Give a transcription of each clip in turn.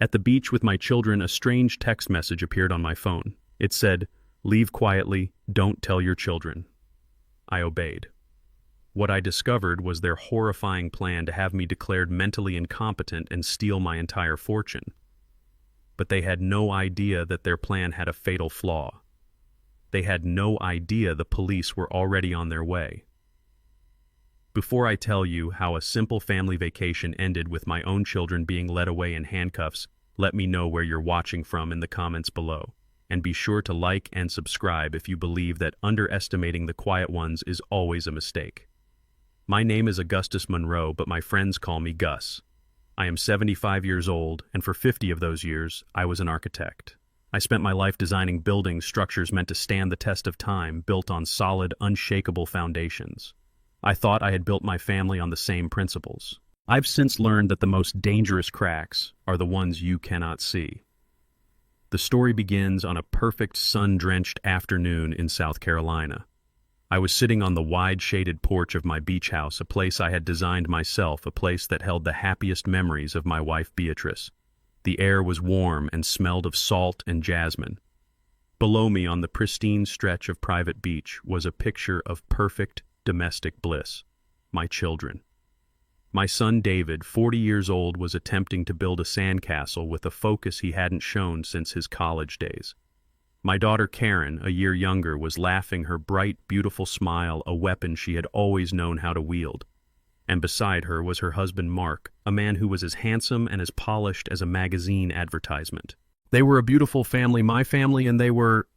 At the beach with my children, a strange text message appeared on my phone. It said, "Leave quietly, don't tell your children." I obeyed. What I discovered was their horrifying plan to have me declared mentally incompetent and steal my entire fortune. But they had no idea that their plan had a fatal flaw. They had no idea the police were already on their way. Before I tell you how a simple family vacation ended with my own children being led away in handcuffs, let me know where you're watching from in the comments below. And be sure to like and subscribe if you believe that underestimating the quiet ones is always a mistake. My name is Augustus Monroe, but my friends call me Gus. I am 75 years old, and for 50 of those years, I was an architect. I spent my life designing buildings, structures meant to stand the test of time, built on solid, unshakable foundations. I thought I had built my family on the same principles. I've since learned that the most dangerous cracks are the ones you cannot see. The story begins on a perfect sun-drenched afternoon in South Carolina. I was sitting on the wide shaded porch of my beach house, a place I had designed myself, a place that held the happiest memories of my wife Beatrice. The air was warm and smelled of salt and jasmine. Below me on the pristine stretch of private beach was a picture of perfect domestic bliss, my children. My son David, 40 years old, was attempting to build a sandcastle with a focus he hadn't shown since his college days. My daughter Karen, a year younger, was laughing, her bright, beautiful smile a weapon she had always known how to wield. And beside her was her husband Mark, a man who was as handsome and as polished as a magazine advertisement. They were a beautiful family, my family, and they were,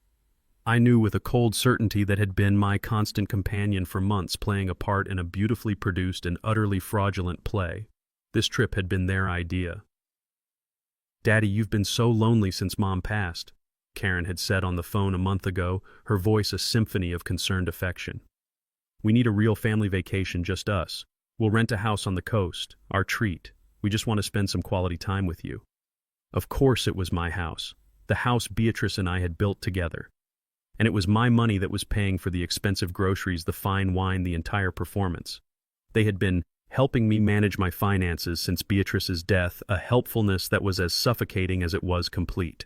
I knew with a cold certainty, that had been my constant companion for months, playing a part in a beautifully produced and utterly fraudulent play. This trip had been their idea. "Daddy, you've been so lonely since Mom passed," Karen had said on the phone a month ago, her voice a symphony of concerned affection. "We need a real family vacation, just us. We'll rent a house on the coast, our treat. We just want to spend some quality time with you." Of course it was my house, the house Beatrice and I had built together. And it was my money that was paying for the expensive groceries, the fine wine, the entire performance. They had been helping me manage my finances since Beatrice's death, a helpfulness that was as suffocating as it was complete.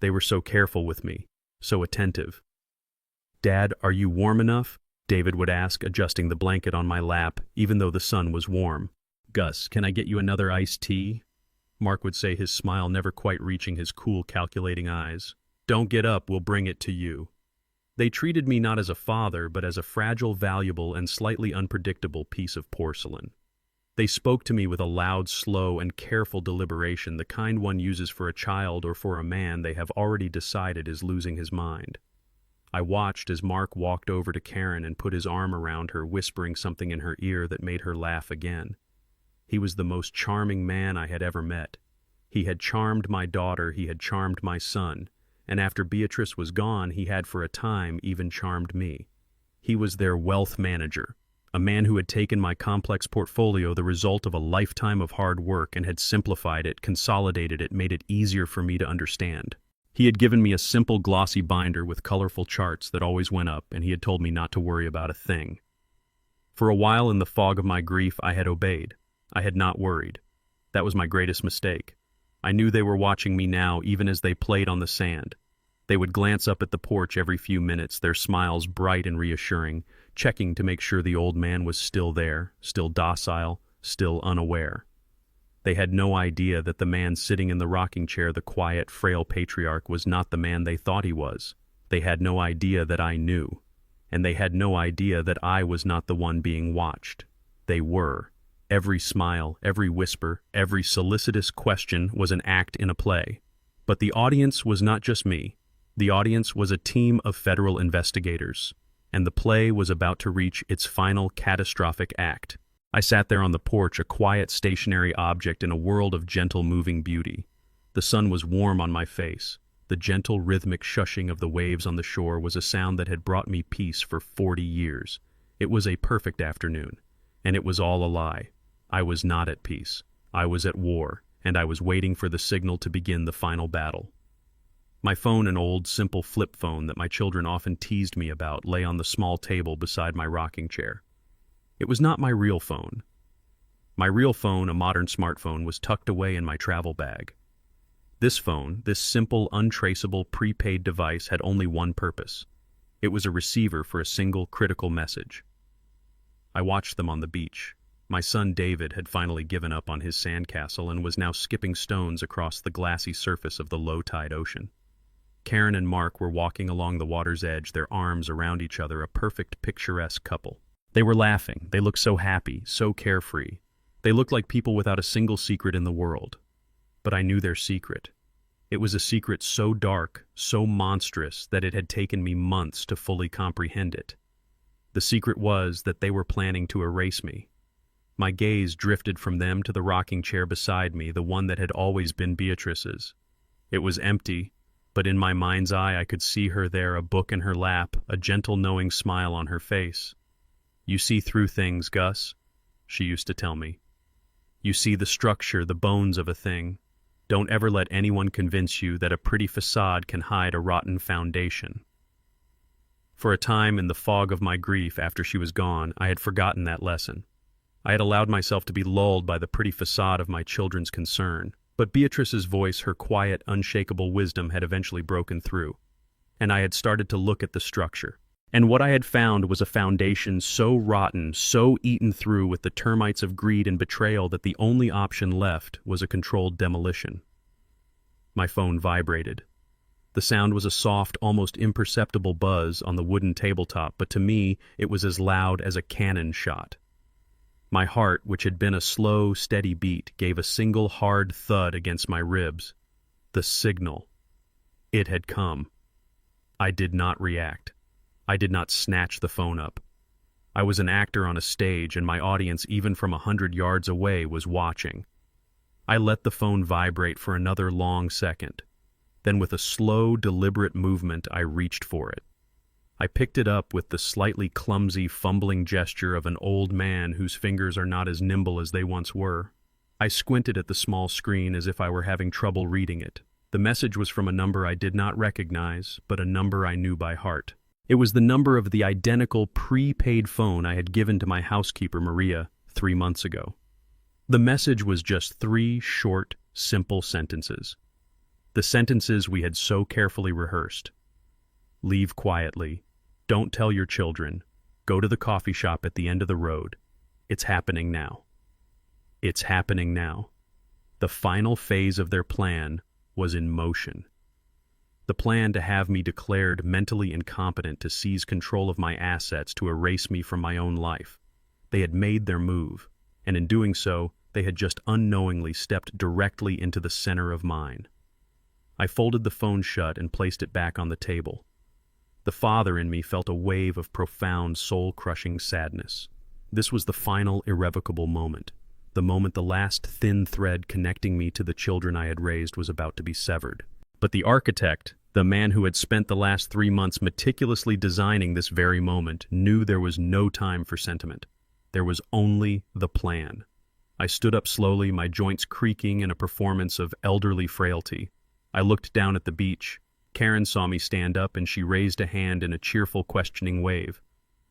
They were so careful with me, so attentive. "Dad, are you warm enough?" David would ask, adjusting the blanket on my lap, even though the sun was warm. "Gus, can I get you another iced tea?" Mark would say, his smile never quite reaching his cool, calculating eyes. "Don't get up, we'll bring it to you." They treated me not as a father, but as a fragile, valuable, and slightly unpredictable piece of porcelain. They spoke to me with a loud, slow, and careful deliberation, the kind one uses for a child or for a man they have already decided is losing his mind. I watched as Mark walked over to Karen and put his arm around her, whispering something in her ear that made her laugh again. He was the most charming man I had ever met. He had charmed my daughter, he had charmed my son, and after Beatrice was gone, he had for a time even charmed me. He was their wealth manager, a man who had taken my complex portfolio, the result of a lifetime of hard work, and had simplified it, consolidated it, made it easier for me to understand. He had given me a simple glossy binder with colorful charts that always went up, and he had told me not to worry about a thing. For a while in the fog of my grief, I had obeyed. I had not worried. That was my greatest mistake. I knew they were watching me now, even as they played on the sand. They would glance up at the porch every few minutes, their smiles bright and reassuring, checking to make sure the old man was still there, still docile, still unaware. They had no idea that the man sitting in the rocking chair, the quiet, frail patriarch, was not the man they thought he was. They had no idea that I knew. And they had no idea that I was not the one being watched. They were. Every smile, every whisper, every solicitous question was an act in a play. But the audience was not just me. The audience was a team of federal investigators, and the play was about to reach its final catastrophic act. I sat there on the porch, a quiet, stationary object in a world of gentle, moving beauty. The sun was warm on my face. The gentle, rhythmic shushing of the waves on the shore was a sound that had brought me peace for 40 years. It was a perfect afternoon, and it was all a lie. I was not at peace. I was at war, and I was waiting for the signal to begin the final battle. My phone, an old, simple flip phone that my children often teased me about, lay on the small table beside my rocking chair. It was not my real phone. My real phone, a modern smartphone, was tucked away in my travel bag. This phone, this simple, untraceable, prepaid device had only one purpose. It was a receiver for a single critical message. I watched them on the beach. My son David had finally given up on his sandcastle and was now skipping stones across the glassy surface of the low-tide ocean. Karen and Mark were walking along the water's edge, their arms around each other, a perfect picturesque couple. They were laughing. They looked so happy, so carefree. They looked like people without a single secret in the world. But I knew their secret. It was a secret so dark, so monstrous, that it had taken me months to fully comprehend it. The secret was that they were planning to erase me. My gaze drifted from them to the rocking chair beside me, the one that had always been Beatrice's. It was empty, but in my mind's eye I could see her there, a book in her lap, a gentle knowing smile on her face. "You see through things, Gus," she used to tell me. "You see the structure, the bones of a thing. Don't ever let anyone convince you that a pretty facade can hide a rotten foundation." For a time, in the fog of my grief after she was gone, I had forgotten that lesson. I had allowed myself to be lulled by the pretty facade of my children's concern. But Beatrice's voice, her quiet, unshakable wisdom had eventually broken through, and I had started to look at the structure. And what I had found was a foundation so rotten, so eaten through with the termites of greed and betrayal that the only option left was a controlled demolition. My phone vibrated. The sound was a soft, almost imperceptible buzz on the wooden tabletop, but to me it was as loud as a cannon shot. My heart, which had been a slow, steady beat, gave a single hard thud against my ribs. The signal. It had come. I did not react. I did not snatch the phone up. I was an actor on a stage, and my audience, even from 100 yards away, was watching. I let the phone vibrate for another long second. Then with a slow, deliberate movement, I reached for it. I picked it up with the slightly clumsy, fumbling gesture of an old man whose fingers are not as nimble as they once were. I squinted at the small screen as if I were having trouble reading it. The message was from a number I did not recognize, but a number I knew by heart. It was the number of the identical prepaid phone I had given to my housekeeper, Maria, 3 months ago. The message was just 3 short, simple sentences. The sentences we had so carefully rehearsed. "Leave quietly. Don't tell your children. Go to the coffee shop at the end of the road. It's happening now." It's happening now. The final phase of their plan was in motion. The plan to have me declared mentally incompetent, to seize control of my assets, to erase me from my own life. They had made their move, and in doing so, they had just unknowingly stepped directly into the center of mine. I folded the phone shut and placed it back on the table. The father in me felt a wave of profound, soul-crushing sadness. This was the final, irrevocable moment. The moment the last thin thread connecting me to the children I had raised was about to be severed. But the architect, the man who had spent the last 3 months meticulously designing this very moment, knew there was no time for sentiment. There was only the plan. I stood up slowly, my joints creaking in a performance of elderly frailty. I looked down at the beach. Karen saw me stand up, and she raised a hand in a cheerful, questioning wave.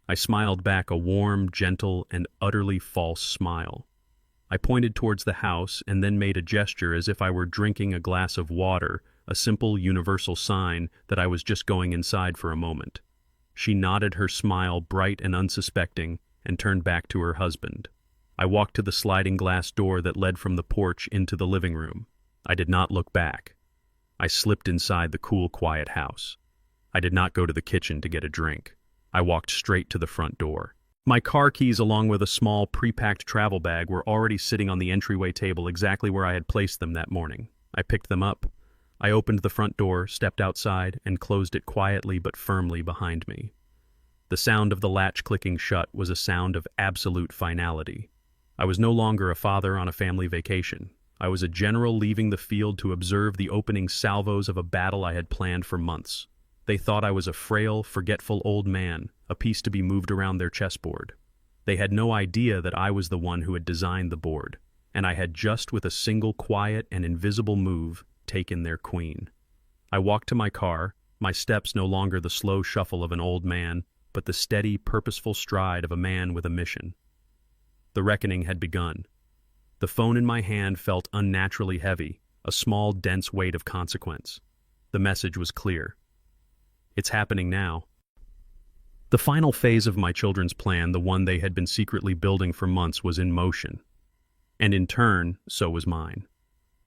I smiled back, a warm, gentle, and utterly false smile. I pointed towards the house and then made a gesture as if I were drinking a glass of water, a simple, universal sign that I was just going inside for a moment. She nodded, her smile bright and unsuspecting, and turned back to her husband. I walked to the sliding glass door that led from the porch into the living room. I did not look back. I slipped inside the cool, quiet house. I did not go to the kitchen to get a drink. I walked straight to the front door. My car keys, along with a small, pre-packed travel bag, were already sitting on the entryway table exactly where I had placed them that morning. I picked them up. I opened the front door, stepped outside, and closed it quietly but firmly behind me. The sound of the latch clicking shut was a sound of absolute finality. I was no longer a father on a family vacation. I was a general leaving the field to observe the opening salvos of a battle I had planned for months. They thought I was a frail, forgetful old man, a piece to be moved around their chessboard. They had no idea that I was the one who had designed the board, and I had just with a single quiet and invisible move taken their queen. I walked to my car, my steps no longer the slow shuffle of an old man, but the steady, purposeful stride of a man with a mission. The reckoning had begun. The phone in my hand felt unnaturally heavy, a small, dense weight of consequence. The message was clear. It's happening now. The final phase of my children's plan, the one they had been secretly building for months, was in motion. And in turn, so was mine.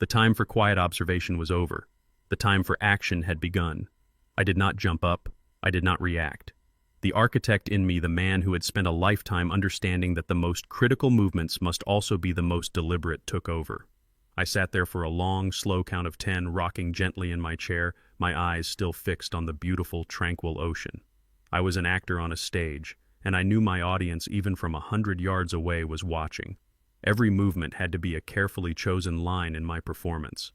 The time for quiet observation was over. The time for action had begun. I did not jump up. I did not react. The architect in me, the man who had spent a lifetime understanding that the most critical movements must also be the most deliberate, took over. I sat there for a long, slow count of 10, rocking gently in my chair, my eyes still fixed on the beautiful, tranquil ocean. I was an actor on a stage, and I knew my audience, even from 100 yards away, was watching. Every movement had to be a carefully chosen line in my performance.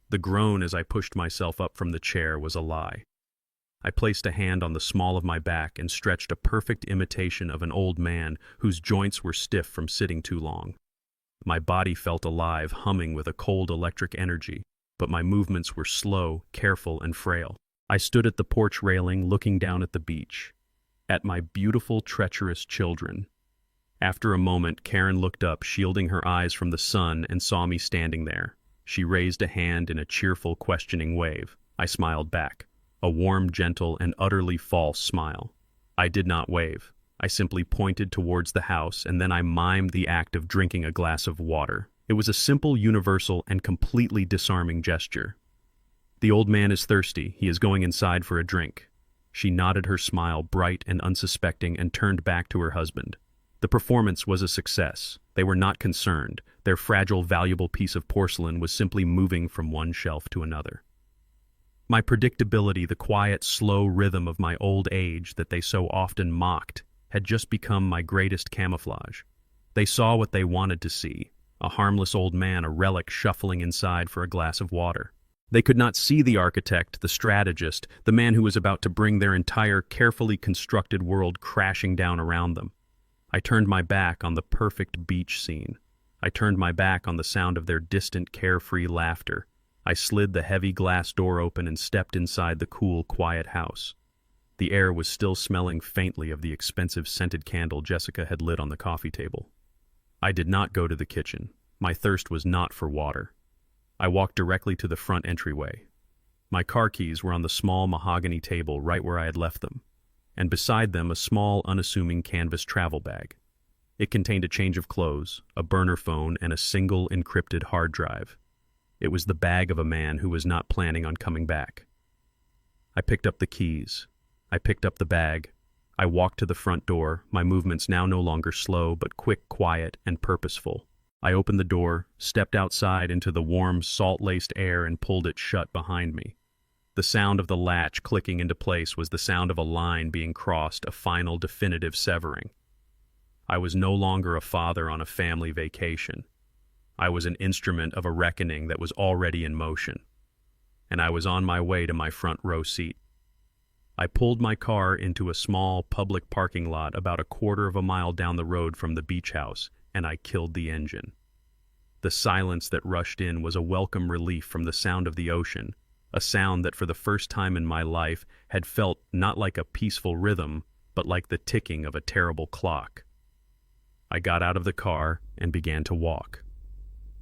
The groan as I pushed myself up from the chair was a lie. I placed a hand on the small of my back and stretched a perfect imitation of an old man whose joints were stiff from sitting too long. My body felt alive, humming with a cold electric energy, but my movements were slow, careful, and frail. I stood at the porch railing, looking down at the beach, at my beautiful, treacherous children. After a moment, Karen looked up, shielding her eyes from the sun, and saw me standing there. She raised a hand in a cheerful, questioning wave. I smiled back, a warm, gentle, and utterly false smile. I did not wave. I simply pointed towards the house, and then I mimed the act of drinking a glass of water. It was a simple, universal, and completely disarming gesture. The old man is thirsty. He is going inside for a drink. She nodded, her smile bright and unsuspecting, and turned back to her husband. The performance was a success. They were not concerned. Their fragile, valuable piece of porcelain was simply moving from one shelf to another. My predictability, the quiet, slow rhythm of my old age that they so often mocked, had just become my greatest camouflage. They saw what they wanted to see, a harmless old man, a relic shuffling inside for a glass of water. They could not see the architect, the strategist, the man who was about to bring their entire carefully constructed world crashing down around them. I turned my back on the perfect beach scene. I turned my back on the sound of their distant, carefree laughter. I slid the heavy glass door open and stepped inside the cool, quiet house. The air was still smelling faintly of the expensive scented candle Jessica had lit on the coffee table. I did not go to the kitchen. My thirst was not for water. I walked directly to the front entryway. My car keys were on the small mahogany table right where I had left them, and beside them a small, unassuming canvas travel bag. It contained a change of clothes, a burner phone, and a single encrypted hard drive. It was the bag of a man who was not planning on coming back. I picked up the keys. I picked up the bag. I walked to the front door, my movements now no longer slow, but quick, quiet, and purposeful. I opened the door, stepped outside into the warm, salt-laced air, and pulled it shut behind me. The sound of the latch clicking into place was the sound of a line being crossed, a final, definitive severing. I was no longer a father on a family vacation. I was an instrument of a reckoning that was already in motion, and I was on my way to my front row seat. I pulled my car into a small public parking lot about a quarter of a mile down the road from the beach house, and I killed the engine. The silence that rushed in was a welcome relief from the sound of the ocean, a sound that for the first time in my life had felt not like a peaceful rhythm, but like the ticking of a terrible clock. I got out of the car and began to walk.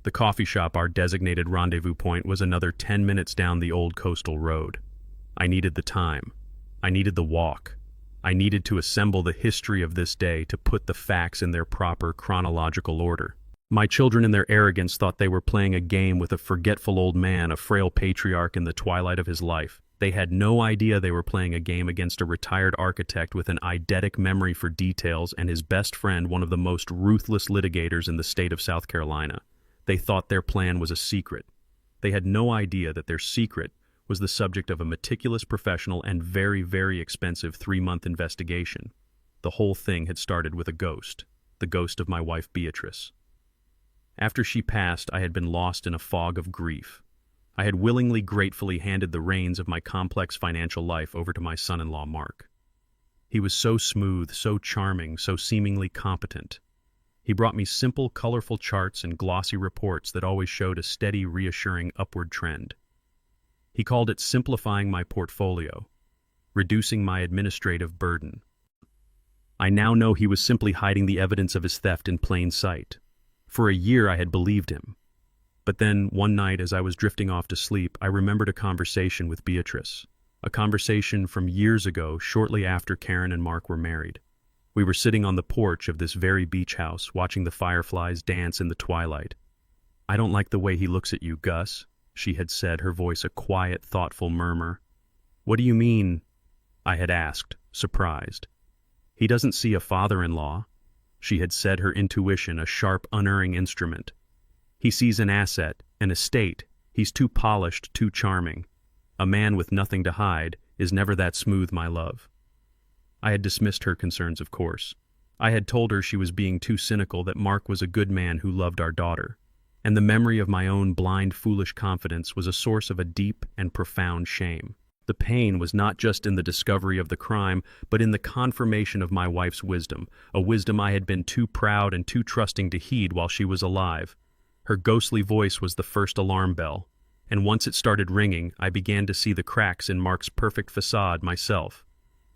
The coffee shop, our designated rendezvous point, was another 10 minutes down the old coastal road. I needed the time. I needed the walk. I needed to assemble the history of this day, to put the facts in their proper chronological order. My children in their arrogance thought they were playing a game with a forgetful old man, a frail patriarch in the twilight of his life. They had no idea they were playing a game against a retired architect with an eidetic memory for details and his best friend, one of the most ruthless litigators in the state of South Carolina. They thought their plan was a secret. They had no idea that their secret was the subject of a meticulous, professional, and very, very expensive 3-month investigation. The whole thing had started with a ghost, the ghost of my wife Beatrice. After she passed, I had been lost in a fog of grief. I had willingly, gratefully handed the reins of my complex financial life over to my son-in-law, Mark. He was so smooth, so charming, so seemingly competent. He brought me simple, colorful charts and glossy reports that always showed a steady, reassuring upward trend. He called it simplifying my portfolio, reducing my administrative burden. I now know he was simply hiding the evidence of his theft in plain sight. For a year I had believed him. But then, one night as I was drifting off to sleep, I remembered a conversation with Beatrice. A conversation from years ago, shortly after Karen and Mark were married. We were sitting on the porch of this very beach house, watching the fireflies dance in the twilight. "I don't like the way he looks at you, Gus," she had said, her voice a quiet, thoughtful murmur. "What do you mean?" I had asked, surprised. "He doesn't see a father-in-law," she had said, her intuition a sharp, unerring instrument. "He sees an asset, an estate. He's too polished, too charming. A man with nothing to hide is never that smooth, my love." I had dismissed her concerns, of course. I had told her she was being too cynical, that Mark was a good man who loved our daughter. And the memory of my own blind, foolish confidence was a source of a deep and profound shame. The pain was not just in the discovery of the crime, but in the confirmation of my wife's wisdom, a wisdom I had been too proud and too trusting to heed while she was alive. Her ghostly voice was the first alarm bell, and once it started ringing, I began to see the cracks in Mark's perfect facade myself.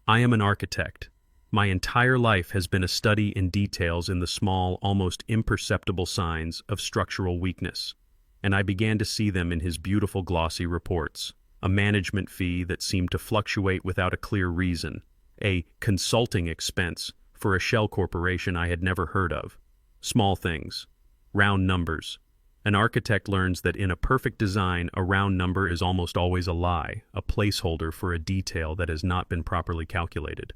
I am an architect. My entire life has been a study in details in the small, almost imperceptible signs of structural weakness, and I began to see them in his beautiful glossy reports. A management fee that seemed to fluctuate without a clear reason, a consulting expense for a shell corporation I had never heard of. Small things, round numbers. An architect learns that in a perfect design, a round number is almost always a lie, a placeholder for a detail that has not been properly calculated.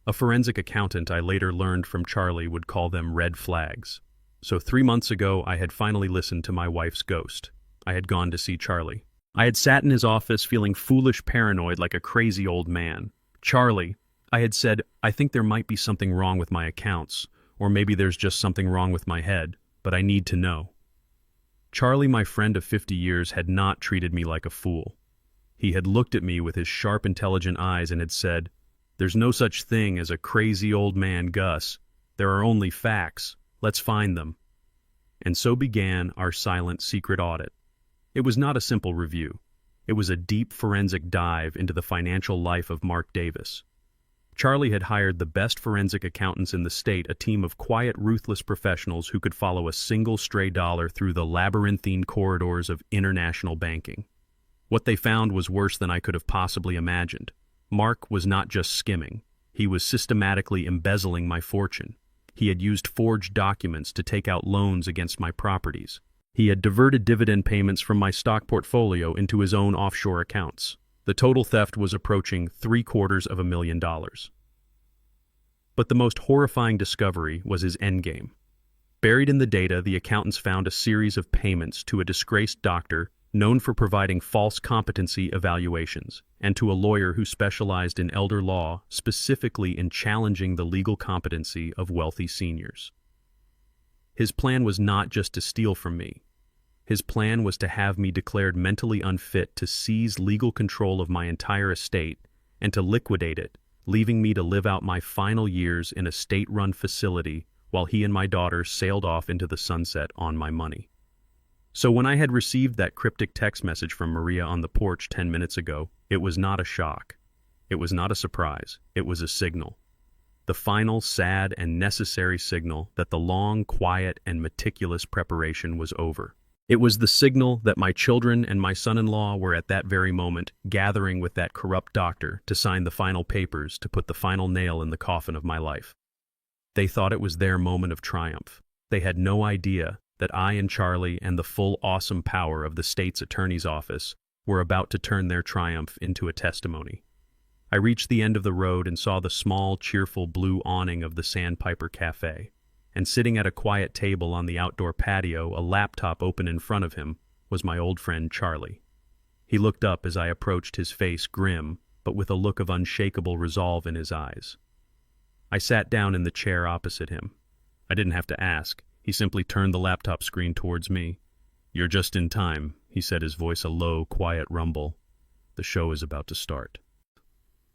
A forensic accountant I later learned from Charlie would call them red flags. So 3 months ago, I had finally listened to my wife's ghost. I had gone to see Charlie. I had sat in his office feeling foolish, paranoid like a crazy old man. "Charlie," I had said, "I think there might be something wrong with my accounts, or maybe there's just something wrong with my head, but I need to know." Charlie, my friend of 50 years, had not treated me like a fool. He had looked at me with his sharp, intelligent eyes and had said, "There's no such thing as a crazy old man, Gus. There are only facts. Let's find them." And so began our silent, secret audit. It was not a simple review. It was a deep forensic dive into the financial life of Mark Davis. Charlie had hired the best forensic accountants in the state, a team of quiet, ruthless professionals who could follow a single stray dollar through the labyrinthine corridors of international banking. What they found was worse than I could have possibly imagined. Mark was not just skimming. He was systematically embezzling my fortune. He had used forged documents to take out loans against my properties. He had diverted dividend payments from my stock portfolio into his own offshore accounts. The total theft was approaching $750,000. But the most horrifying discovery was his endgame. Buried in the data, the accountants found a series of payments to a disgraced doctor known for providing false competency evaluations, and to a lawyer who specialized in elder law, specifically in challenging the legal competency of wealthy seniors. His plan was not just to steal from me. His plan was to have me declared mentally unfit to seize legal control of my entire estate and to liquidate it, leaving me to live out my final years in a state-run facility while he and my daughter sailed off into the sunset on my money. So when I had received that cryptic text message from Maria on the porch 10 minutes ago, it was not a shock. It was not a surprise. It was a signal. The final, sad, and necessary signal that the long, quiet, and meticulous preparation was over. It was the signal that my children and my son-in-law were at that very moment gathering with that corrupt doctor to sign the final papers to put the final nail in the coffin of my life. They thought it was their moment of triumph. They had no idea that I and Charlie and the full awesome power of the state's attorney's office were about to turn their triumph into a testimony. I reached the end of the road and saw the small, cheerful blue awning of the Sandpiper Cafe. And sitting at a quiet table on the outdoor patio, a laptop open in front of him, was my old friend Charlie. He looked up as I approached, his face grim, but with a look of unshakable resolve in his eyes. I sat down in the chair opposite him. I didn't have to ask. He simply turned the laptop screen towards me. "You're just in time," he said, his voice a low, quiet rumble. "The show is about to start."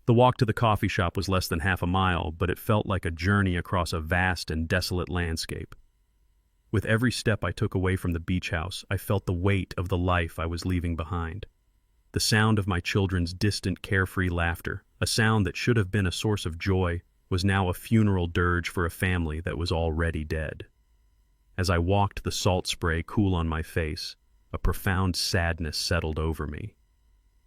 The walk to the coffee shop was less than half a mile, but it felt like a journey across a vast and desolate landscape. With every step I took away from the beach house, I felt the weight of the life I was leaving behind. The sound of my children's distant, carefree laughter, a sound that should have been a source of joy, was now a funeral dirge for a family that was already dead. As I walked, the salt spray cool on my face, A profound sadness settled over me.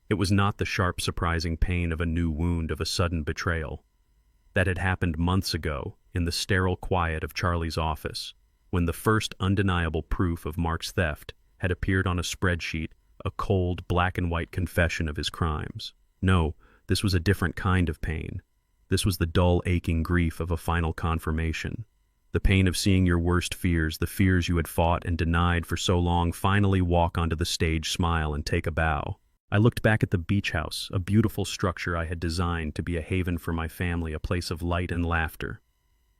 It was not the sharp, surprising pain of a new wound, of a sudden betrayal. That had happened months ago, in the sterile quiet of Charlie's office, when the first undeniable proof of Mark's theft had appeared on a spreadsheet, a cold, black-and-white confession of his crimes. No, this was a different kind of pain. This was the dull, aching grief of a final confirmation. The pain of seeing your worst fears, the fears you had fought and denied for so long, finally walk onto the stage, smile, and take a bow. I looked back at the beach house, a beautiful structure I had designed to be a haven for my family, a place of light and laughter.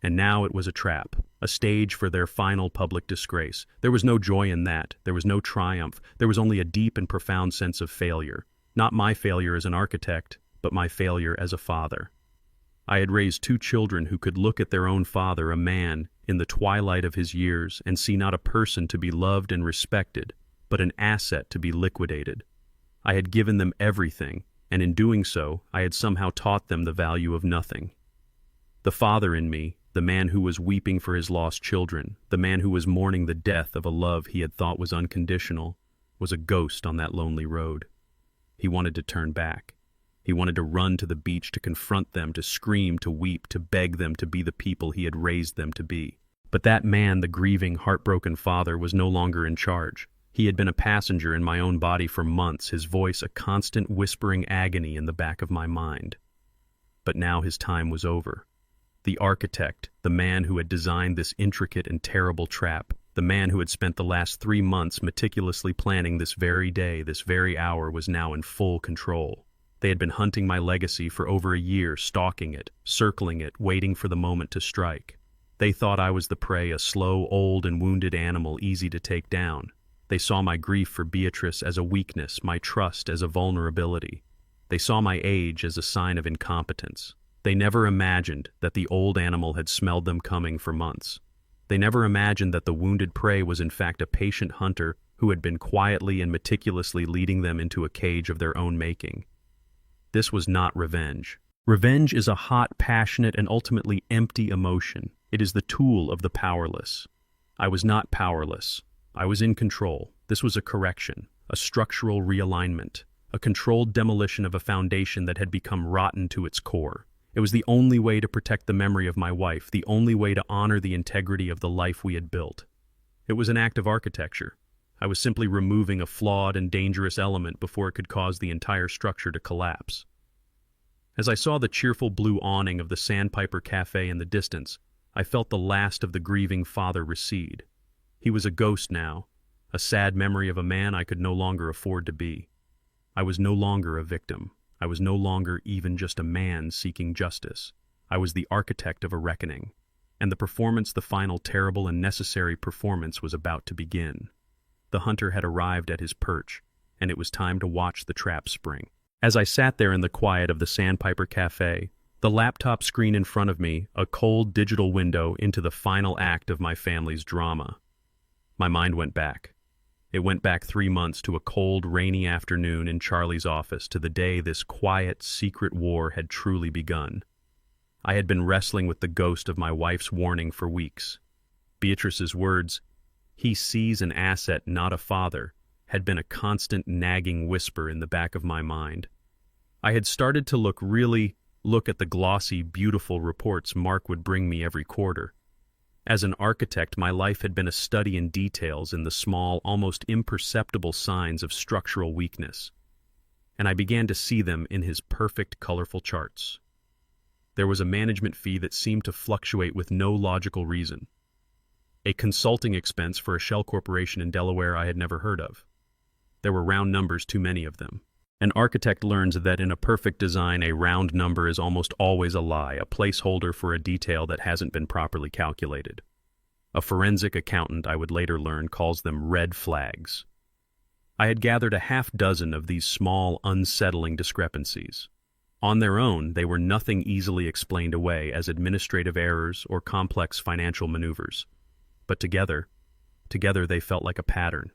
And now it was a trap, a stage for their final public disgrace. There was no joy in that. There was no triumph. There was only a deep and profound sense of failure. Not my failure as an architect, but my failure as a father. I had raised 2 children who could look at their own father, a man, in the twilight of his years, and see not a person to be loved and respected, but an asset to be liquidated. I had given them everything, and in doing so, I had somehow taught them the value of nothing. The father in me, the man who was weeping for his lost children, the man who was mourning the death of a love he had thought was unconditional, was a ghost on that lonely road. He wanted to turn back. He wanted to run to the beach, to confront them, to scream, to weep, to beg them to be the people he had raised them to be. But that man, the grieving, heartbroken father, was no longer in charge. He had been a passenger in my own body for months, his voice a constant whispering agony in the back of my mind. But now his time was over. The architect, the man who had designed this intricate and terrible trap, the man who had spent the last 3 months meticulously planning this very day, this very hour, was now in full control. They had been hunting my legacy for over a year, stalking it, circling it, waiting for the moment to strike. They thought I was the prey, a slow, old, and wounded animal easy to take down. They saw my grief for Beatrice as a weakness, my trust as a vulnerability. They saw my age as a sign of incompetence. They never imagined that the old animal had smelled them coming for months. They never imagined that the wounded prey was in fact a patient hunter who had been quietly and meticulously leading them into a cage of their own making. This was not revenge. Revenge is a hot, passionate, and ultimately empty emotion. It is the tool of the powerless. I was not powerless. I was in control. This was a correction, a structural realignment, a controlled demolition of a foundation that had become rotten to its core. It was the only way to protect the memory of my wife, the only way to honor the integrity of the life we had built. It was an act of architecture. I was simply removing a flawed and dangerous element before it could cause the entire structure to collapse. As I saw the cheerful blue awning of the Sandpiper Cafe in the distance, I felt the last of the grieving father recede. He was a ghost now, a sad memory of a man I could no longer afford to be. I was no longer a victim. I was no longer even just a man seeking justice. I was the architect of a reckoning, and the performance, the final terrible and necessary performance, was about to begin. The hunter had arrived at his perch, and it was time to watch the trap spring. As I sat there in the quiet of the Sandpiper Cafe, the laptop screen in front of me, a cold digital window into the final act of my family's drama, my mind went back. It went back 3 months to a cold, rainy afternoon in Charlie's office, to the day this quiet, secret war had truly begun. I had been wrestling with the ghost of my wife's warning for weeks. Beatrice's words, "He sees an asset, not a father," had been a constant nagging whisper in the back of my mind. I had started to look at the glossy, beautiful reports Mark would bring me every quarter. As an architect, my life had been a study in details, in the small, almost imperceptible signs of structural weakness, and I began to see them in his perfect, colorful charts. There was a management fee that seemed to fluctuate with no logical reason, a consulting expense for a shell corporation in Delaware I had never heard of. There were round numbers, too many of them. An architect learns that in a perfect design, a round number is almost always a lie, a placeholder for a detail that hasn't been properly calculated. A forensic accountant, I would later learn, calls them red flags. I had gathered a half-dozen of these small, unsettling discrepancies. On their own, they were nothing easily explained away as administrative errors or complex financial maneuvers. But together they felt like a pattern,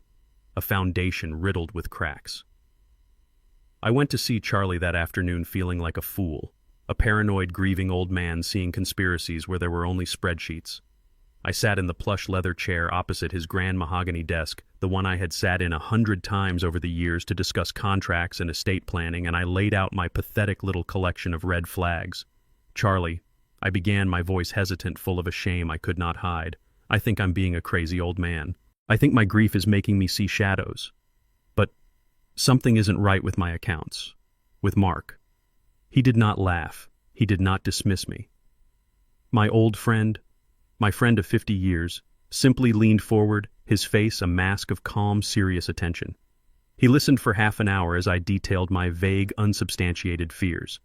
a foundation riddled with cracks. I went to see Charlie that afternoon feeling like a fool, a paranoid, grieving old man seeing conspiracies where there were only spreadsheets. I sat in the plush leather chair opposite his grand mahogany desk, the one I had sat in 100 times over the years to discuss contracts and estate planning, and I laid out my pathetic little collection of red flags. "Charlie," I began, my voice hesitant, full of a shame I could not hide. "I think I'm being a crazy old man. I think my grief is making me see shadows. But something isn't right with my accounts. With Mark." He did not laugh. He did not dismiss me. My old friend, my friend of 50 years, simply leaned forward, his face a mask of calm, serious attention. He listened for half an hour as I detailed my vague, unsubstantiated fears.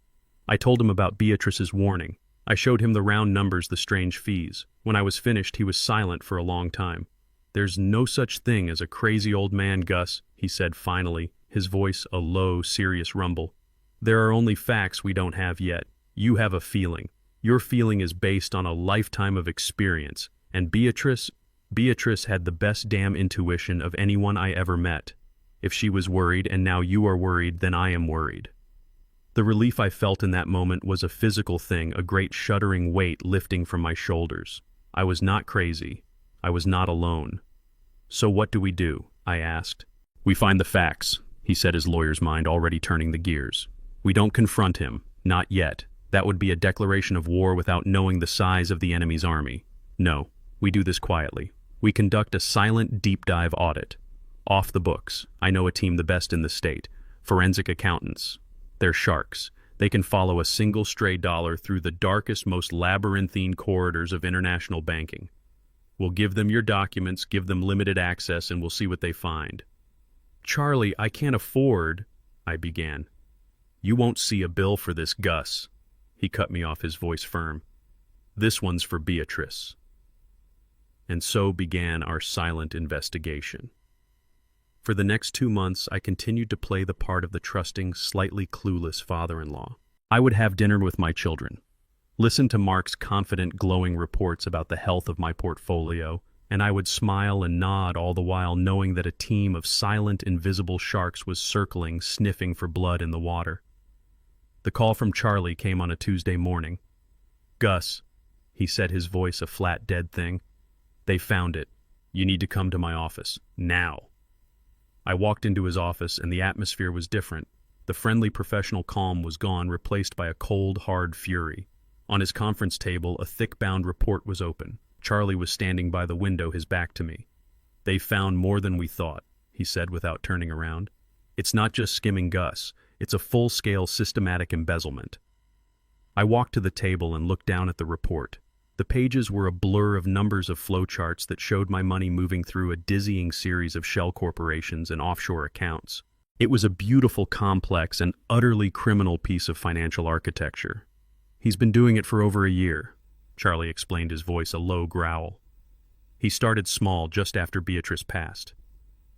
I told him about Beatrice's warning. I showed him the round numbers, the strange fees. When I was finished, he was silent for a long time. "There's no such thing as a crazy old man, Gus," he said finally, his voice a low, serious rumble. "There are only facts we don't have yet. You have a feeling. Your feeling is based on a lifetime of experience, and Beatrice had the best damn intuition of anyone I ever met. If she was worried and now you are worried, then I am worried." The relief I felt in that moment was a physical thing, a great shuddering weight lifting from my shoulders. I was not crazy. I was not alone. "So what do we do?" I asked. "We find the facts," he said, his lawyer's mind already turning the gears. "We don't confront him. Not yet. That would be a declaration of war without knowing the size of the enemy's army. No, we do this quietly. We conduct a silent deep dive audit. Off the books. I know a team the best in the state. Forensic accountants. They're sharks. They can follow a single stray dollar through the darkest, most labyrinthine corridors of international banking. We'll give them your documents, give them limited access, and we'll see what they find." "Charlie, I can't afford," I began. "You won't see a bill for this, Gus." He cut me off, his voice firm. "This one's for Beatrice." And so began our silent investigation. For the next 2 months, I continued to play the part of the trusting, slightly clueless father-in-law. I would have dinner with my children, listen to Mark's confident, glowing reports about the health of my portfolio, and I would smile and nod all the while, knowing that a team of silent, invisible sharks was circling, sniffing for blood in the water. The call from Charlie came on a Tuesday morning. "Gus," he said, his voice a flat, dead thing. "They found it. You need to come to my office. Now." I walked into his office, and the atmosphere was different. The friendly professional calm was gone, replaced by a cold, hard fury. On his conference table, a thick-bound report was open. Charlie was standing by the window, his back to me. "They found more than we thought," he said without turning around. "It's not just skimming, Gus. It's a full-scale, systematic embezzlement." I walked to the table and looked down at the report. The pages were a blur of numbers of flowcharts that showed my money moving through a dizzying series of shell corporations and offshore accounts. It was a beautiful, complex, and utterly criminal piece of financial architecture. "He's been doing it for over a year," Charlie explained, his voice a low growl. "He started small just after Beatrice passed.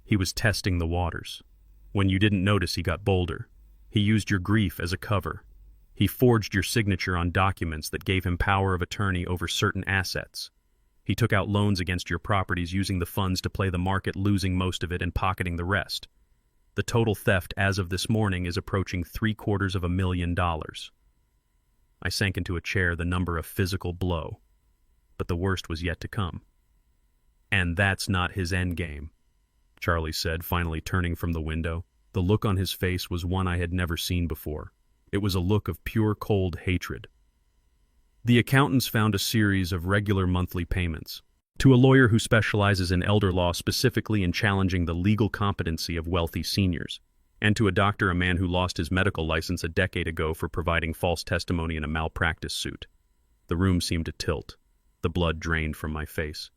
He was testing the waters. When you didn't notice, he got bolder. He used your grief as a cover. He forged your signature on documents that gave him power of attorney over certain assets. He took out loans against your properties, using the funds to play the market, losing most of it and pocketing the rest. The total theft as of this morning is approaching $750,000. I sank into a chair, the number a physical blow. But the worst was yet to come. "And that's not his endgame," Charlie said, finally turning from the window. The look on his face was one I had never seen before. It was a look of pure, cold hatred. "The accountants found a series of regular monthly payments to a lawyer who specializes in elder law, specifically in challenging the legal competency of wealthy seniors, and to a doctor, a man who lost his medical license a decade ago for providing false testimony in a malpractice suit." The room seemed to tilt. The blood drained from my face.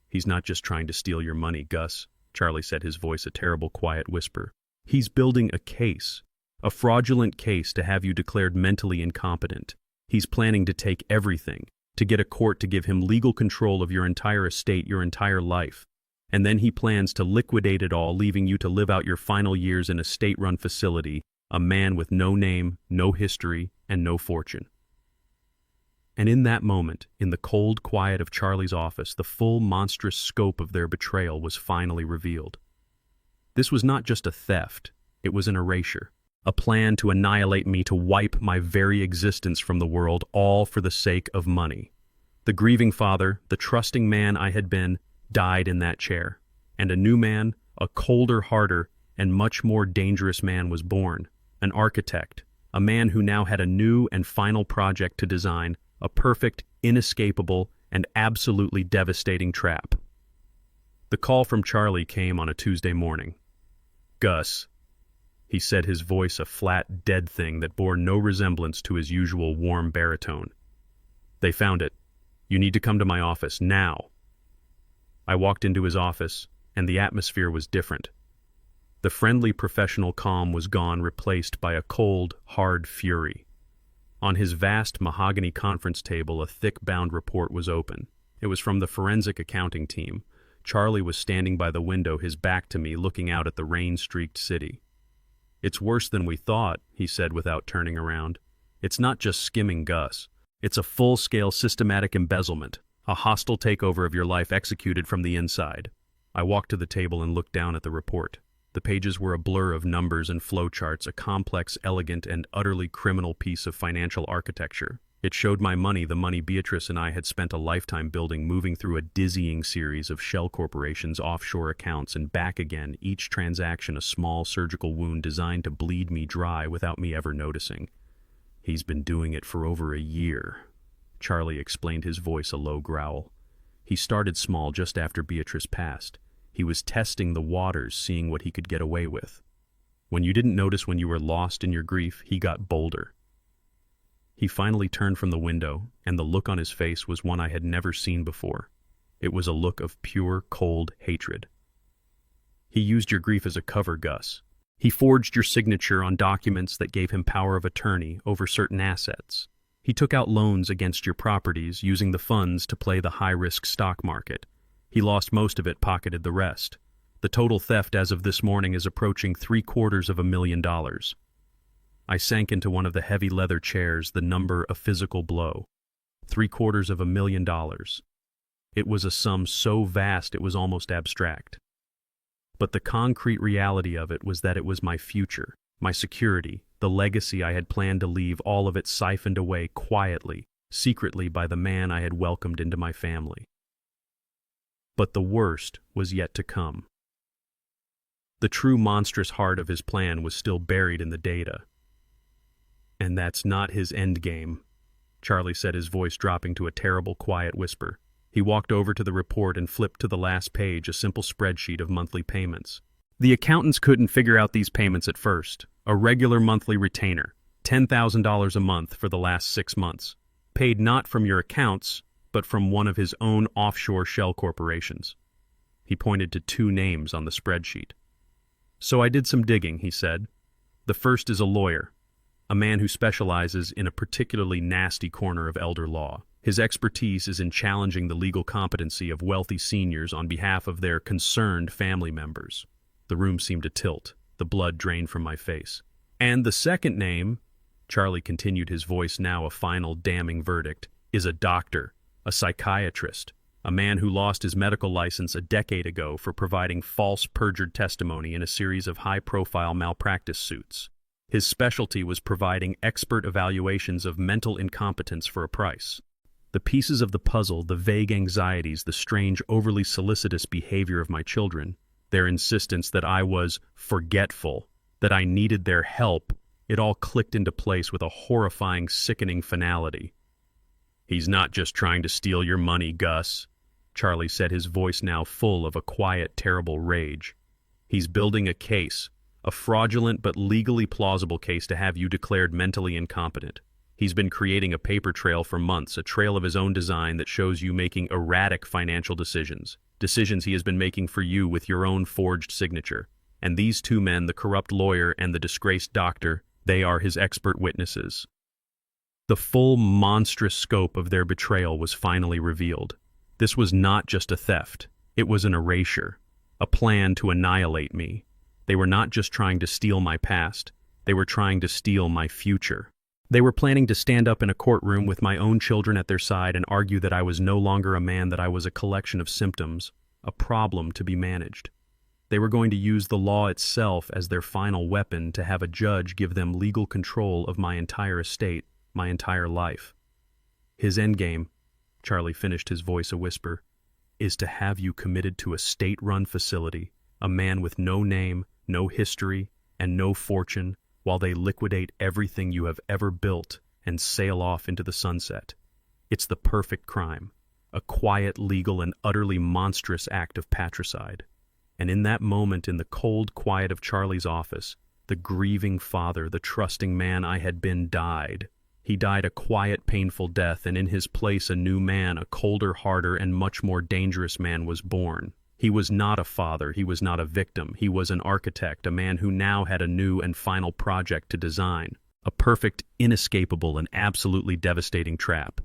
"He's not just trying to steal your money, Gus," Charlie said, his voice a terrible, quiet whisper. "He's building a case. A fraudulent case to have you declared mentally incompetent. He's planning to take everything, to get a court to give him legal control of your entire estate, your entire life. And then he plans to liquidate it all, leaving you to live out your final years in a state-run facility, a man with no name, no history, and no fortune." And in that moment, in the cold quiet of Charlie's office, the full monstrous scope of their betrayal was finally revealed. This was not just a theft, it was an erasure. A plan to annihilate me, to wipe my very existence from the world, all for the sake of money. The grieving father, the trusting man I had been, died in that chair. And a new man, a colder, harder, and much more dangerous man was born, an architect, a man who now had a new and final project to design, a perfect, inescapable, and absolutely devastating trap. The call from Charlie came on a Tuesday morning. "Gus," he said, his voice a flat, dead thing that bore no resemblance to his usual warm baritone. "They found it. You need to come to my office, now." I walked into his office, and the atmosphere was different. The friendly professional calm was gone, replaced by a cold, hard fury. On his vast mahogany conference table, a thick bound report was open. It was from the forensic accounting team. Charlie was standing by the window, his back to me, looking out at the rain-streaked city. "It's worse than we thought," he said without turning around. "It's not just skimming, Gus. It's a full-scale systematic embezzlement, a hostile takeover of your life executed from the inside." I walked to the table and looked down at the report. The pages were a blur of numbers and flowcharts, a complex, elegant, and utterly criminal piece of financial architecture. It showed my money, the money Beatrice and I had spent a lifetime building, moving through a dizzying series of shell corporations, offshore accounts, and back again, each transaction a small surgical wound designed to bleed me dry without me ever noticing. "He's been doing it for over a year," Charlie explained, his voice a low growl. "He started small just after Beatrice passed. He was testing the waters, seeing what he could get away with. When you didn't notice, when you were lost in your grief, he got bolder." He finally turned from the window, and the look on his face was one I had never seen before. It was a look of pure, cold hatred. "He used your grief as a cover, Gus. He forged your signature on documents that gave him power of attorney over certain assets. He took out loans against your properties, using the funds to play the high-risk stock market. He lost most of it, pocketed the rest. The total theft as of this morning is approaching $750,000. I sank into one of the heavy leather chairs, the number a physical blow. $750,000. It was a sum so vast it was almost abstract. But the concrete reality of it was that it was my future, my security, the legacy I had planned to leave, all of it siphoned away quietly, secretly by the man I had welcomed into my family. But the worst was yet to come. The true monstrous heart of his plan was still buried in the data. "And that's not his endgame," Charlie said, his voice dropping to a terrible, quiet whisper. He walked over to the report and flipped to the last page, a simple spreadsheet of monthly payments. "The accountants couldn't figure out these payments at first. A regular monthly retainer, $10,000 a month for the last 6 months, paid not from your accounts, but from one of his own offshore shell corporations." He pointed to 2 names on the spreadsheet. "So I did some digging," he said. "The first is a lawyer, a man who specializes in a particularly nasty corner of elder law. His expertise is in challenging the legal competency of wealthy seniors on behalf of their concerned family members." The room seemed to tilt. The blood drained from my face. "And the second name," Charlie continued, his voice now a final, damning verdict, "is a doctor, a psychiatrist, a man who lost his medical license a decade ago for providing false perjured testimony in a series of high-profile malpractice suits. His specialty was providing expert evaluations of mental incompetence for a price. The pieces of the puzzle, the vague anxieties, the strange, overly solicitous behavior of my children, their insistence that I was forgetful, that I needed their help, it all clicked into place with a horrifying, sickening finality. "He's not just trying to steal your money, Gus," Charlie said, his voice now full of a quiet, terrible rage. "He's building a case, a fraudulent but legally plausible case to have you declared mentally incompetent. He's been creating a paper trail for months, a trail of his own design that shows you making erratic financial decisions he has been making for you with your own forged signature. And these 2 men, the corrupt lawyer and the disgraced doctor, they are his expert witnesses." The full monstrous scope of their betrayal was finally revealed. This was not just a theft. It was an erasure, a plan to annihilate me. They were not just trying to steal my past. They were trying to steal my future. They were planning to stand up in a courtroom with my own children at their side and argue that I was no longer a man, that I was a collection of symptoms, a problem to be managed. They were going to use the law itself as their final weapon to have a judge give them legal control of my entire estate, my entire life. "His endgame," Charlie finished, his voice a whisper, "is to have you committed to a state-run facility a man with no name, no history, and no fortune, while they liquidate everything you have ever built and sail off into the sunset. It's the perfect crime, a quiet, legal, and utterly monstrous act of patricide. And in that moment, in the cold quiet of Charlie's office, the grieving father, the trusting man I had been, died. He died a quiet, painful death, and in his place a new man, a colder, harder, and much more dangerous man was born. He was not a father, he was not a victim, he was an architect, a man who now had a new and final project to design. A perfect, inescapable, and absolutely devastating trap.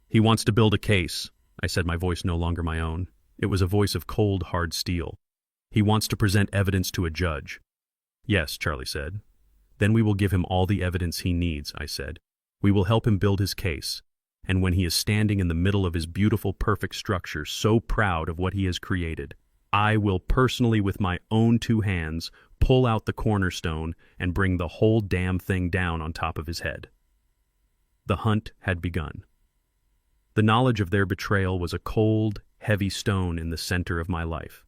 "He wants to build a case," I said, my voice no longer my own. It was a voice of cold, hard steel. "He wants to present evidence to a judge." "Yes," Charlie said. "Then we will give him all the evidence he needs," I said. "We will help him build his case. And when he is standing in the middle of his beautiful, perfect structure, so proud of what he has created, I will personally, with my own 2 hands, pull out the cornerstone and bring the whole damn thing down on top of his head." The hunt had begun. The knowledge of their betrayal was a cold, heavy stone in the center of my life.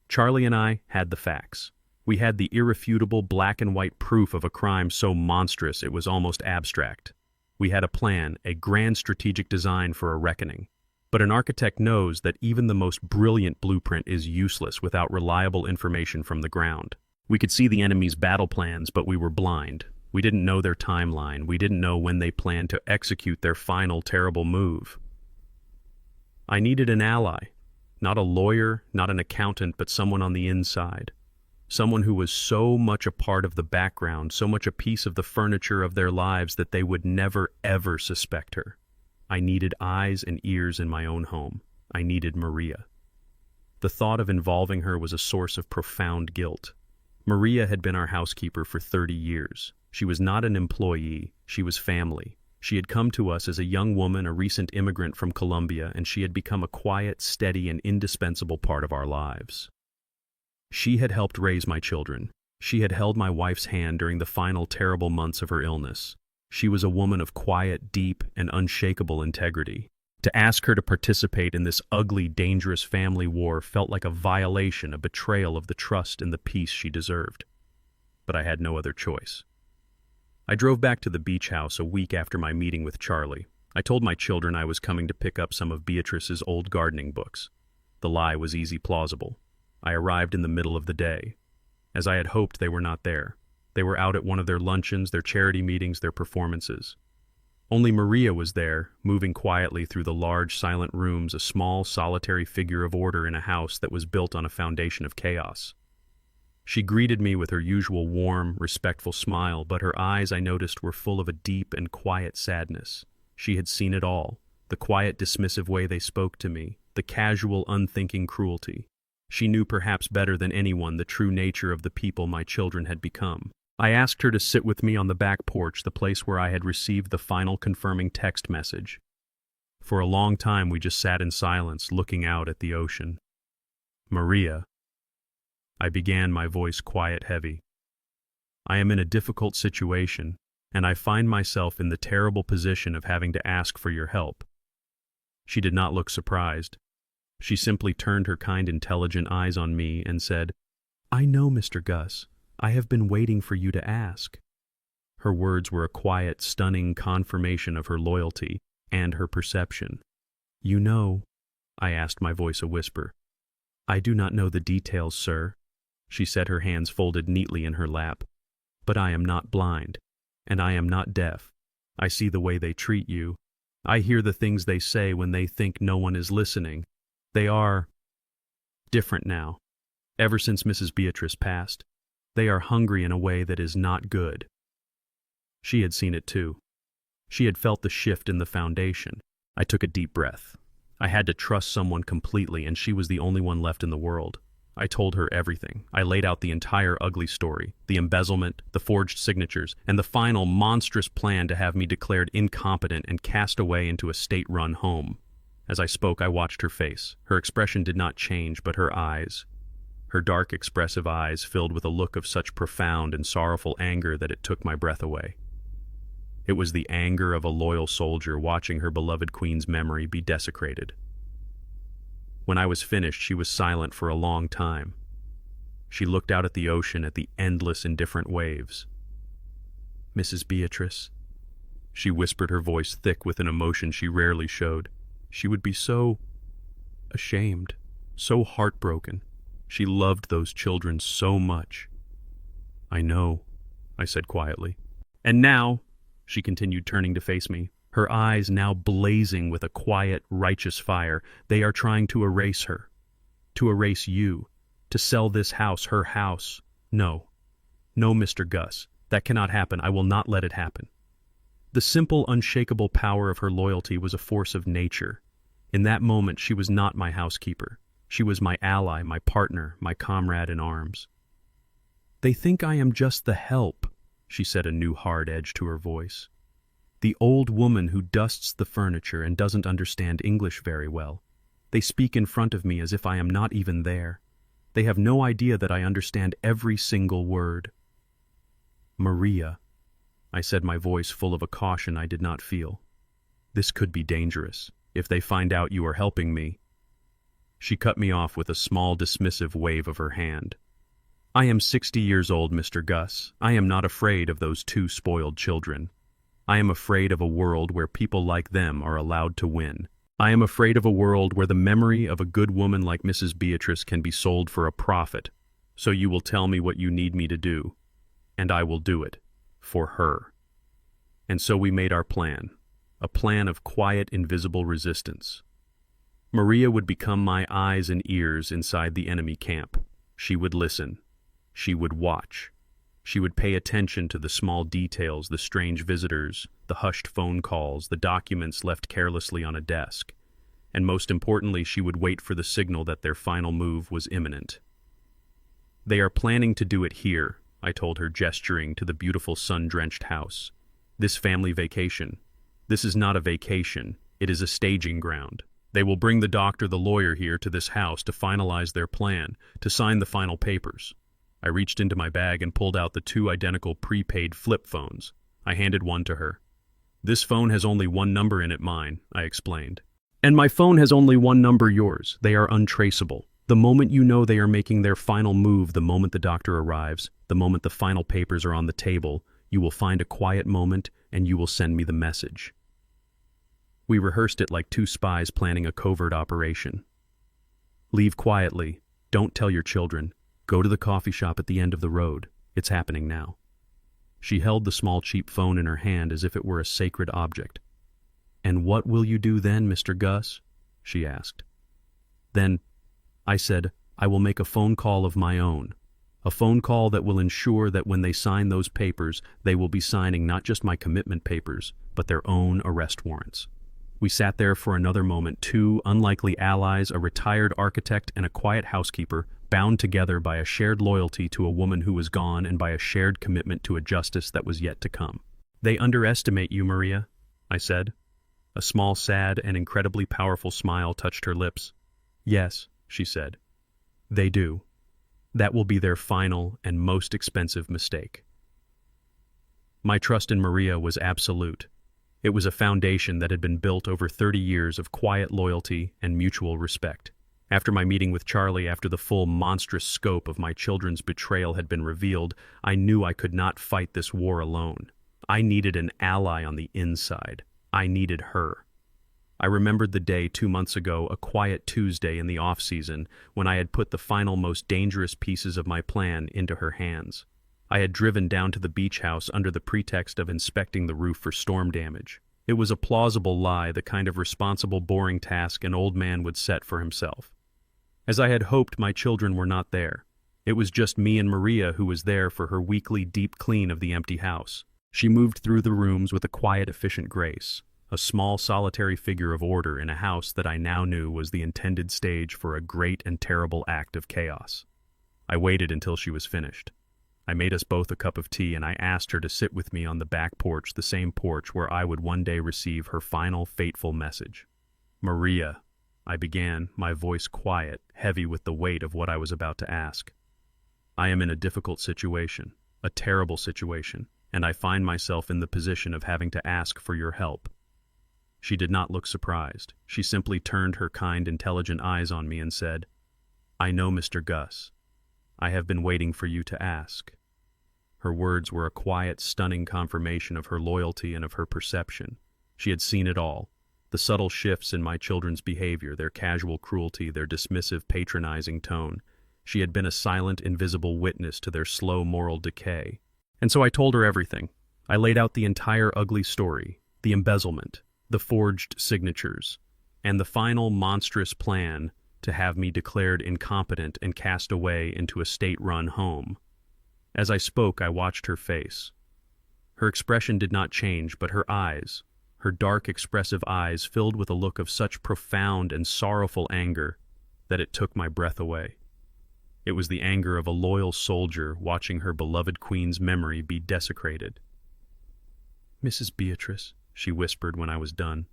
Charlie and I had the facts. We had the irrefutable black and white proof of a crime so monstrous it was almost abstract. We had a plan, a grand strategic design for a reckoning. But an architect knows that even the most brilliant blueprint is useless without reliable information from the ground. We could see the enemy's battle plans, but we were blind. We didn't know their timeline. We didn't know when they planned to execute their final terrible move. I needed an ally. Not a lawyer, not an accountant, but someone on the inside. Someone who was so much a part of the background, so much a piece of the furniture of their lives that they would never, ever suspect her. I needed eyes and ears in my own home. I needed Maria. The thought of involving her was a source of profound guilt. Maria had been our housekeeper for 30 years. She was not an employee, she was family. She had come to us as a young woman, a recent immigrant from Colombia, and she had become a quiet, steady, and indispensable part of our lives. She had helped raise my children. She had held my wife's hand during the final terrible months of her illness. She was a woman of quiet, deep, and unshakable integrity. To ask her to participate in this ugly, dangerous family war felt like a violation, a betrayal of the trust and the peace she deserved. But I had no other choice. I drove back to the beach house a week after my meeting with Charlie. I told my children I was coming to pick up some of Beatrice's old gardening books. The lie was easy plausible. I arrived in the middle of the day. As I had hoped, they were not there. They were out at one of their luncheons, their charity meetings, their performances. Only Maria was there, moving quietly through the large, silent rooms, a small, solitary figure of order in a house that was built on a foundation of chaos. She greeted me with her usual warm, respectful smile, but her eyes, I noticed, were full of a deep and quiet sadness. She had seen it all, the quiet, dismissive way they spoke to me, the casual, unthinking cruelty. She knew perhaps better than anyone the true nature of the people my children had become. I asked her to sit with me on the back porch, the place where I had received the final confirming text message. For a long time we just sat in silence, looking out at the ocean. "Maria," I began, my voice quiet, heavy. "I am in a difficult situation, and I find myself in the terrible position of having to ask for your help." She did not look surprised. She simply turned her kind, intelligent eyes on me and said, "I know, Mr. Gus. I have been waiting for you to ask." Her words were a quiet, stunning confirmation of her loyalty and her perception. "You know?" I asked, my voice a whisper. "I do not know the details, sir," she said, her hands folded neatly in her lap. "But I am not blind, and I am not deaf. I see the way they treat you. I hear the things they say when they think no one is listening. They are different now. Ever since Mrs. Beatrice passed, they are hungry in a way that is not good." She had seen it too. She had felt the shift in the foundation. I took a deep breath. I had to trust someone completely, and she was the only one left in the world. I told her everything. I laid out the entire ugly story, the embezzlement, the forged signatures, and the final monstrous plan to have me declared incompetent and cast away into a state-run home. As I spoke, I watched her face. Her expression did not change, but her eyes. Her dark, expressive eyes filled with a look of such profound and sorrowful anger that it took my breath away. It was the anger of a loyal soldier watching her beloved queen's memory be desecrated. When I was finished, she was silent for a long time. She looked out at the ocean, at the endless, indifferent waves. "Mrs. Beatrice," she whispered, her voice thick with an emotion she rarely showed. She would be so ashamed, so heartbroken. She loved those children so much. "I know," I said quietly. "And now," she continued, turning to face me, her eyes now blazing with a quiet, righteous fire, "they are trying to erase her, to erase you, to sell this house, her house. No, no, Mr. Gus, that cannot happen. I will not let it happen." The simple, unshakable power of her loyalty was a force of nature. In that moment, she was not my housekeeper. She was my ally, my partner, my comrade in arms. "They think I am just the help," she said, a new hard edge to her voice. "The old woman who dusts the furniture and doesn't understand English very well. They speak in front of me as if I am not even there. They have no idea that I understand every single word." "Maria," I said, my voice full of a caution I did not feel. "This could be dangerous. If they find out you are helping me—" She cut me off with a small, dismissive wave of her hand. "I am 60 years old, Mr. Gus. I am not afraid of those two spoiled children. I am afraid of a world where people like them are allowed to win. I am afraid of a world where the memory of a good woman like Mrs. Beatrice can be sold for a profit. So you will tell me what you need me to do, and I will do it. For her." And so we made our plan, a plan of quiet, invisible resistance. Maria would become my eyes and ears inside the enemy camp. She would listen. She would watch. She would pay attention to the small details, the strange visitors, the hushed phone calls, the documents left carelessly on a desk. And most importantly, she would wait for the signal that their final move was imminent. "They are planning to do it here," I told her, gesturing to the beautiful sun-drenched house. "This family vacation. This is not a vacation. It is a staging ground. They will bring the doctor, the lawyer here to this house to finalize their plan, to sign the final papers." I reached into my bag and pulled out the two identical prepaid flip phones. I handed one to her. "This phone has only one number in it, mine," I explained. "And my phone has only one number, yours. They are untraceable. The moment you know they are making their final move, the moment the doctor arrives, the moment the final papers are on the table, you will find a quiet moment and you will send me the message." We rehearsed it like two spies planning a covert operation. "Leave quietly. Don't tell your children. Go to the coffee shop at the end of the road. It's happening now." She held the small cheap phone in her hand as if it were a sacred object. "And what will you do then, Mr. Gus?" she asked. "Then," I said, "I will make a phone call of my own. A phone call that will ensure that when they sign those papers, they will be signing not just my commitment papers, but their own arrest warrants." We sat there for another moment, two unlikely allies, a retired architect and a quiet housekeeper, bound together by a shared loyalty to a woman who was gone and by a shared commitment to a justice that was yet to come. "They underestimate you, Maria," I said. A small, sad, and incredibly powerful smile touched her lips. "Yes," she said. "They do. That will be their final and most expensive mistake." My trust in Maria was absolute. It was a foundation that had been built over 30 years of quiet loyalty and mutual respect. After my meeting with Charlie, after the full monstrous scope of my children's betrayal had been revealed, I knew I could not fight this war alone. I needed an ally on the inside. I needed her. I remembered the day 2 months ago, a quiet Tuesday in the off-season, when I had put the final, most dangerous pieces of my plan into her hands. I had driven down to the beach house under the pretext of inspecting the roof for storm damage. It was a plausible lie, the kind of responsible, boring task an old man would set for himself. As I had hoped, my children were not there. It was just me and Maria who was there for her weekly deep clean of the empty house. She moved through the rooms with a quiet, efficient grace, a small, solitary figure of order in a house that I now knew was the intended stage for a great and terrible act of chaos. I waited until she was finished. I made us both a cup of tea, and I asked her to sit with me on the back porch, the same porch where I would one day receive her final, fateful message. "Maria," I began, my voice quiet, heavy with the weight of what I was about to ask. "I am in a difficult situation, a terrible situation, and I find myself in the position of having to ask for your help." She did not look surprised. She simply turned her kind, intelligent eyes on me and said, "I know, Mr. Gus. I have been waiting for you to ask." Her words were a quiet, stunning confirmation of her loyalty and of her perception. She had seen it all. The subtle shifts in my children's behavior, their casual cruelty, their dismissive, patronizing tone. She had been a silent, invisible witness to their slow moral decay. And so I told her everything. I laid out the entire ugly story, the embezzlement, the forged signatures, and the final monstrous plan to have me declared incompetent and cast away into a state-run home. As I spoke, I watched her face. Her expression did not change, but her eyes, her dark, expressive eyes, filled with a look of such profound and sorrowful anger that it took my breath away. It was the anger of a loyal soldier watching her beloved queen's memory be desecrated. "Mrs. Beatrice," she whispered when I was done,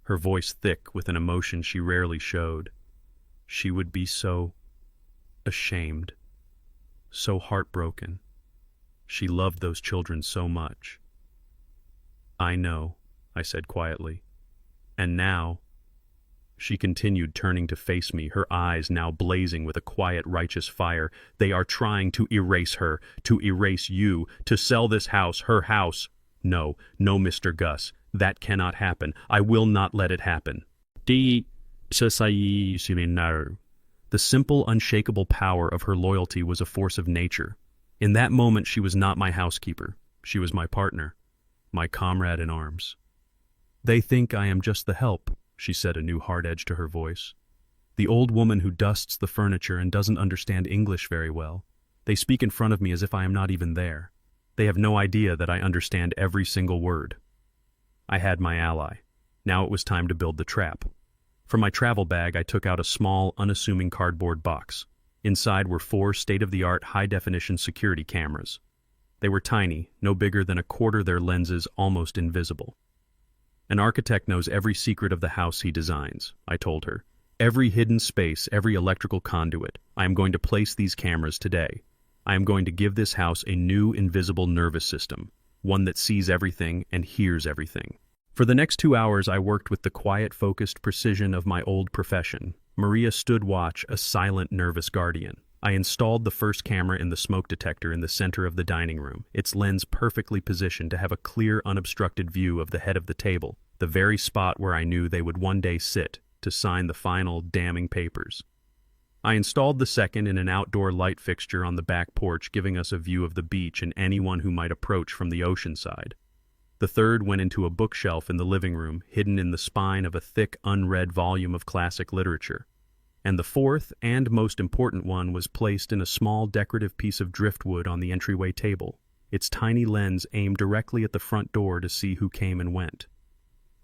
her voice thick with an emotion she rarely showed. "She would be so ashamed, so heartbroken. She loved those children so much." "I know," I said quietly. "And now," she continued, turning to face me, her eyes now blazing with a quiet, righteous fire, "they are trying to erase her, to erase you, to sell this house, her house. No, no, Mr. Gus, that cannot happen. I will not let it happen." The simple, unshakable power of her loyalty was a force of nature. In that moment, she was not my housekeeper. She was my partner, my comrade in arms. "They think I am just the help," she said, a new hard edge to her voice. "The old woman who dusts the furniture and doesn't understand English very well. They speak in front of me as if I am not even there. They have no idea that I understand every single word." I had my ally. Now it was time to build the trap. From my travel bag, I took out a small, unassuming cardboard box. Inside were 4 state-of-the-art high-definition security cameras. They were tiny, no bigger than a quarter, their lenses almost invisible. "An architect knows every secret of the house he designs," I told her. "Every hidden space, every electrical conduit. I am going to place these cameras today. I am going to give this house a new invisible nervous system, one that sees everything and hears everything." For the next 2 hours, I worked with the quiet, focused precision of my old profession. Maria stood watch, a silent, nervous guardian. I installed the first camera in the smoke detector in the center of the dining room, its lens perfectly positioned to have a clear, unobstructed view of the head of the table, the very spot where I knew they would one day sit to sign the final, damning papers. I installed the second in an outdoor light fixture on the back porch, giving us a view of the beach and anyone who might approach from the ocean side. The third went into a bookshelf in the living room, hidden in the spine of a thick, unread volume of classic literature. And the fourth, and most important one, was placed in a small decorative piece of driftwood on the entryway table, its tiny lens aimed directly at the front door to see who came and went.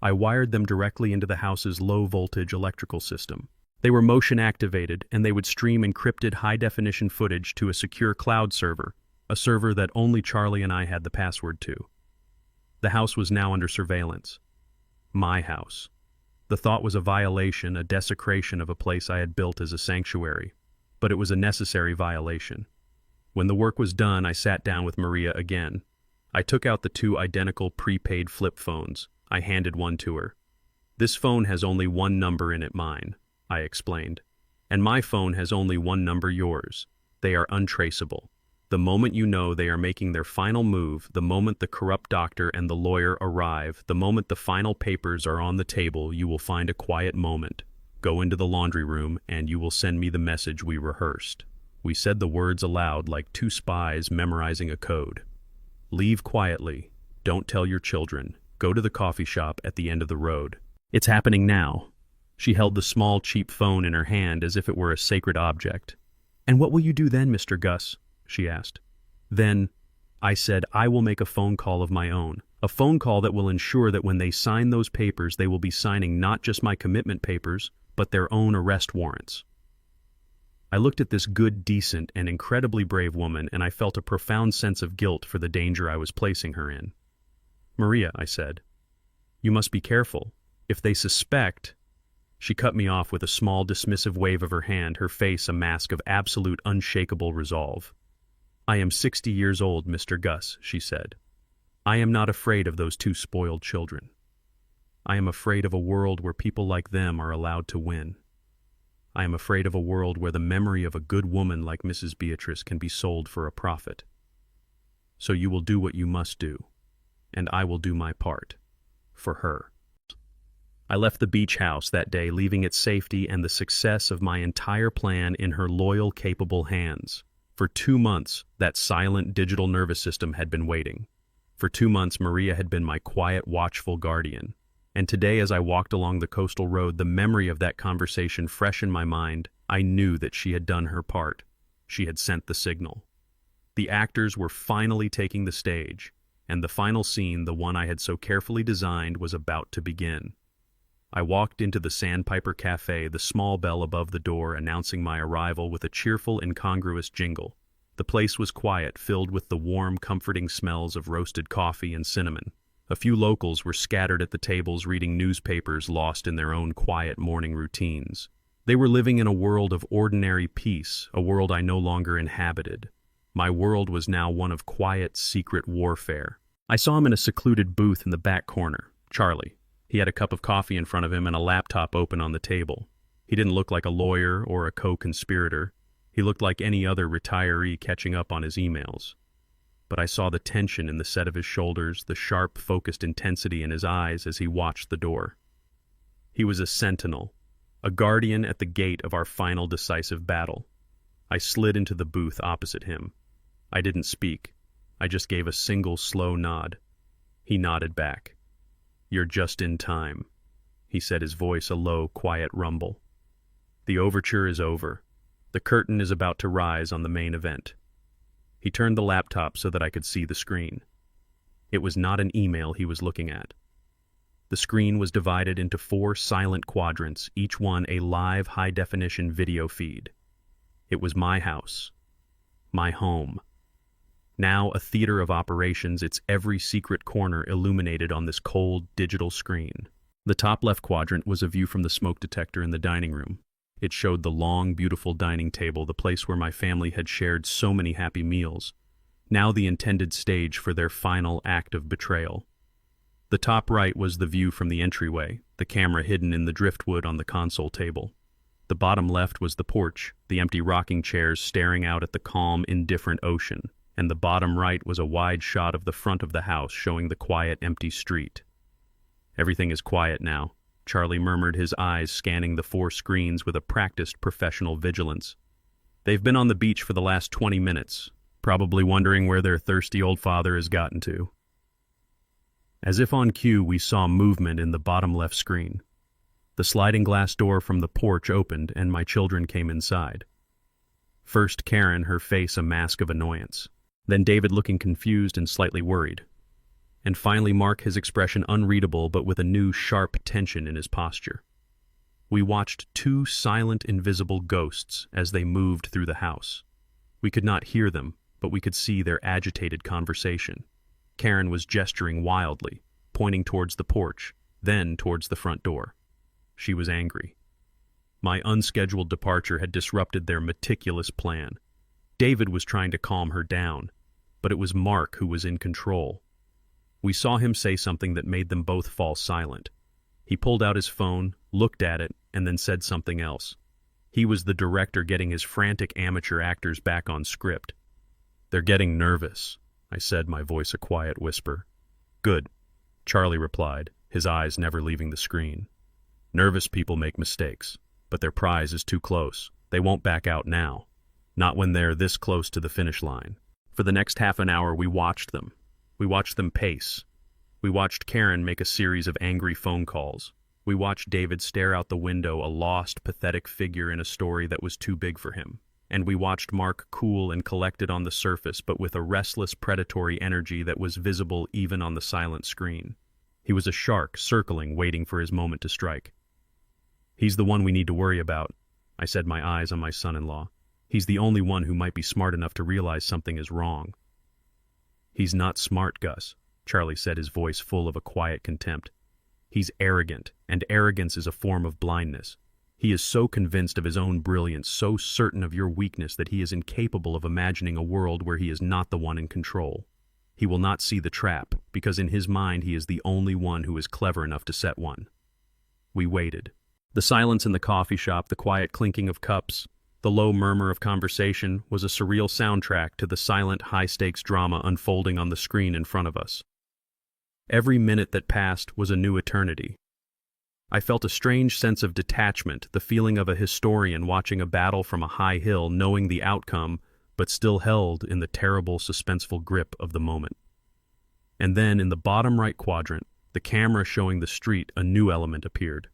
I wired them directly into the house's low-voltage electrical system. They were motion-activated, and they would stream encrypted high-definition footage to a secure cloud server, a server that only Charlie and I had the password to. The house was now under surveillance. My house. The thought was a violation, a desecration of a place I had built as a sanctuary, but it was a necessary violation. When the work was done, I sat down with Maria again. I took out the 2 identical prepaid flip phones. I handed one to her. "This phone has only one number in it, mine," I explained. "And my phone has only one number, yours. They are untraceable. The moment you know they are making their final move, the moment the corrupt doctor and the lawyer arrive, the moment the final papers are on the table, you will find a quiet moment. Go into the laundry room and you will send me the message we rehearsed." We said the words aloud like 2 spies memorizing a code. "Leave quietly. Don't tell your children. Go to the coffee shop at the end of the road. It's happening now." She held the small, cheap phone in her hand as if it were a sacred object. "And what will you do then, Mr. Gus?" she asked. "Then," I said, "I will make a phone call of my own. A phone call that will ensure that when they sign those papers, they will be signing not just my commitment papers, but their own arrest warrants." I looked at this good, decent, and incredibly brave woman, and I felt a profound sense of guilt for the danger I was placing her in. "Maria," I said, "you must be careful. If they suspect—" She cut me off with a small, dismissive wave of her hand, her face a mask of absolute, unshakable resolve. "I am 60 years old, Mr. Gus," she said. "I am not afraid of those 2 spoiled children. I am afraid of a world where people like them are allowed to win." I am afraid of a world where the memory of a good woman like Mrs. Beatrice can be sold for a profit. So you will do what you must do, and I will do my part. For her. I left the beach house that day, leaving its safety and the success of my entire plan in her loyal, capable hands. For 2 months, that silent digital nervous system had been waiting. For 2 months, Maria had been my quiet, watchful guardian. And today, as I walked along the coastal road, the memory of that conversation fresh in my mind, I knew that she had done her part. She had sent the signal. The actors were finally taking the stage, and the final scene, the one I had so carefully designed, was about to begin. I walked into the Sandpiper Cafe, the small bell above the door announcing my arrival with a cheerful, incongruous jingle. The place was quiet, filled with the warm, comforting smells of roasted coffee and cinnamon. A few locals were scattered at the tables reading newspapers, lost in their own quiet morning routines. They were living in a world of ordinary peace, a world I no longer inhabited. My world was now one of quiet, secret warfare. I saw him in a secluded booth in the back corner, Charlie. He had a cup of coffee in front of him and a laptop open on the table. He didn't look like a lawyer or a co-conspirator. He looked like any other retiree catching up on his emails. But I saw the tension in the set of his shoulders, the sharp, focused intensity in his eyes as he watched the door. He was a sentinel, a guardian at the gate of our final decisive battle. I slid into the booth opposite him. I didn't speak. I just gave a single slow nod. He nodded back. "You're just in time," he said, his voice a low, quiet rumble. "The overture is over. The curtain is about to rise on the main event." He turned the laptop so that I could see the screen. It was not an email he was looking at. The screen was divided into 4 silent quadrants, each one a live, high-definition video feed. It was my house. My home. Now a theater of operations, its every secret corner illuminated on this cold, digital screen. The top left quadrant was a view from the smoke detector in the dining room. It showed the long, beautiful dining table, the place where my family had shared so many happy meals, now the intended stage for their final act of betrayal. The top right was the view from the entryway, the camera hidden in the driftwood on the console table. The bottom left was the porch, the empty rocking chairs staring out at the calm, indifferent ocean, and the bottom right was a wide shot of the front of the house showing the quiet, empty street. "Everything is quiet now," Charlie murmured, his eyes scanning the 4 screens with a practiced professional vigilance. "They've been on the beach for the last 20 minutes, probably wondering where their thirsty old father has gotten to." As if on cue, we saw movement in the bottom left screen. The sliding glass door from the porch opened and my children came inside. First Karen, her face a mask of annoyance. Then David, looking confused and slightly worried. And finally Mark, his expression unreadable but with a new sharp tension in his posture. We watched 2 silent, invisible ghosts as they moved through the house. We could not hear them, but we could see their agitated conversation. Karen was gesturing wildly, pointing towards the porch, then towards the front door. She was angry. My unscheduled departure had disrupted their meticulous plan. David was trying to calm her down, but it was Mark who was in control. We saw him say something that made them both fall silent. He pulled out his phone, looked at it, and then said something else. He was the director getting his frantic amateur actors back on script. "They're getting nervous," I said, my voice a quiet whisper. "Good," Charlie replied, his eyes never leaving the screen. "Nervous people make mistakes, but their prize is too close. They won't back out now. Not when they're this close to the finish line." For the next half an hour, we watched them. We watched them pace. We watched Karen make a series of angry phone calls. We watched David stare out the window, a lost, pathetic figure in a story that was too big for him. And we watched Mark, cool and collected on the surface, but with a restless, predatory energy that was visible even on the silent screen. He was a shark, circling, waiting for his moment to strike. "He's the one we need to worry about," I said, my eyes on my son-in-law. "He's the only one who might be smart enough to realize something is wrong." "He's not smart, Gus," Charlie said, his voice full of a quiet contempt. "He's arrogant, and arrogance is a form of blindness. He is so convinced of his own brilliance, so certain of your weakness that he is incapable of imagining a world where he is not the one in control. He will not see the trap, because in his mind he is the only one who is clever enough to set one." We waited. The silence in the coffee shop, the quiet clinking of cups, the low murmur of conversation was a surreal soundtrack to the silent, high-stakes drama unfolding on the screen in front of us. Every minute that passed was a new eternity. I felt a strange sense of detachment, the feeling of a historian watching a battle from a high hill, knowing the outcome, but still held in the terrible, suspenseful grip of the moment. And then, in the bottom right quadrant, the camera showing the street, a new element appeared.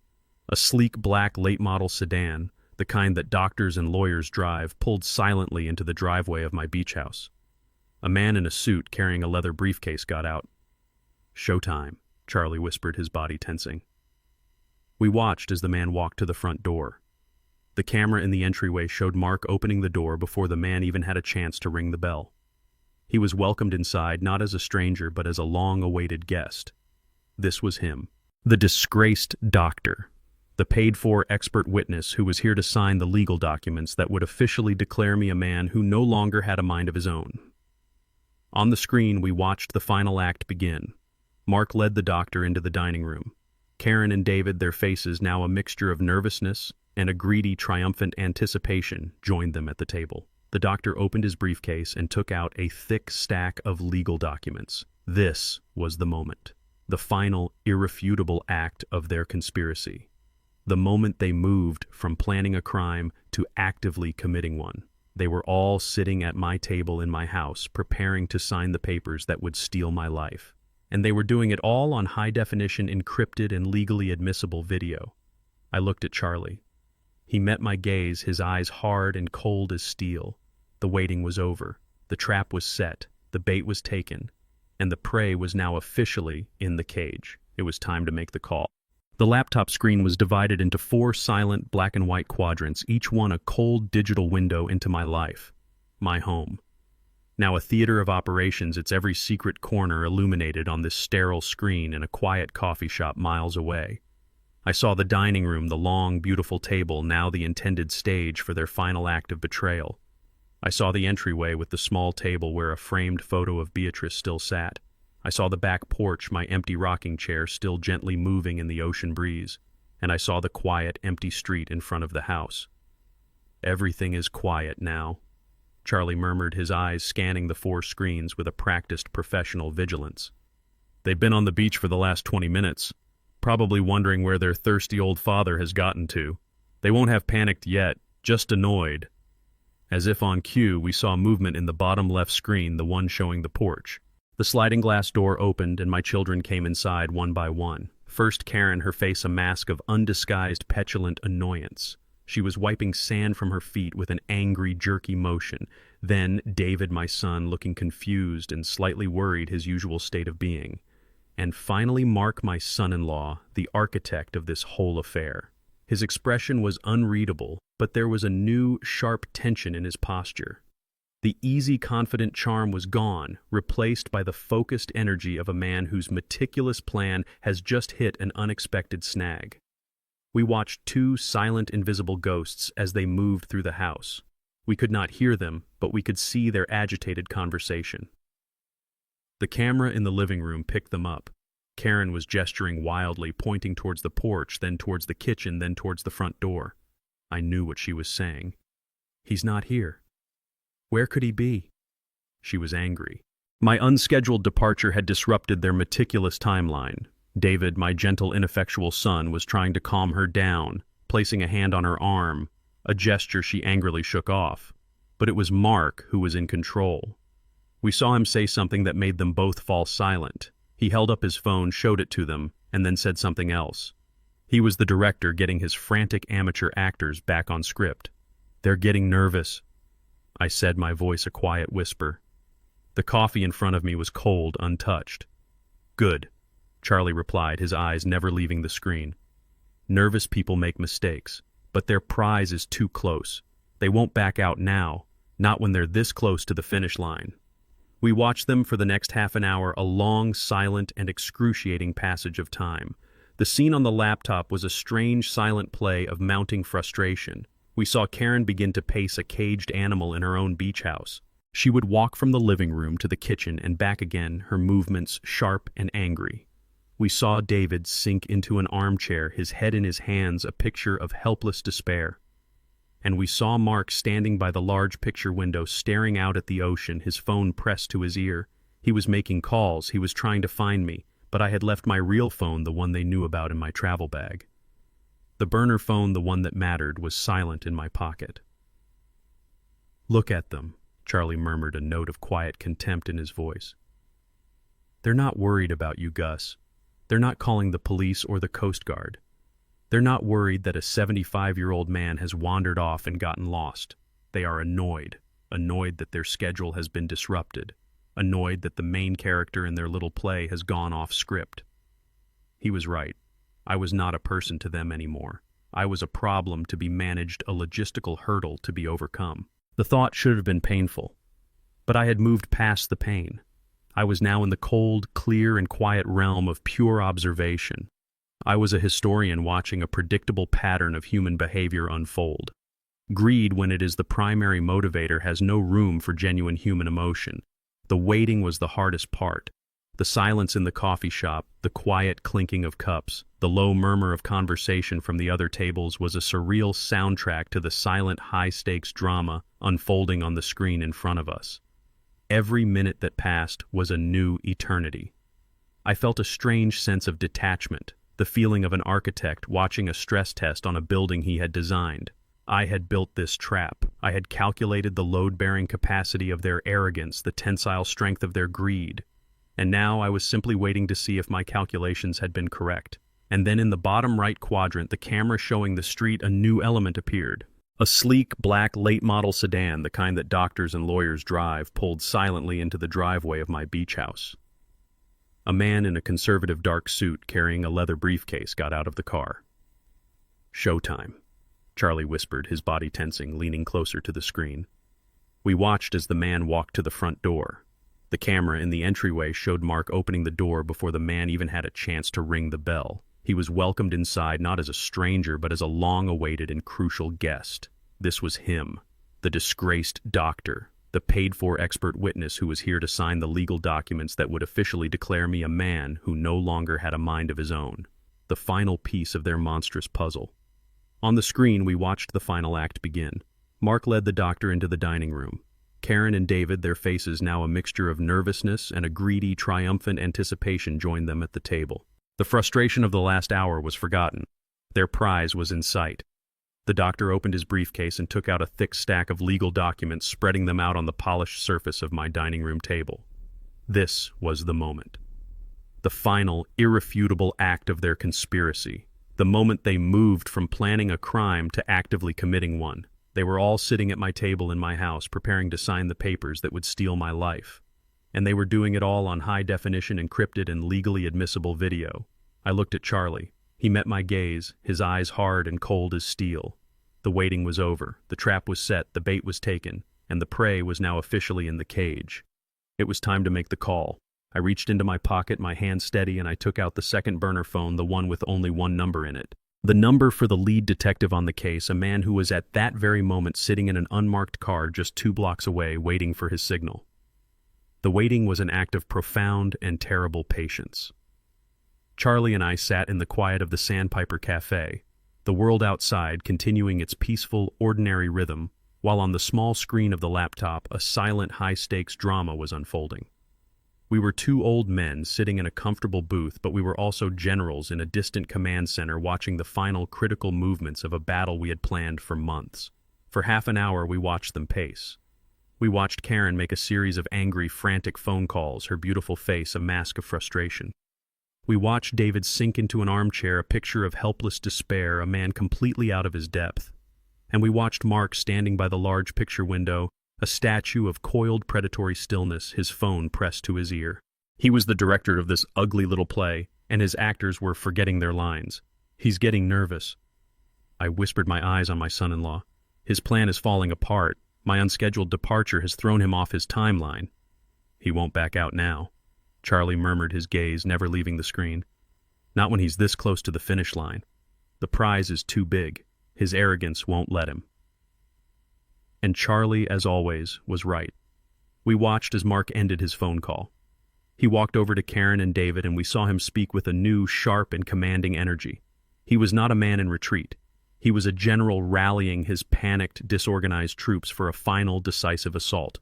A sleek black late-model sedan, the kind that doctors and lawyers drive, pulled silently into the driveway of my beach house. A man in a suit carrying a leather briefcase got out. "Showtime," Charlie whispered, his body tensing. We watched as the man walked to the front door. The camera in the entryway showed Mark opening the door before the man even had a chance to ring the bell. He was welcomed inside not as a stranger but as a long-awaited guest. This was him, the disgraced doctor, the paid-for expert witness who was here to sign the legal documents that would officially declare me a man who no longer had a mind of his own. On the screen, we watched the final act begin. Mark led the doctor into the dining room. Karen and David, their faces now a mixture of nervousness and a greedy, triumphant anticipation, joined them at the table. The doctor opened his briefcase and took out a thick stack of legal documents. This was the moment, the final, irrefutable act of their conspiracy. The moment they moved from planning a crime to actively committing one. They were all sitting at my table in my house, preparing to sign the papers that would steal my life. And they were doing it all on high-definition, encrypted, and legally admissible video. I looked at Charlie. He met my gaze, his eyes hard and cold as steel. The waiting was over. The trap was set. The bait was taken. And the prey was now officially in the cage. It was time to make the call. The laptop screen was divided into 4 silent black and white quadrants, each one a cold digital window into my life, my home. Now a theater of operations, its every secret corner illuminated on this sterile screen in a quiet coffee shop miles away. I saw the dining room, the long, beautiful table, now the intended stage for their final act of betrayal. I saw the entryway with the small table where a framed photo of Beatrice still sat. I saw the back porch, my empty rocking chair still gently moving in the ocean breeze. And I saw the quiet, empty street in front of the house. "Everything is quiet now," Charlie murmured, his eyes scanning the 4 screens with a practiced professional vigilance. "They've been on the beach for the last 20 minutes, probably wondering where their thirsty old father has gotten to. They won't have panicked yet, just annoyed." As if on cue, we saw movement in the bottom left screen, the one showing the porch. The sliding glass door opened and my children came inside one by one. First Karen, her face a mask of undisguised petulant annoyance. She was wiping sand from her feet with an angry, jerky motion. Then David, my son, looking confused and slightly worried, his usual state of being. And finally Mark, my son-in-law, the architect of this whole affair. His expression was unreadable, but there was a new, sharp tension in his posture. The easy, confident charm was gone, replaced by the focused energy of a man whose meticulous plan has just hit an unexpected snag. We watched 2 silent, invisible ghosts as they moved through the house. We could not hear them, but we could see their agitated conversation. The camera in the living room picked them up. Karen was gesturing wildly, pointing towards the porch, then towards the kitchen, then towards the front door. I knew what she was saying. "He's not here. Where could he be?" She was angry. My unscheduled departure had disrupted their meticulous timeline. David, my gentle, ineffectual son, was trying to calm her down, placing a hand on her arm, a gesture she angrily shook off. But it was Mark who was in control. We saw him say something that made them both fall silent. He held up his phone, showed it to them, and then said something else. He was the director getting his frantic amateur actors back on script. "They're getting nervous," I said, my voice a quiet whisper. The coffee in front of me was cold, untouched. "Good," Charlie replied, his eyes never leaving the screen. "Nervous people make mistakes, but their prize is too close. They won't back out now, not when they're this close to the finish line." We watched them for the next half an hour, a long, silent, and excruciating passage of time. The scene on the laptop was a strange, silent play of mounting frustration. We saw Karen begin to pace a caged animal in her own beach house. She would walk from the living room to the kitchen and back again, her movements sharp and angry. We saw David sink into an armchair, his head in his hands, a picture of helpless despair. And we saw Mark standing by the large picture window, staring out at the ocean, his phone pressed to his ear. He was making calls, he was trying to find me, but I had left my real phone, the one they knew about, in my travel bag. The burner phone, the one that mattered, was silent in my pocket. "Look at them," Charlie murmured, a note of quiet contempt in his voice. "They're not worried about you, Gus. They're not calling the police or the Coast Guard. They're not worried that a 75-year-old man has wandered off and gotten lost. They are annoyed that their schedule has been disrupted, annoyed that the main character in their little play has gone off script." He was right. I was not a person to them anymore. I was a problem to be managed, a logistical hurdle to be overcome. The thought should have been painful, but I had moved past the pain. I was now in the cold, clear, and quiet realm of pure observation. I was a historian watching a predictable pattern of human behavior unfold. Greed, when it is the primary motivator, has no room for genuine human emotion. The waiting was the hardest part. The silence in the coffee shop, the quiet clinking of cups, the low murmur of conversation from the other tables was a surreal soundtrack to the silent, high-stakes drama unfolding on the screen in front of us. Every minute that passed was a new eternity. I felt a strange sense of detachment, the feeling of an architect watching a stress test on a building he had designed. I had built this trap. I had calculated the load-bearing capacity of their arrogance, the tensile strength of their greed. And now I was simply waiting to see if my calculations had been correct. And then in the bottom right quadrant, the camera showing the street, a new element appeared. A sleek, black, late-model sedan, the kind that doctors and lawyers drive, pulled silently into the driveway of my beach house. A man in a conservative dark suit carrying a leather briefcase got out of the car. "Showtime," Charlie whispered, his body tensing, leaning closer to the screen. We watched as the man walked to the front door. The camera in the entryway showed Mark opening the door before the man even had a chance to ring the bell. He was welcomed inside not as a stranger, but as a long-awaited and crucial guest. This was him, the disgraced doctor, the paid-for expert witness who was here to sign the legal documents that would officially declare me a man who no longer had a mind of his own, the final piece of their monstrous puzzle. On the screen, we watched the final act begin. Mark led the doctor into the dining room. Karen and David, their faces now a mixture of nervousness and a greedy, triumphant anticipation, joined them at the table. The frustration of the last hour was forgotten. Their prize was in sight. The doctor opened his briefcase and took out a thick stack of legal documents, spreading them out on the polished surface of my dining room table. This was the moment. The final, irrefutable act of their conspiracy. The moment they moved from planning a crime to actively committing one. They were all sitting at my table in my house, preparing to sign the papers that would steal my life. And they were doing it all on high-definition, encrypted, and legally admissible video. I looked at Charlie. He met my gaze, his eyes hard and cold as steel. The waiting was over, the trap was set, the bait was taken, and the prey was now officially in the cage. It was time to make the call. I reached into my pocket, my hand steady, and I took out the second burner phone, the one with only one number in it. The number for the lead detective on the case, a man who was at that very moment sitting in an unmarked car just 2 blocks away, waiting for his signal. The waiting was an act of profound and terrible patience. Charlie and I sat in the quiet of the Sandpiper Cafe, the world outside continuing its peaceful, ordinary rhythm, while on the small screen of the laptop a silent, high-stakes drama was unfolding. We were 2 old men sitting in a comfortable booth, but we were also generals in a distant command center watching the final critical movements of a battle we had planned for months. For half an hour we watched them pace. We watched Karen make a series of angry, frantic phone calls, her beautiful face a mask of frustration. We watched David sink into an armchair, a picture of helpless despair, a man completely out of his depth. And we watched Mark standing by the large picture window, a statue of coiled predatory stillness, his phone pressed to his ear. He was the director of this ugly little play, and his actors were forgetting their lines. "He's getting nervous." I whispered, my eyes on my son-in-law. "His plan is falling apart. My unscheduled departure has thrown him off his timeline." "He won't back out now," Charlie murmured, his gaze never leaving the screen. "Not when he's this close to the finish line. The prize is too big. His arrogance won't let him." And Charlie, as always, was right. We watched as Mark ended his phone call. He walked over to Karen and David, and we saw him speak with a new, sharp, and commanding energy. He was not a man in retreat. He was a general rallying his panicked, disorganized troops for a final, decisive assault.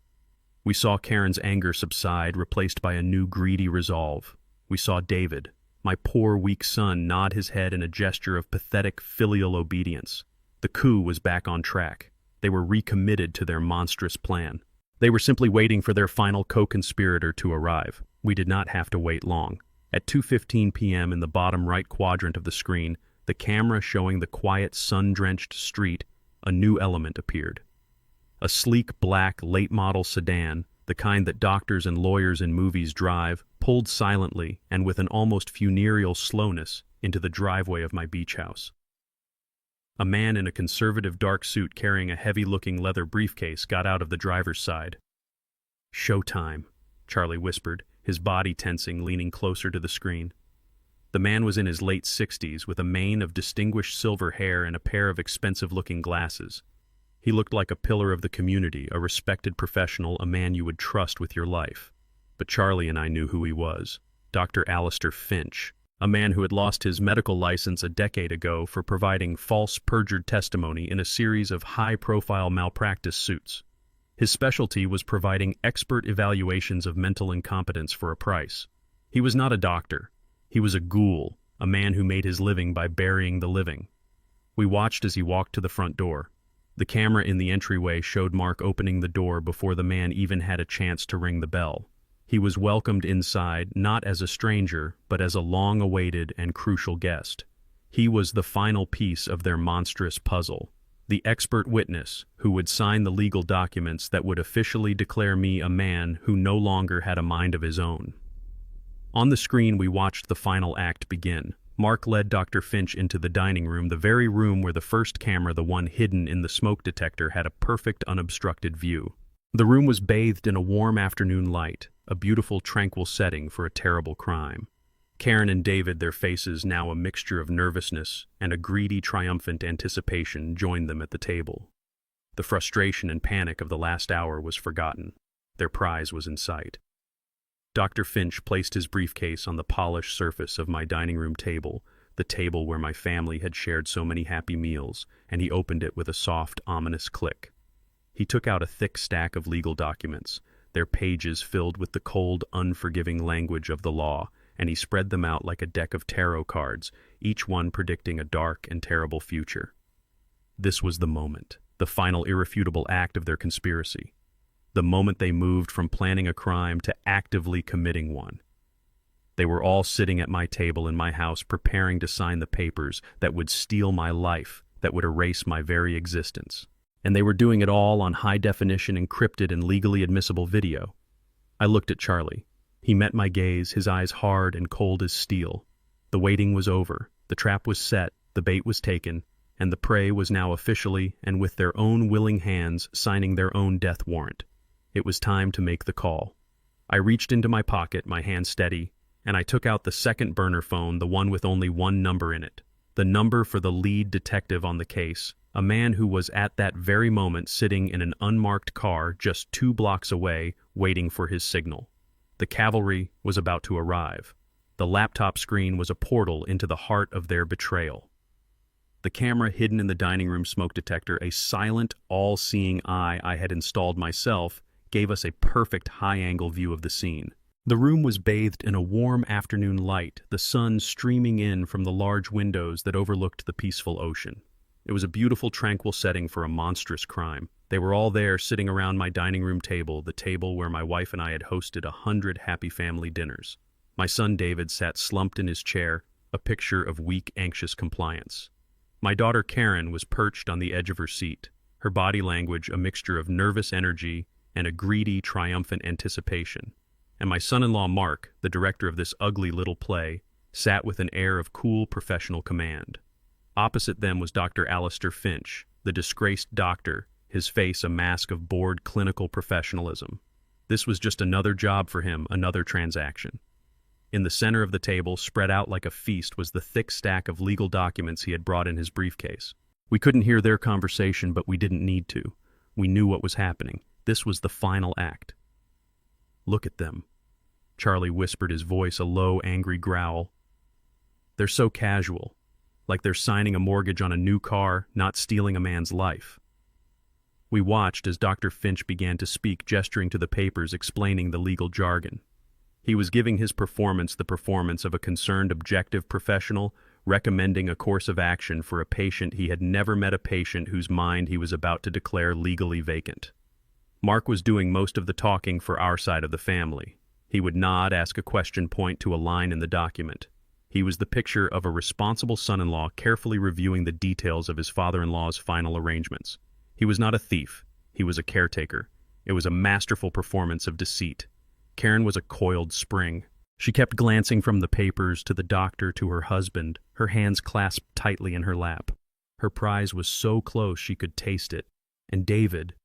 We saw Karen's anger subside, replaced by a new, greedy resolve. We saw David, my poor, weak son, nod his head in a gesture of pathetic, filial obedience. The coup was back on track. They were recommitted to their monstrous plan. They were simply waiting for their final co-conspirator to arrive. We did not have to wait long. At 2:15 p.m. in the bottom right quadrant of the screen, the camera showing the quiet, sun-drenched street, a new element appeared. A sleek, black, late-model sedan, the kind that doctors and lawyers in movies drive, pulled silently and with an almost funereal slowness into the driveway of my beach house. A man in a conservative dark suit carrying a heavy-looking leather briefcase got out of the driver's side. "Showtime," Charlie whispered, his body tensing, leaning closer to the screen. The man was in his late 60s, with a mane of distinguished silver hair and a pair of expensive-looking glasses. He looked like a pillar of the community, a respected professional, a man you would trust with your life. But Charlie and I knew who he was. Dr. Alistair Finch, a man who had lost his medical license a decade ago for providing false, perjured testimony in a series of high-profile malpractice suits. His specialty was providing expert evaluations of mental incompetence for a price. He was not a doctor. He was a ghoul, a man who made his living by burying the living. We watched as he walked to the front door. The camera in the entryway showed Mark opening the door before the man even had a chance to ring the bell. He was welcomed inside, not as a stranger, but as a long-awaited and crucial guest. He was the final piece of their monstrous puzzle, the expert witness who would sign the legal documents that would officially declare me a man who no longer had a mind of his own. On the screen, we watched the final act begin. Mark led Dr. Finch into the dining room, the very room where the first camera, the one hidden in the smoke detector, had a perfect, unobstructed view. The room was bathed in a warm afternoon light, a beautiful, tranquil setting for a terrible crime. Karen and David, their faces now a mixture of nervousness and a greedy, triumphant anticipation, joined them at the table. The frustration and panic of the last hour was forgotten. Their prize was in sight. Dr. Finch placed his briefcase on the polished surface of my dining room table, the table where my family had shared so many happy meals, and he opened it with a soft, ominous click. He took out a thick stack of legal documents, their pages filled with the cold, unforgiving language of the law, and he spread them out like a deck of tarot cards, each one predicting a dark and terrible future. This was the moment, the final irrefutable act of their conspiracy. The moment they moved from planning a crime to actively committing one. They were all sitting at my table in my house preparing to sign the papers that would steal my life, that would erase my very existence. And they were doing it all on high-definition, encrypted, and legally admissible video. I looked at Charlie. He met my gaze, his eyes hard and cold as steel. The waiting was over. The trap was set, the bait was taken, and the prey was now officially, and with their own willing hands, signing their own death warrant. It was time to make the call. I reached into my pocket, my hand steady, and I took out the second burner phone, the one with only one number in it. The number for the lead detective on the case, a man who was at that very moment sitting in an unmarked car just 2 blocks away, waiting for his signal. The cavalry was about to arrive. The laptop screen was a portal into the heart of their betrayal. The camera hidden in the dining room smoke detector, a silent, all-seeing eye I had installed myself, gave us a perfect high-angle view of the scene. The room was bathed in a warm afternoon light, the sun streaming in from the large windows that overlooked the peaceful ocean. It was a beautiful, tranquil setting for a monstrous crime. They were all there, sitting around my dining room table, the table where my wife and I had hosted 100 happy family dinners. My son David sat slumped in his chair, a picture of weak, anxious compliance. My daughter Karen was perched on the edge of her seat, her body language a mixture of nervous energy and a greedy, triumphant anticipation. And my son-in-law Mark, the director of this ugly little play, sat with an air of cool, professional command. Opposite them was Dr. Alistair Finch, the disgraced doctor, his face a mask of bored clinical professionalism. This was just another job for him, another transaction. In the center of the table, spread out like a feast, was the thick stack of legal documents he had brought in his briefcase. We couldn't hear their conversation, but we didn't need to. We knew what was happening. This was the final act. "Look at them." Charlie whispered, his voice a low, angry growl. "They're so casual, like they're signing a mortgage on a new car, not stealing a man's life." We watched as Dr. Finch began to speak, gesturing to the papers, explaining the legal jargon. He was giving his performance the performance of a concerned, objective professional, recommending a course of action for a patient he had never met, a patient whose mind he was about to declare legally vacant. Mark was doing most of the talking for our side of the family. He would nod, ask a question, point to a line in the document. He was the picture of a responsible son-in-law carefully reviewing the details of his father-in-law's final arrangements. He was not a thief. He was a caretaker. It was a masterful performance of deceit. Karen was a coiled spring. She kept glancing from the papers to the doctor to her husband, her hands clasped tightly in her lap. Her prize was so close she could taste it. And David,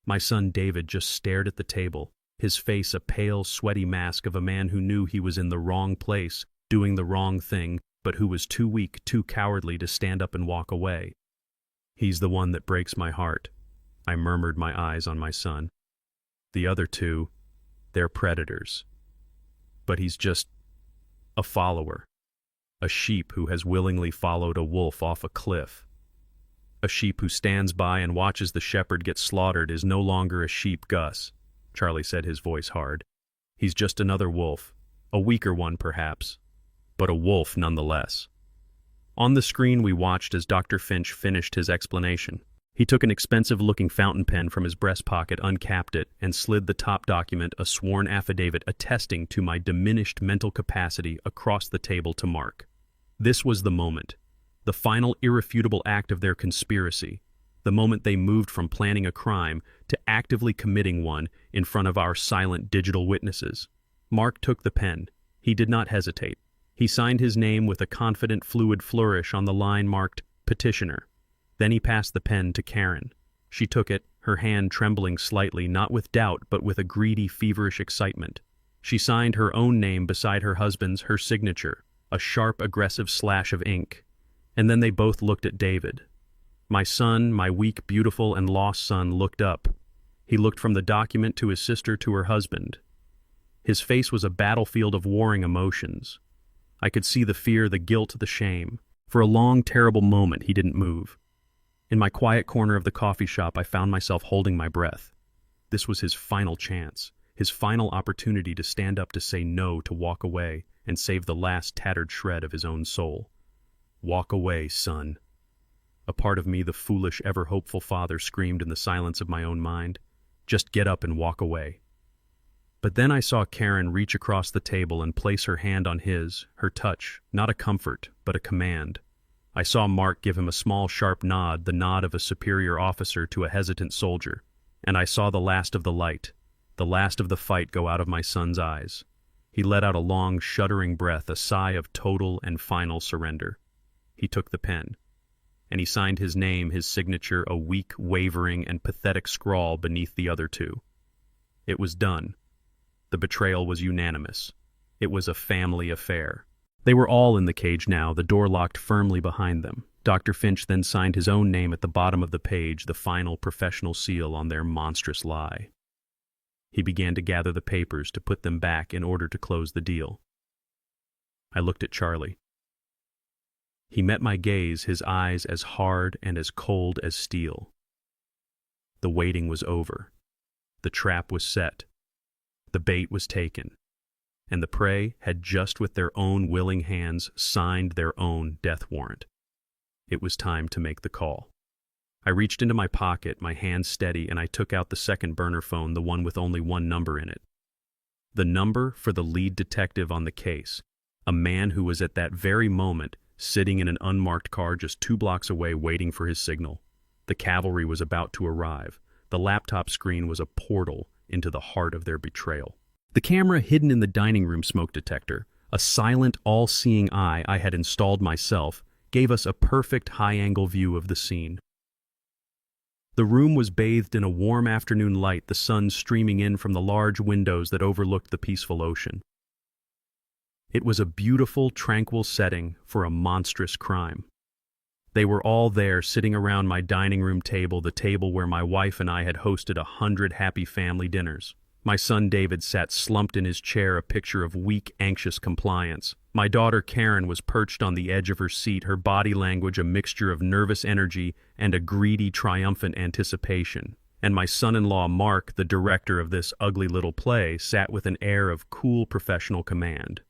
my son David, just stared at the table, his face a pale, sweaty mask of a man who knew he was in the wrong place, doing the wrong thing, but who was too weak, too cowardly to stand up and walk away. "He's the one that breaks my heart," I murmured, my eyes on my son. "The other two, they're predators. But he's just a follower, a sheep who has willingly followed a wolf off a cliff. A sheep who stands by and watches the shepherd get slaughtered is no longer a sheep, Gus," Charlie said, his voice hard. "He's just another wolf, a weaker one perhaps, but a wolf nonetheless." On the screen we watched as Dr. Finch finished his explanation. He took an expensive-looking fountain pen from his breast pocket, uncapped it, and slid the top document, a sworn affidavit attesting to my diminished mental capacity, across the table to Mark. This was the moment, the final irrefutable act of their conspiracy, the moment they moved from planning a crime to actively committing one in front of our silent digital witnesses. Mark took the pen. He did not hesitate. He signed his name with a confident, fluid flourish on the line marked "Petitioner." Then he passed the pen to Karen. She took it, her hand trembling slightly, not with doubt, but with a greedy, feverish excitement. She signed her own name beside her husband's, her signature, a sharp, aggressive slash of ink. And then they both looked at David. My son, my weak, beautiful, and lost son, looked up. He looked from the document to his sister to her husband. His face was a battlefield of warring emotions. I could see the fear, the guilt, the shame. For a long, terrible moment, he didn't move. In my quiet corner of the coffee shop, I found myself holding my breath. This was his final chance, his final opportunity to stand up, to say no, to walk away, and save the last tattered shred of his own soul. "Walk away, son." A part of me, the foolish, ever-hopeful father, screamed in the silence of my own mind. Just get up and walk away. But then I saw Karen reach across the table and place her hand on his, her touch, not a comfort, but a command. I saw Mark give him a small, sharp nod, the nod of a superior officer to a hesitant soldier, and I saw the last of the light, the last of the fight go out of my son's eyes. He let out a long, shuddering breath, a sigh of total and final surrender. He took the pen, and he signed his name, his signature, a weak, wavering, and pathetic scrawl beneath the other two. It was done. The betrayal was unanimous. It was a family affair. They were all in the cage now, the door locked firmly behind them. Dr. Finch then signed his own name at the bottom of the page, the final professional seal on their monstrous lie. He began to gather the papers, to put them back in order to close the deal. I looked at Charlie. He met my gaze, his eyes as hard and as cold as steel. The waiting was over. The trap was set. The bait was taken. And the prey had just with their own willing hands signed their own death warrant. It was time to make the call. I reached into my pocket, my hand steady, and I took out the second burner phone, the one with only one number in it. The number for the lead detective on the case, a man who was at that very moment sitting in an unmarked car just 2 blocks away waiting for his signal. The cavalry was about to arrive. The laptop screen was a portal into the heart of their betrayal. The camera hidden in the dining room smoke detector, a silent, all-seeing eye I had installed myself, gave us a perfect high-angle view of the scene. The room was bathed in a warm afternoon light, the sun streaming in from the large windows that overlooked the peaceful ocean. It was a beautiful, tranquil setting for a monstrous crime. They were all there, sitting around my dining room table, the table where my wife and I had hosted 100 happy family dinners. My son David sat slumped in his chair, a picture of weak, anxious compliance. My daughter Karen was perched on the edge of her seat, her body language a mixture of nervous energy and a greedy, triumphant anticipation. And my son-in-law Mark, the director of this ugly little play, sat with an air of cool professional command.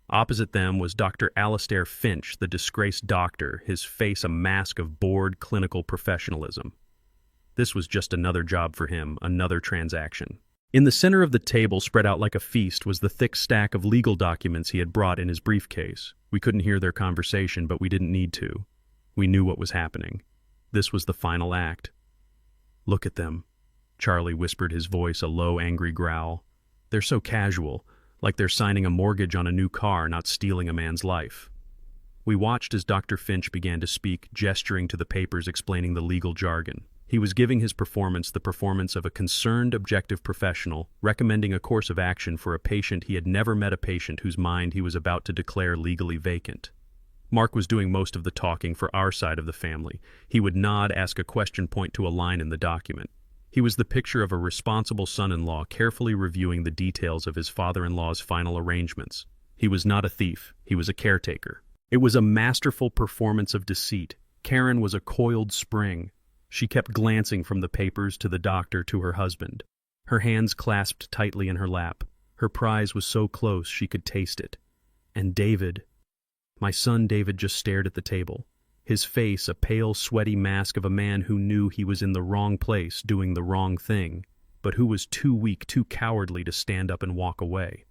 Opposite them was Dr. Alistair Finch, the disgraced doctor, his face a mask of bored clinical professionalism. This was just another job for him, another transaction. In the center of the table, spread out like a feast, was the thick stack of legal documents he had brought in his briefcase. We couldn't hear their conversation, but we didn't need to. We knew what was happening. This was the final act. "Look at them," Charlie whispered, his voice a low, angry growl. "They're so casual, like they're signing a mortgage on a new car, not stealing a man's life." We watched as Dr. Finch began to speak, gesturing to the papers, explaining the legal jargon. He was giving his performance the performance of a concerned, objective professional, recommending a course of action for a patient he had never met, a patient whose mind he was about to declare legally vacant. Mark was doing most of the talking for our side of the family. He would nod, ask a question, point to a line in the document. He was the picture of a responsible son-in-law, carefully reviewing the details of his father-in-law's final arrangements. He was not a thief. He was a caretaker. It was a masterful performance of deceit. Karen was a coiled spring. She kept glancing from the papers to the doctor to her husband, her hands clasped tightly in her lap. Her prize was so close she could taste it. And David, my son David, just stared at the table, his face a pale, sweaty mask of a man who knew he was in the wrong place, doing the wrong thing, but who was too weak, too cowardly to stand up and walk away.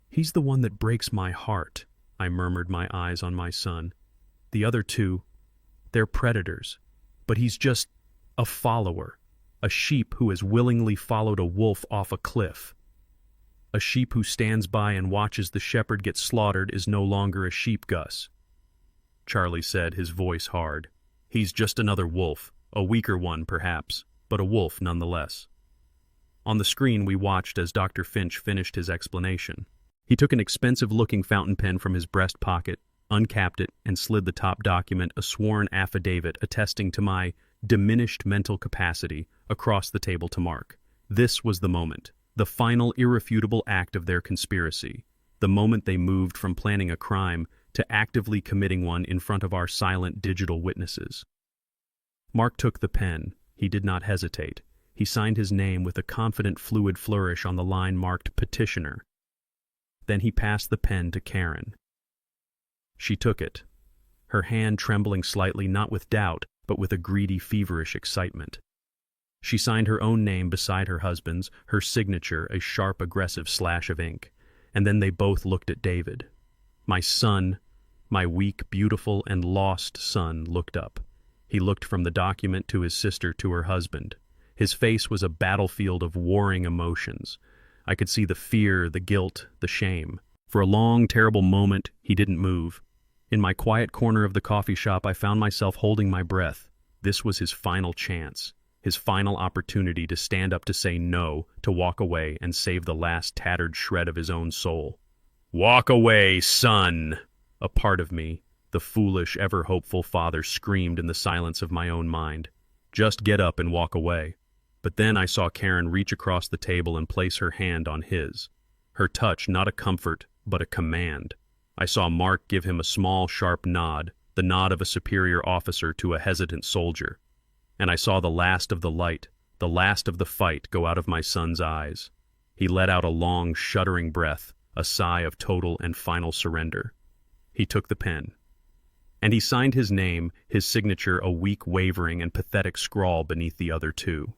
"He's the one that breaks my heart," I murmured, my eyes on my son. "The other two, they're predators. But he's just a follower, a sheep who has willingly followed a wolf off a cliff. A sheep who stands by and watches the shepherd get slaughtered is no longer a sheep, Gus," Charlie said, his voice hard. "He's just another wolf, a weaker one perhaps, but a wolf nonetheless." On the screen we watched as Dr. Finch finished his explanation. He took an expensive-looking fountain pen from his breast pocket, uncapped it, and slid the top document, a sworn affidavit attesting to my diminished mental capacity, across the table to Mark. This was the moment, the final irrefutable act of their conspiracy, the moment they moved from planning a crime to actively committing one in front of our silent digital witnesses. Mark took the pen. He did not hesitate. He signed his name with a confident, fluid flourish on the line marked petitioner. Then he passed the pen to Karen. She took it, her hand trembling slightly, not with doubt, but with a greedy, feverish excitement. She signed her own name beside her husband's, her signature a sharp, aggressive slash of ink, and then they both looked at David. My son, my weak, beautiful, and lost son, looked up. He looked from the document to his sister to her husband. His face was a battlefield of warring emotions. I could see the fear, the guilt, the shame. For a long, terrible moment, he didn't move. In my quiet corner of the coffee shop, I found myself holding my breath. This was his final chance, his final opportunity to stand up, to say no, to walk away and save the last tattered shred of his own soul. "Walk away, son!" A part of me, the foolish, ever-hopeful father, screamed in the silence of my own mind. Just get up and walk away. But then I saw Karen reach across the table and place her hand on his. Her touch, not a comfort, but a command. I saw Mark give him a small, sharp nod, the nod of a superior officer to a hesitant soldier. And I saw the last of the light, the last of the fight go out of my son's eyes. He let out a long, shuddering breath, a sigh of total and final surrender. He took the pen. And he signed his name, his signature a weak, wavering, and pathetic scrawl beneath the other two.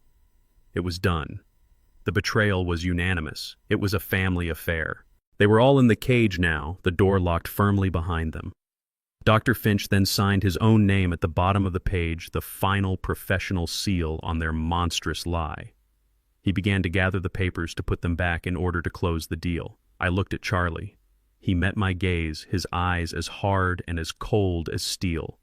It was done. The betrayal was unanimous. It was a family affair. They were all in the cage now, the door locked firmly behind them. Dr. Finch then signed his own name at the bottom of the page, the final professional seal on their monstrous lie. He began to gather the papers to put them back in order to close the deal. I looked at Charlie. He met my gaze, his eyes as hard and as cold as steel.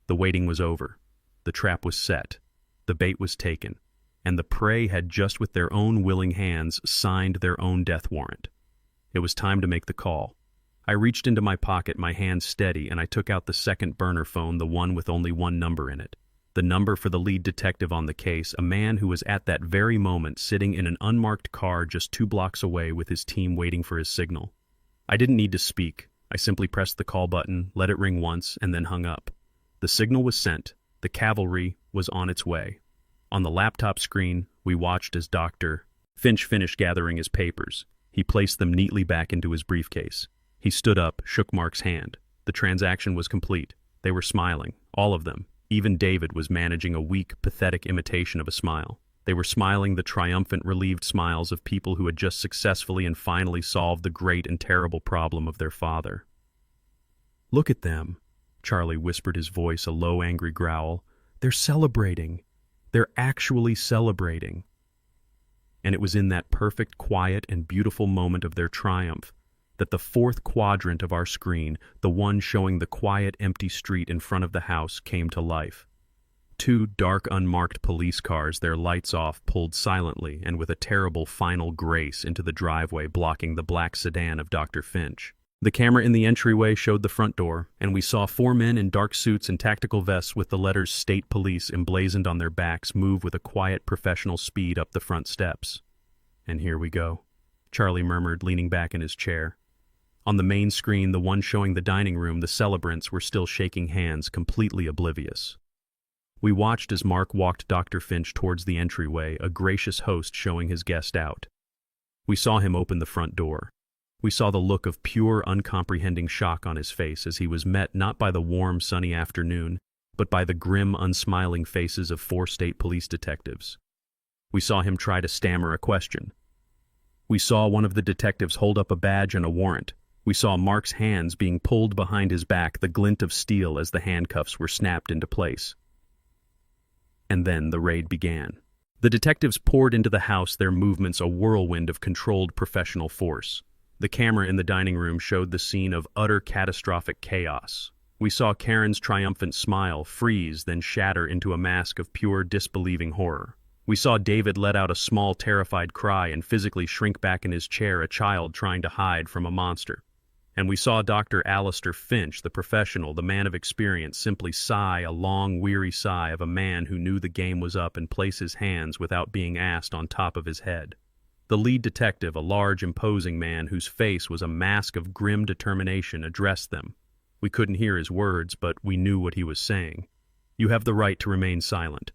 The waiting was over. The trap was set. The bait was taken. And the prey had just with their own willing hands signed their own death warrant. It was time to make the call. I reached into my pocket, my hand steady, and I took out the second burner phone, the one with only one number in it. The The number for the lead detective on the case, a man who was at that very moment sitting in an unmarked car just 2 blocks away with his team waiting for his signal. I didn't need to speak. I simply pressed the call button, let it ring once, and then hung up. The signal was sent. The cavalry was on its way. On the laptop screen, we watched as Dr. Finch finished gathering his papers. He placed them neatly back into his briefcase. He stood up, shook Mark's hand. The transaction was complete. They were smiling, all of them. Even David was managing a weak, pathetic imitation of a smile. They were smiling the triumphant, relieved smiles of people who had just successfully and finally solved the great and terrible problem of their father. "Look at them," Charlie whispered, his voice a low, angry growl. "They're celebrating. They're actually celebrating." And it was in that perfect, quiet, and beautiful moment of their triumph that the 4th quadrant of our screen, the one showing the quiet, empty street in front of the house, came to life. 2 dark, unmarked police cars, their lights off, pulled silently and with a terrible final grace into the driveway, blocking the black sedan of Dr. Finch. The camera in the entryway showed the front door, and we saw 4 men in dark suits and tactical vests with the letters State Police emblazoned on their backs move with a quiet, professional speed up the front steps. "And here we go," Charlie murmured, leaning back in his chair. On the main screen, the one showing the dining room, the celebrants were still shaking hands, completely oblivious. We watched as Mark walked Dr. Finch towards the entryway, a gracious host showing his guest out. We saw him open the front door. We saw the look of pure, uncomprehending shock on his face as he was met not by the warm, sunny afternoon, but by the grim, unsmiling faces of 4 state police detectives. We saw him try to stammer a question. We saw one of the detectives hold up a badge and a warrant. We saw Mark's hands being pulled behind his back, the glint of steel as the handcuffs were snapped into place. And then the raid began. The detectives poured into the house, their movements a whirlwind of controlled professional force. The camera in the dining room showed the scene of utter catastrophic chaos. We saw Karen's triumphant smile freeze, then shatter into a mask of pure, disbelieving horror. We saw David let out a small, terrified cry and physically shrink back in his chair, a child trying to hide from a monster. And we saw Dr. Alistair Finch, the professional, the man of experience, simply sigh a long, weary sigh of a man who knew the game was up and place his hands without being asked on top of his head. The lead detective, a large, imposing man whose face was a mask of grim determination, addressed them. We couldn't hear his words, but we knew what he was saying. "You have the right to remain silent."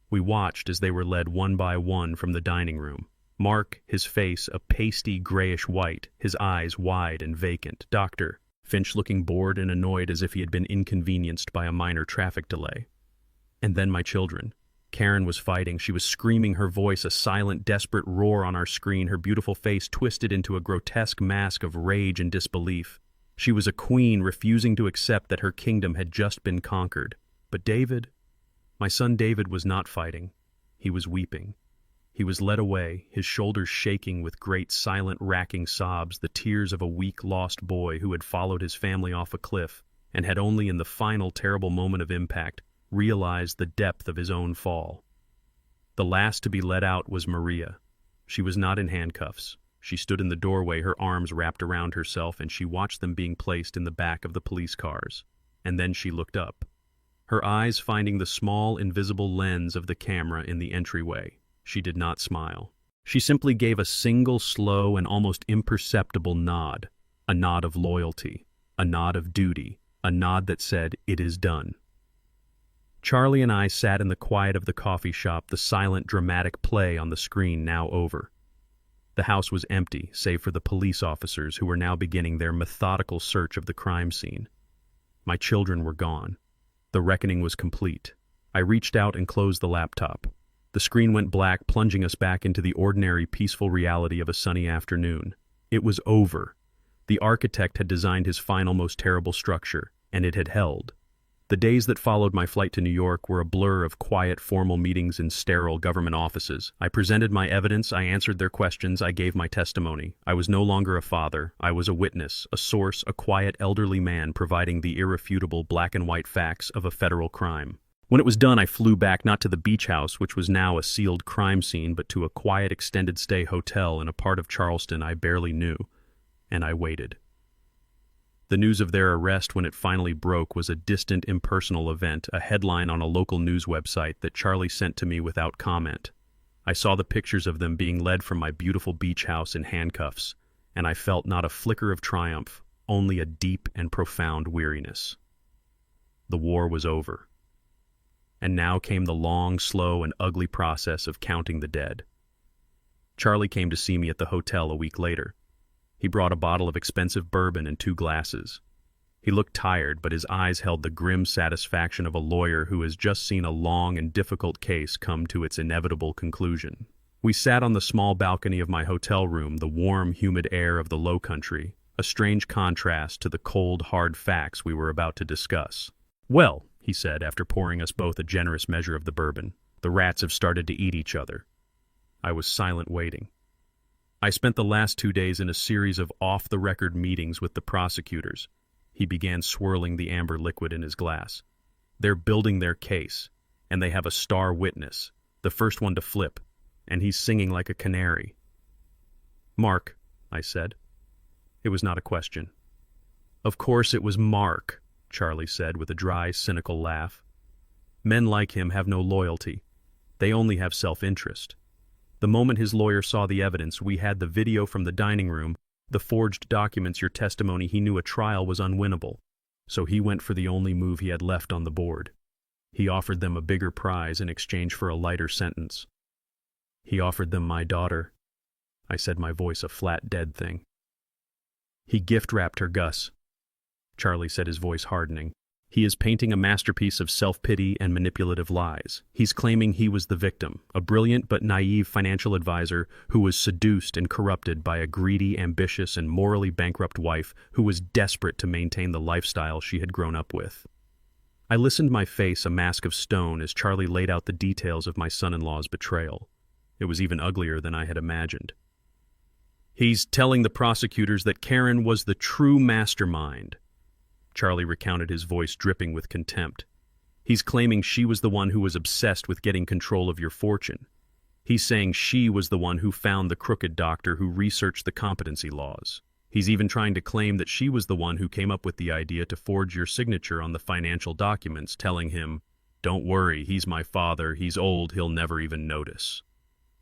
We watched as they were led one by one from the dining room. Mark, his face a pasty grayish white, his eyes wide and vacant. Dr. Finch looking bored and annoyed as if he had been inconvenienced by a minor traffic delay. And then my children. Karen was fighting. She was screaming, her voice a silent, desperate roar on our screen, her beautiful face twisted into a grotesque mask of rage and disbelief. She was a queen, refusing to accept that her kingdom had just been conquered. But David, my son David, was not fighting. He was weeping. He was led away, his shoulders shaking with great, silent, racking sobs, the tears of a weak, lost boy who had followed his family off a cliff and had only in the final, terrible moment of impact realized the depth of his own fall. The last to be let out was Maria. She was not in handcuffs. She stood in the doorway, her arms wrapped around herself, and she watched them being placed in the back of the police cars. And then she looked up, her eyes finding the small, invisible lens of the camera in the entryway. She did not smile. She simply gave a single, slow, and almost imperceptible nod, a nod of loyalty, a nod of duty, a nod that said, "It is done." Charlie and I sat in the quiet of the coffee shop, the silent, dramatic play on the screen now over. The house was empty, save for the police officers who were now beginning their methodical search of the crime scene. My children were gone. The reckoning was complete. I reached out and closed the laptop. The screen went black, plunging us back into the ordinary, peaceful reality of a sunny afternoon. It was over. The architect had designed his final, most terrible structure, and it had held. The days that followed my flight to New York were a blur of quiet, formal meetings in sterile government offices. I presented my evidence, I answered their questions, I gave my testimony. I was no longer a father. I was a witness, a source, a quiet, elderly man providing the irrefutable black and white facts of a federal crime. When it was done, I flew back not to the beach house, which was now a sealed crime scene, but to a quiet extended stay hotel in a part of Charleston I barely knew, and I waited. The news of their arrest when it finally broke was a distant, impersonal event, a headline on a local news website that Charlie sent to me without comment. I saw the pictures of them being led from my beautiful beach house in handcuffs, and I felt not a flicker of triumph, only a deep and profound weariness. The war was over. And now came the long, slow, and ugly process of counting the dead. Charlie came to see me at the hotel a week later. He brought a bottle of expensive bourbon and 2 glasses. He looked tired, but his eyes held the grim satisfaction of a lawyer who has just seen a long and difficult case come to its inevitable conclusion. We sat on the small balcony of my hotel room, the warm, humid air of the low country, a strange contrast to the cold, hard facts we were about to discuss. "Well," he said, after pouring us both a generous measure of the bourbon, "the rats have started to eat each other." I was silent, waiting. I spent the last 2 days in a series of off-the-record meetings with the prosecutors. He began swirling the amber liquid in his glass. "They're building their case, and they have a star witness, the first one to flip, and he's singing like a canary." "Mark," I said. It was not a question. "Of course it was Mark," Charlie said with a dry, cynical laugh. "Men like him have no loyalty. They only have self-interest. The moment his lawyer saw the evidence, we had the video from the dining room, the forged documents, your testimony, he knew a trial was unwinnable. So he went for the only move he had left on the board. He offered them a bigger prize in exchange for a lighter sentence. He offered them my daughter." I said, my voice a flat, dead thing. "He gift-wrapped her, Gus," Charlie said, his voice hardening. "He is painting a masterpiece of self-pity and manipulative lies. He's claiming he was the victim, a brilliant but naive financial advisor who was seduced and corrupted by a greedy, ambitious, and morally bankrupt wife who was desperate to maintain the lifestyle she had grown up with." I listened, my face a mask of stone, as Charlie laid out the details of my son-in-law's betrayal. It was even uglier than I had imagined. "He's telling the prosecutors that Karen was the true mastermind," Charlie recounted, his voice dripping with contempt. "He's claiming she was the one who was obsessed with getting control of your fortune. He's saying she was the one who found the crooked doctor who researched the competency laws. He's even trying to claim that she was the one who came up with the idea to forge your signature on the financial documents, telling him, 'Don't worry, he's my father, he's old, he'll never even notice.'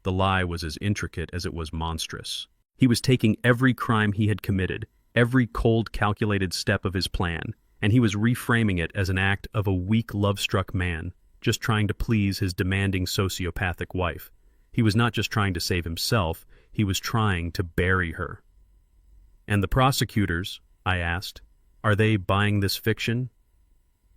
The lie was as intricate as it was monstrous. He was taking every crime he had committed, every cold, calculated step of his plan, and he was reframing it as an act of a weak, love-struck man, just trying to please his demanding, sociopathic wife. He was not just trying to save himself, he was trying to bury her." "And the prosecutors," I asked, "are they buying this fiction?"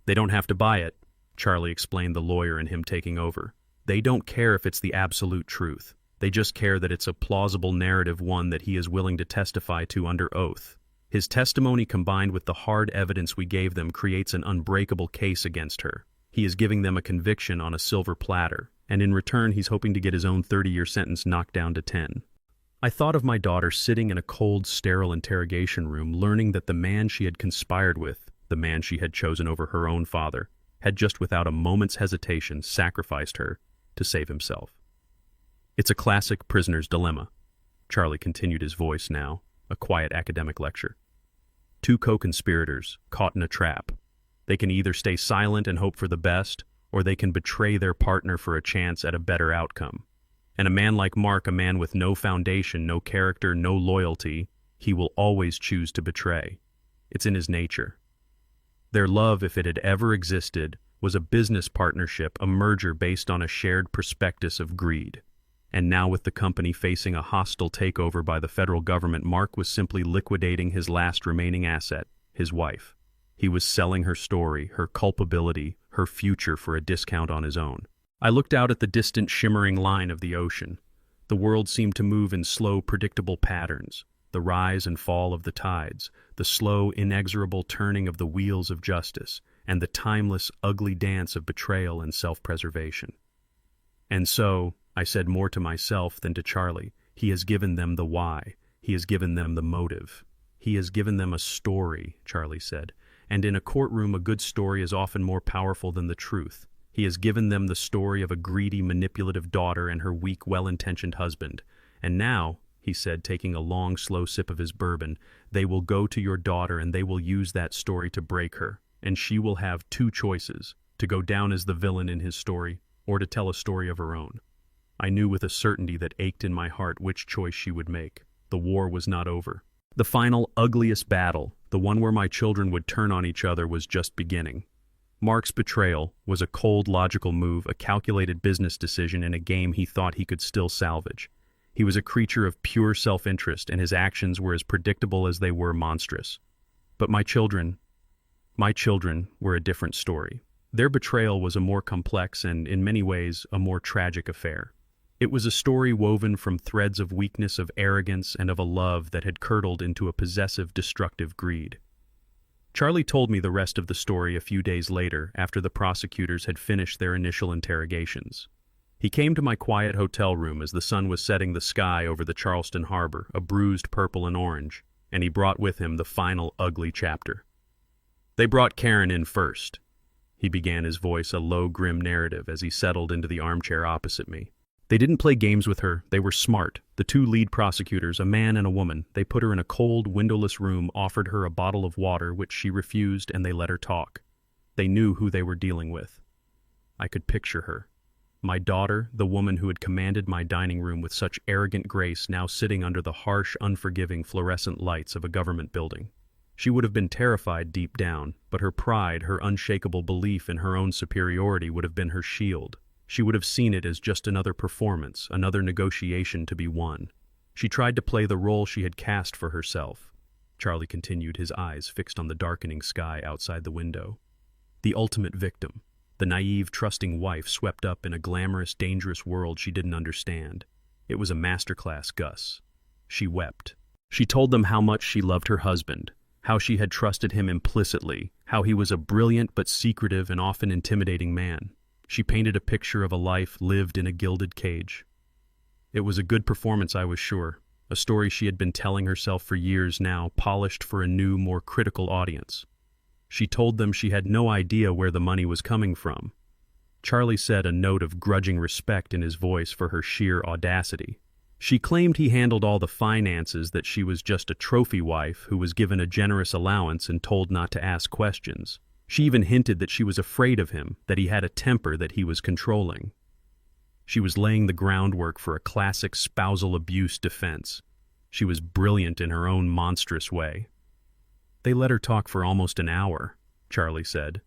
"They don't have to buy it," Charlie explained, the lawyer and him taking over. "They don't care if it's the absolute truth. They just care that it's a plausible narrative, one that he is willing to testify to under oath. His testimony combined with the hard evidence we gave them creates an unbreakable case against her. He is giving them a conviction on a silver platter, and in return he's hoping to get his own 30-year sentence knocked down to 10. I thought of my daughter sitting in a cold, sterile interrogation room, learning that the man she had conspired with, the man she had chosen over her own father, had just without a moment's hesitation sacrificed her to save himself. "It's a classic prisoner's dilemma," Charlie continued, his voice now a quiet academic lecture. "Two co-conspirators caught in a trap. They can either stay silent and hope for the best, or they can betray their partner for a chance at a better outcome. And a man like Mark, a man with no foundation, no character, no loyalty, he will always choose to betray. It's in his nature. Their love, if it had ever existed, was a business partnership, a merger based on a shared prospectus of greed. And now, with the company facing a hostile takeover by the federal government, Mark was simply liquidating his last remaining asset, his wife. He was selling her story, her culpability, her future for a discount on his own. I looked out at the distant, shimmering line of the ocean. The world seemed to move in slow, predictable patterns. The rise and fall of the tides, the slow, inexorable turning of the wheels of justice, and the timeless, ugly dance of betrayal and self-preservation. And so, I said more to myself than to Charlie, he has given them the why. He has given them the motive. He has given them a story, Charlie said. And in a courtroom, a good story is often more powerful than the truth. He has given them the story of a greedy, manipulative daughter and her weak, well-intentioned husband. And now, he said, taking a long, slow sip of his bourbon. "They will go to your daughter and they will use that story to break her, and she will have two choices, to go down as the villain in his story, or to tell a story of her own." I knew with a certainty that ached in my heart which choice she would make. The war was not over. The final, ugliest battle, the one where my children would turn on each other, was just beginning. Mark's betrayal was a cold, logical move, a calculated business decision in a game he thought he could still salvage. He was a creature of pure self-interest, and his actions were as predictable as they were monstrous. But my children were a different story. Their betrayal was a more complex and, in many ways, a more tragic affair. It was a story woven from threads of weakness, of arrogance, and of a love that had curdled into a possessive, destructive greed. Charlie told me the rest of the story a few days later, after the prosecutors had finished their initial interrogations. He came to my quiet hotel room as the sun was setting the sky over the Charleston harbor, a bruised purple and orange, and he brought with him the final ugly chapter. "They brought Karen in first." He began, his voice a low, grim narrative as he settled into the armchair opposite me. "They didn't play games with her. They were smart. The two lead prosecutors, a man and a woman, they put her in a cold, windowless room, offered her a bottle of water, which she refused, and they let her talk. They knew who they were dealing with. I could picture her. My daughter, the woman who had commanded my dining room with such arrogant grace, now sitting under the harsh, unforgiving fluorescent lights of a government building. She would have been terrified deep down, but her pride, her unshakable belief in her own superiority would have been her shield. She would have seen it as just another performance, another negotiation to be won. She tried to play the role she had cast for herself." Charlie continued, his eyes fixed on the darkening sky outside the window. "The ultimate victim, the naive, trusting wife swept up in a glamorous, dangerous world she didn't understand. It was a masterclass, Gus. She wept. She told them how much she loved her husband, how she had trusted him implicitly, how he was a brilliant but secretive and often intimidating man. She painted a picture of a life lived in a gilded cage. It was a good performance, I was sure, a story she had been telling herself for years now, polished for a new, more critical audience. She told them she had no idea where the money was coming from." Charlie said, a note of grudging respect in his voice for her sheer audacity. "She claimed he handled all the finances, that she was just a trophy wife who was given a generous allowance and told not to ask questions. She even hinted that she was afraid of him, that he had a temper, that he was controlling. She was laying the groundwork for a classic spousal abuse defense. She was brilliant in her own monstrous way." "They let her talk for almost an hour," Charlie said.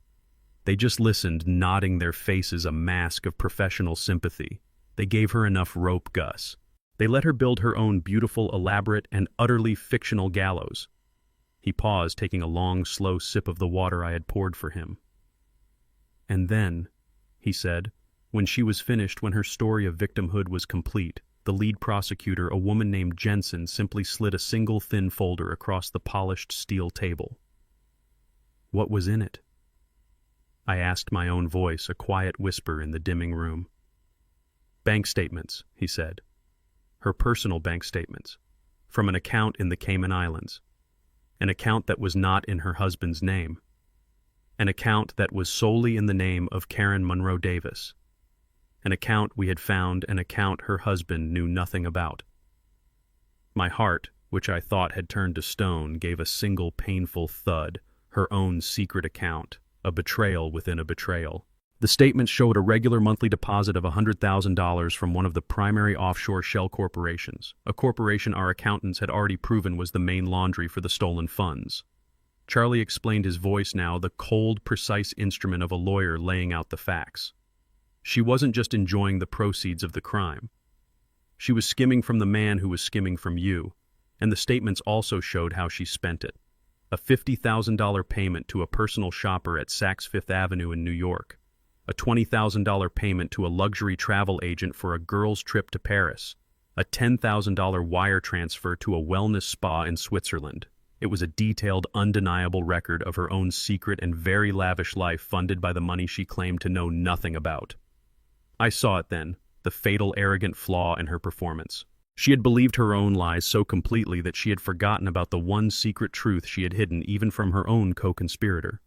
"They just listened, nodding, their faces a mask of professional sympathy. They gave her enough rope, Gus. They let her build her own beautiful, elaborate, and utterly fictional gallows." He paused, taking a long, slow sip of the water I had poured for him. "And then," he said, "when she was finished, when her story of victimhood was complete, the lead prosecutor, a woman named Jensen, simply slid a single thin folder across the polished steel table." "What was in it?" I asked, my own voice, a quiet whisper in the dimming room. "Bank statements," he said. "Her personal bank statements, from an account in the Cayman Islands. An account that was not in her husband's name. An account that was solely in the name of Karen Monroe Davis. An account we had found, an account her husband knew nothing about." My heart, which I thought had turned to stone, gave a single painful thud. Her own secret account, a betrayal within a betrayal. The statements showed a regular monthly deposit of $100,000 from one of the primary offshore shell corporations, a corporation our accountants had already proven was the main laundry for the stolen funds. Charlie explained, his voice now the cold, precise instrument of a lawyer laying out the facts. She wasn't just enjoying the proceeds of the crime. She was skimming from the man who was skimming from you, and the statements also showed how she spent it. A $50,000 payment to a personal shopper at Saks Fifth Avenue in New York. A $20,000 payment to a luxury travel agent for a girl's trip to Paris. A $10,000 wire transfer to a wellness spa in Switzerland. It was a detailed, undeniable record of her own secret and very lavish life funded by the money she claimed to know nothing about. I saw it then, the fatal, arrogant flaw in her performance. She had believed her own lies so completely that she had forgotten about the one secret truth she had hidden even from her own co-conspirator.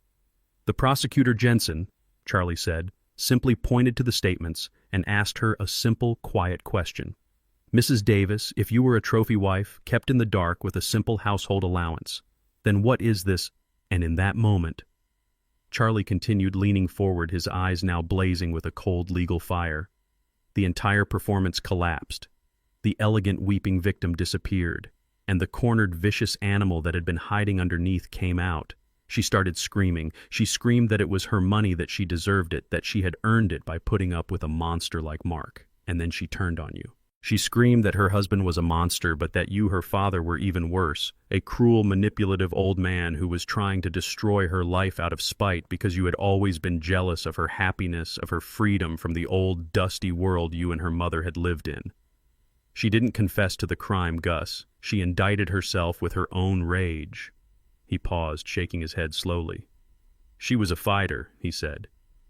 The prosecutor, Jensen, Charlie said, simply pointed to the statements and asked her a simple, quiet question. Mrs. Davis, if you were a trophy wife, kept in the dark with a simple household allowance, then what is this? And in that moment, Charlie continued leaning forward, his eyes now blazing with a cold legal fire. The entire performance collapsed. The elegant weeping victim disappeared, and the cornered vicious animal that had been hiding underneath came out. She started screaming. She screamed that it was her money, that she deserved it, that she had earned it by putting up with a monster like Mark. And then she turned on you. She screamed that her husband was a monster, but that you, her father, were even worse, a cruel, manipulative old man who was trying to destroy her life out of spite because you had always been jealous of her happiness, of her freedom from the old, dusty world you and her mother had lived in. She didn't confess to the crime, Gus. She indicted herself with her own rage. He paused, shaking his head slowly. She was a fighter, he said.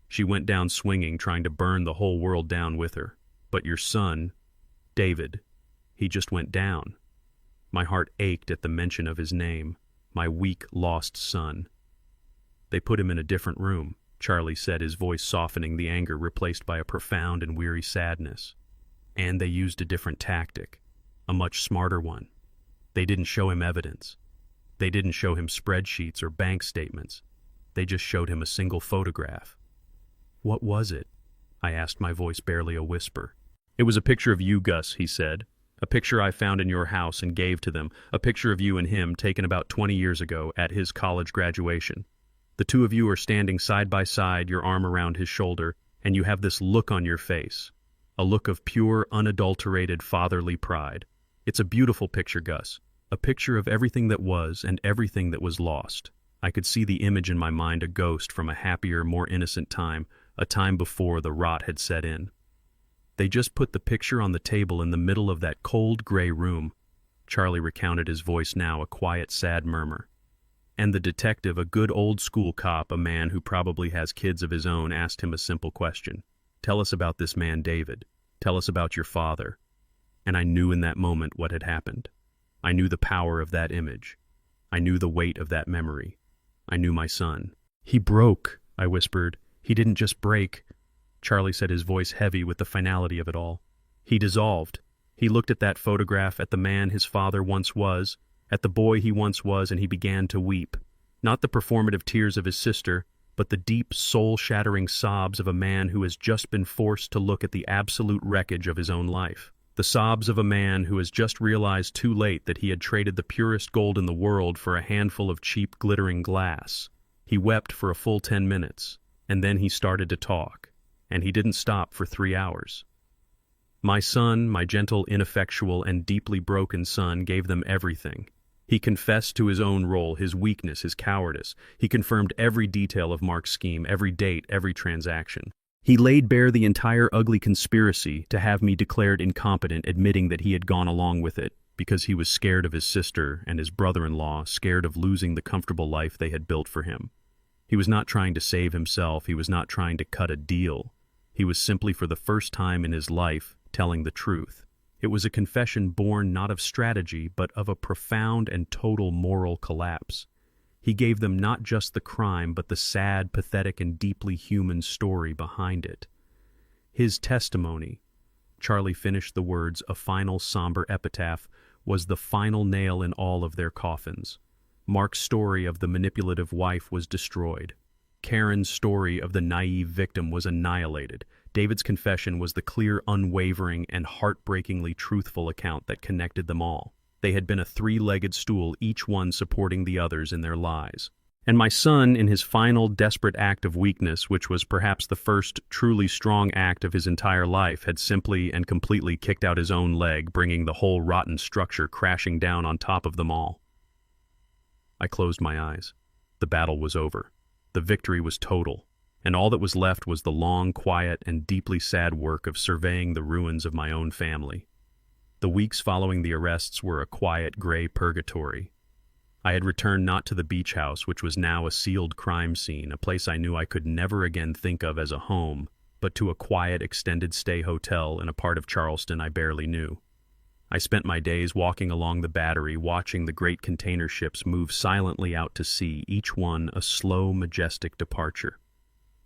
She went down swinging, trying to burn the whole world down with her. But your son, David, he just went down. My heart ached at the mention of his name, my weak, lost son. They put him in a different room, Charlie said, his voice softening, the anger replaced by a profound and weary sadness. And they used a different tactic, a much smarter one. They didn't show him evidence. They didn't show him spreadsheets or bank statements. They just showed him a single photograph. What was it? I asked, my voice barely a whisper. It was a picture of you, Gus, he said. A picture I found in your house and gave to them. A picture of you and him taken about 20 years ago at his college graduation. The two of you are standing side by side, your arm around his shoulder, and you have this look on your face. A look of pure, unadulterated fatherly pride. It's a beautiful picture, Gus. A picture of everything that was and everything that was lost. I could see the image in my mind, a ghost from a happier, more innocent time, a time before the rot had set in. They just put the picture on the table in the middle of that cold, gray room. Charlie recounted, his voice now a quiet, sad murmur. And the detective, a good old-school cop, a man who probably has kids of his own, asked him a simple question. Tell us about this man, David. Tell us about your father. And I knew in that moment what had happened. I knew the power of that image. I knew the weight of that memory. I knew my son. He broke, I whispered. He didn't just break. Charlie said, his voice heavy with the finality of it all. He dissolved. He looked at that photograph, at the man his father once was, at the boy he once was, and he began to weep. Not the performative tears of his sister, but the deep, soul-shattering sobs of a man who has just been forced to look at the absolute wreckage of his own life. The sobs of a man who has just realized too late that he had traded the purest gold in the world for a handful of cheap, glittering glass. He wept for a full 10 minutes, and then he started to talk. And he didn't stop for 3 hours. My son, my gentle, ineffectual, and deeply broken son, gave them everything. He confessed to his own role, his weakness, his cowardice. He confirmed every detail of Mark's scheme, every date, every transaction. He laid bare the entire ugly conspiracy to have me declared incompetent, admitting that he had gone along with it because he was scared of his sister and his brother-in-law, scared of losing the comfortable life they had built for him. He was not trying to save himself. He was not trying to cut a deal. He was simply, for the first time in his life, telling the truth. It was a confession born not of strategy, but of a profound and total moral collapse. He gave them not just the crime, but the sad, pathetic, and deeply human story behind it. His testimony, Charlie finished the words, a final somber epitaph, was the final nail in all of their coffins. Mark's story of the manipulative wife was destroyed. Karen's story of the naive victim was annihilated. David's confession was the clear, unwavering, and heartbreakingly truthful account that connected them all. They had been a three-legged stool, each one supporting the others in their lies. And my son, in his final, desperate act of weakness, which was perhaps the first truly strong act of his entire life, had simply and completely kicked out his own leg, bringing the whole rotten structure crashing down on top of them all. I closed my eyes. The battle was over. The victory was total, and all that was left was the long, quiet, and deeply sad work of surveying the ruins of my own family. The weeks following the arrests were a quiet, gray purgatory. I had returned not to the beach house, which was now a sealed crime scene, a place I knew I could never again think of as a home, but to a quiet, extended-stay hotel in a part of Charleston I barely knew. I spent my days walking along the Battery, watching the great container ships move silently out to sea, each one a slow, majestic departure.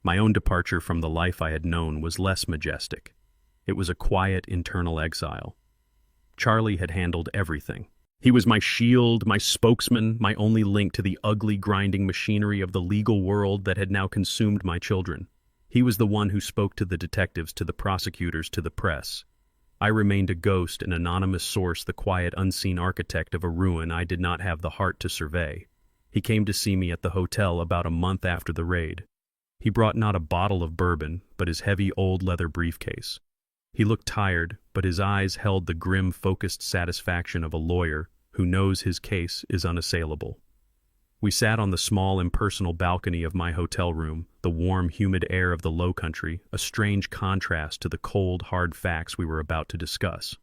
My own departure from the life I had known was less majestic. It was a quiet, internal exile. Charlie had handled everything. He was my shield, my spokesman, my only link to the ugly, grinding machinery of the legal world that had now consumed my children. He was the one who spoke to the detectives, to the prosecutors, to the press. I remained a ghost, an anonymous source, the quiet, unseen architect of a ruin I did not have the heart to survey. He came to see me at the hotel about a month after the raid. He brought not a bottle of bourbon, but his heavy old leather briefcase. He looked tired, but his eyes held the grim, focused satisfaction of a lawyer who knows his case is unassailable. We sat on the small, impersonal balcony of my hotel room, the warm, humid air of the low country, a strange contrast to the cold, hard facts we were about to discuss.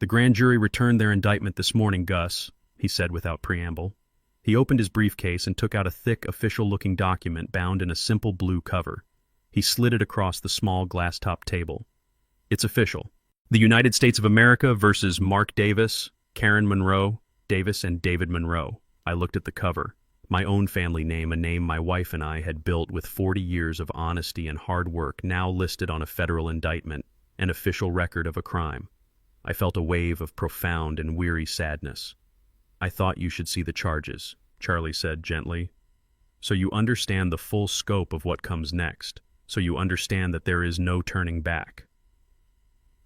"The grand jury returned their indictment this morning, Gus," he said without preamble. He opened his briefcase and took out a thick, official-looking document bound in a simple blue cover. He slid it across the small glass-top table. "It's official. The United States of America versus Mark Davis, Karen Monroe, Davis, and David Monroe." I looked at the cover. My own family name, a name my wife and I had built with 40 years of honesty and hard work, now listed on a federal indictment, an official record of a crime. I felt a wave of profound and weary sadness. "I thought you should see the charges," Charlie said gently. "So you understand the full scope of what comes next. So you understand that there is no turning back."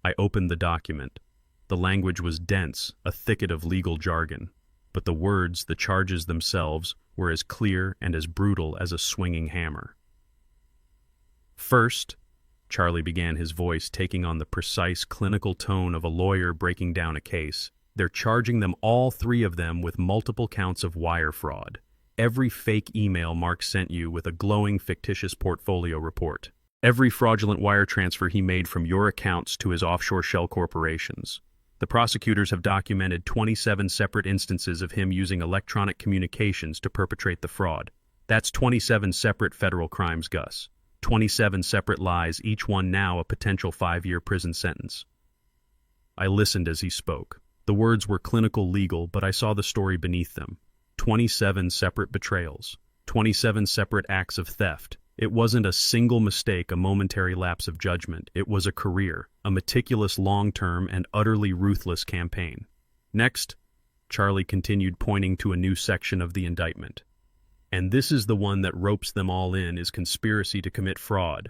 I opened the document. The language was dense, a thicket of legal jargon, but the words, the charges themselves, were as clear and as brutal as a swinging hammer. "First," Charlie began, his voice taking on the precise, clinical tone of a lawyer breaking down a case, "they're charging them, all three of them, with multiple counts of wire fraud. Every fake email Mark sent you with a glowing, fictitious portfolio report. Every fraudulent wire transfer he made from your accounts to his offshore shell corporations. The prosecutors have documented 27 separate instances of him using electronic communications to perpetrate the fraud. That's 27 separate federal crimes, Gus. 27 separate lies, each one now a potential 5-year prison sentence." I listened as he spoke. The words were clinical legal, but I saw the story beneath them. 27 separate betrayals. 27 separate acts of theft. It wasn't a single mistake, a momentary lapse of judgment. It was a career, a meticulous, long-term, and utterly ruthless campaign. "Next," Charlie continued, pointing to a new section of the indictment. "And this is the one that ropes them all in, is conspiracy to commit fraud.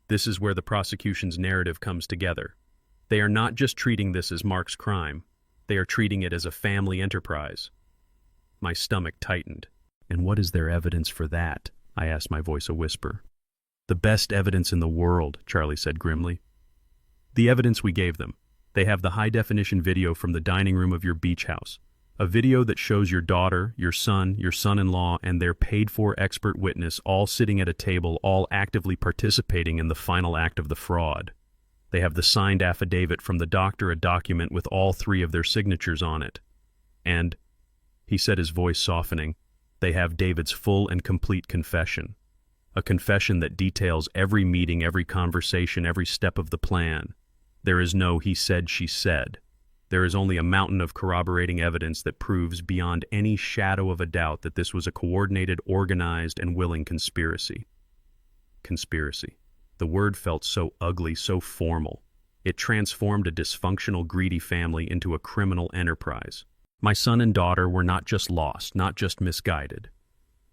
This is where the prosecution's narrative comes together. They are not just treating this as Mark's crime. They are treating it as a family enterprise." My stomach tightened. "And what is their evidence for that?" I asked, my voice a whisper. "The best evidence in the world," Charlie said grimly. "The evidence we gave them. They have the high-definition video from the dining room of your beach house. A video that shows your daughter, your son-in-law, and their paid-for expert witness all sitting at a table, all actively participating in the final act of the fraud. They have the signed affidavit from the doctor, a document with all three of their signatures on it. And," he said, his voice softening, "they have David's full and complete confession. A confession that details every meeting, every conversation, every step of the plan. There is no he said, she said. There is only a mountain of corroborating evidence that proves beyond any shadow of a doubt that this was a coordinated, organized, and willing conspiracy." Conspiracy. The word felt so ugly, so formal. It transformed a dysfunctional, greedy family into a criminal enterprise. My son and daughter were not just lost, not just misguided.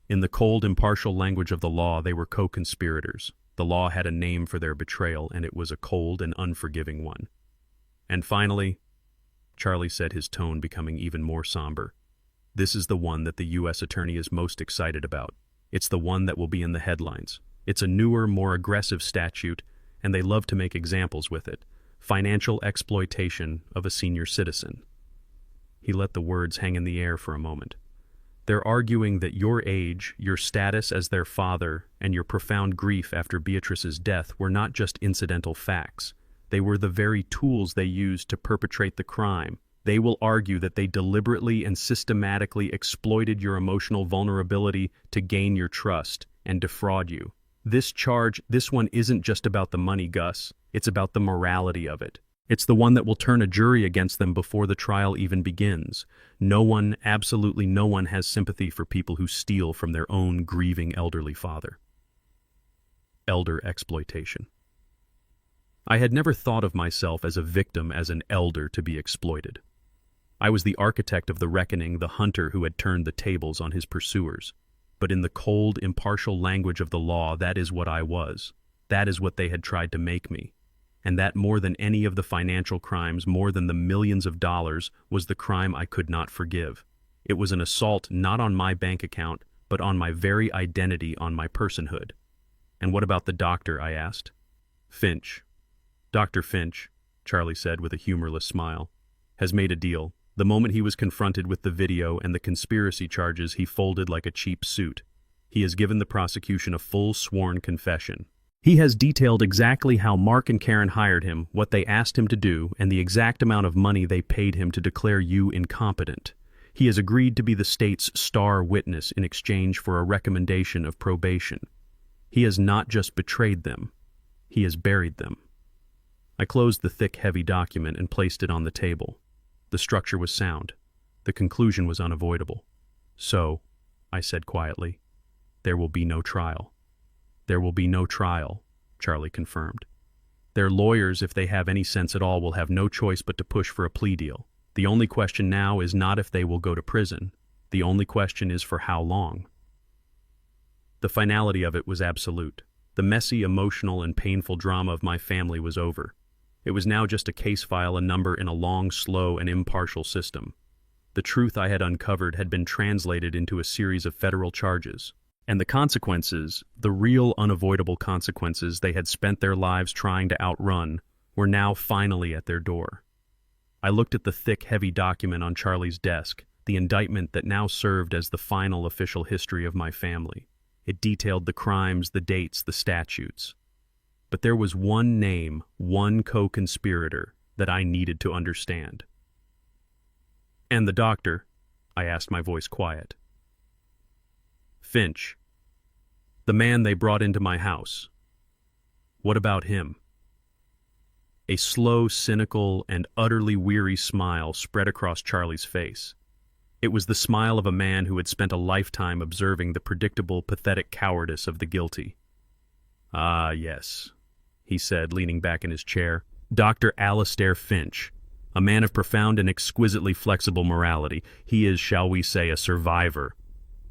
In the cold, impartial language of the law, they were co-conspirators. The law had a name for their betrayal, and it was a cold and unforgiving one. "And finally," Charlie said, his tone becoming even more somber, "this is the one that the U.S. Attorney is most excited about. It's the one that will be in the headlines. It's a newer, more aggressive statute, and they love to make examples with it. Financial exploitation of a senior citizen." He let the words hang in the air for a moment. "They're arguing that your age, your status as their father, and your profound grief after Beatrice's death were not just incidental facts. They were the very tools they used to perpetrate the crime. They will argue that they deliberately and systematically exploited your emotional vulnerability to gain your trust and defraud you. This charge, this one isn't just about the money, Gus. It's about the morality of it. It's the one that will turn a jury against them before the trial even begins. No one, absolutely no one, has sympathy for people who steal from their own grieving elderly father." Elder exploitation. I had never thought of myself as a victim, as an elder to be exploited. I was the architect of the reckoning, the hunter who had turned the tables on his pursuers. But in the cold, impartial language of the law, that is what I was. That is what they had tried to make me. And that, more than any of the financial crimes, more than the millions of dollars, was the crime I could not forgive. It was an assault not on my bank account, but on my very identity, on my personhood. And what about the doctor, I asked. Finch. Dr. Finch, Charlie said with a humorless smile, has made a deal. The moment he was confronted with the video and the conspiracy charges, he folded like a cheap suit. He has given the prosecution a full sworn confession. He has detailed exactly how Mark and Karen hired him, what they asked him to do, and the exact amount of money they paid him to declare you incompetent. He has agreed to be the state's star witness in exchange for a recommendation of probation. He has not just betrayed them, he has buried them. I closed the thick, heavy document and placed it on the table. The structure was sound. The conclusion was unavoidable. So, I said quietly, there will be no trial. There will be no trial, Charlie confirmed. Their lawyers, if they have any sense at all, will have no choice but to push for a plea deal. The only question now is not if they will go to prison. The only question is for how long. The finality of it was absolute. The messy, emotional, and painful drama of my family was over. It was now just a case file, a number in a long, slow, and impartial system. The truth I had uncovered had been translated into a series of federal charges. And the consequences, the real unavoidable consequences they had spent their lives trying to outrun, were now finally at their door. I looked at the thick, heavy document on Charlie's desk, the indictment that now served as the final official history of my family. It detailed the crimes, the dates, the statutes. But there was one name, one co-conspirator, that I needed to understand. And the doctor? I asked, my voice quiet. Finch. The man they brought into my house. What about him? A slow, cynical, and utterly weary smile spread across Charlie's face. It was the smile of a man who had spent a lifetime observing the predictable, pathetic cowardice of the guilty. Ah, yes, he said, leaning back in his chair. Dr. Alastair Finch, a man of profound and exquisitely flexible morality. He is, shall we say, a survivor.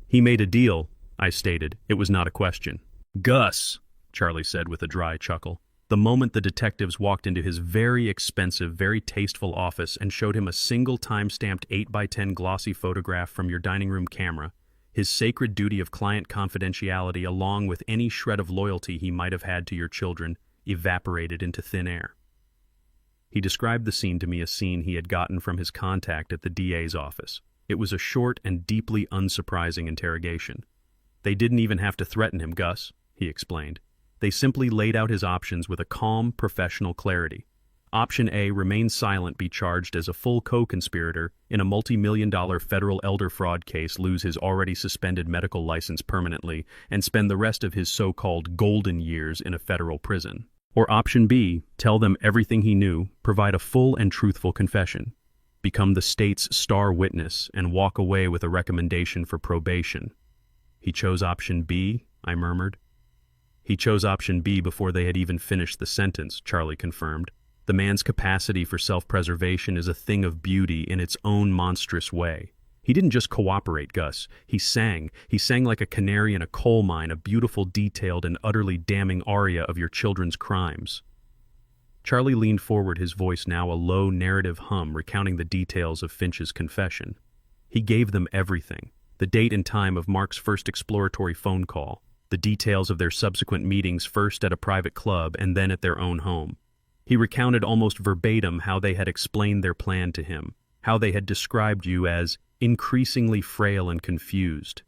He made a deal, I stated. It was not a question. Gus, Charlie said with a dry chuckle. The moment the detectives walked into his very expensive, very tasteful office and showed him a single time-stamped 8x10 glossy photograph from your dining room camera, his sacred duty of client confidentiality, along with any shred of loyalty he might have had to your children, evaporated into thin air. He described the scene to me, a scene he had gotten from his contact at the DA's office. It was a short and deeply unsurprising interrogation. They didn't even have to threaten him, Gus, he explained. They simply laid out his options with a calm, professional clarity. Option A, remain silent, be charged as a full co-conspirator in a multi-million-dollar federal elder fraud case, lose his already suspended medical license permanently, and spend the rest of his so-called golden years in a federal prison. Or option B, tell them everything he knew, provide a full and truthful confession, become the state's star witness, and walk away with a recommendation for probation. He chose option B, I murmured. He chose option B before they had even finished the sentence, Charlie confirmed. The man's capacity for self-preservation is a thing of beauty in its own monstrous way. He didn't just cooperate, Gus. He sang. He sang like a canary in a coal mine, a beautiful, detailed, and utterly damning aria of your children's crimes. Charlie leaned forward, his voice now a low narrative hum recounting the details of Finch's confession. He gave them everything. The date and time of Mark's first exploratory phone call. The details of their subsequent meetings, first at a private club and then at their own home. He recounted almost verbatim how they had explained their plan to him, how they had described you as increasingly frail and confused,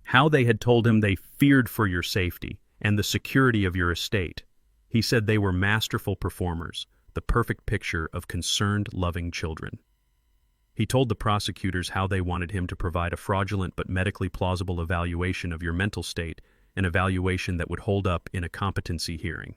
how they had told him they feared for your safety and the security of your estate. He said they were masterful performers, the perfect picture of concerned, loving children. He told the prosecutors how they wanted him to provide a fraudulent but medically plausible evaluation of your mental state, an evaluation that would hold up in a competency hearing,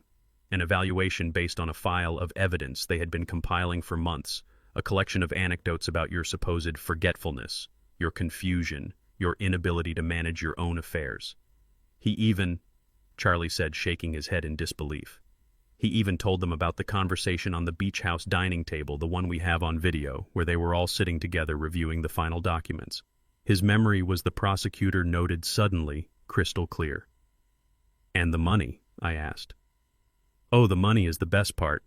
an evaluation based on a file of evidence they had been compiling for months, a collection of anecdotes about your supposed forgetfulness, your confusion, your inability to manage your own affairs. He even, Charlie said, shaking his head in disbelief, He even told them about the conversation on the beach house dining table, the one we have on video, where they were all sitting together reviewing the final documents. His memory was, the prosecutor noted suddenly, crystal clear. "And the money?" I asked. "Oh, the money is the best part,"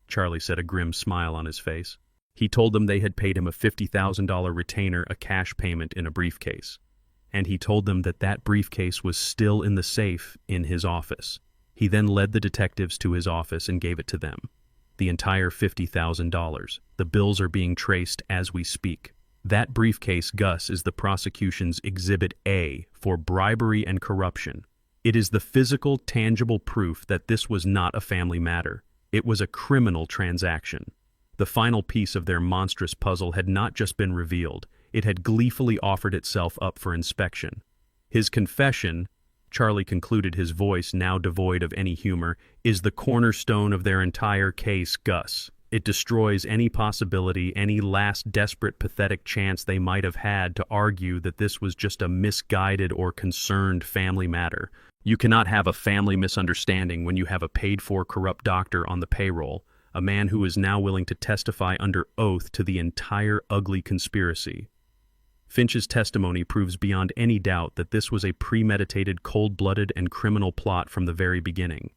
Charlie said, a grim smile on his face. He told them they had paid him a $50,000 retainer, a cash payment in a briefcase. And he told them that that briefcase was still in the safe in his office. He then led the detectives to his office and gave it to them. The entire $50,000. The bills are being traced as we speak. That briefcase, Gus, is the prosecution's Exhibit A for bribery and corruption. It is the physical, tangible proof that this was not a family matter. It was a criminal transaction. The final piece of their monstrous puzzle had not just been revealed, it had gleefully offered itself up for inspection. His confession, Charlie concluded, his voice now devoid of any humor, is the cornerstone of their entire case, Gus. It destroys any possibility, any last desperate, pathetic chance they might have had to argue that this was just a misguided or concerned family matter. You cannot have a family misunderstanding when you have a paid-for corrupt doctor on the payroll, a man who is now willing to testify under oath to the entire ugly conspiracy. Finch's testimony proves beyond any doubt that this was a premeditated, cold-blooded, and criminal plot from the very beginning.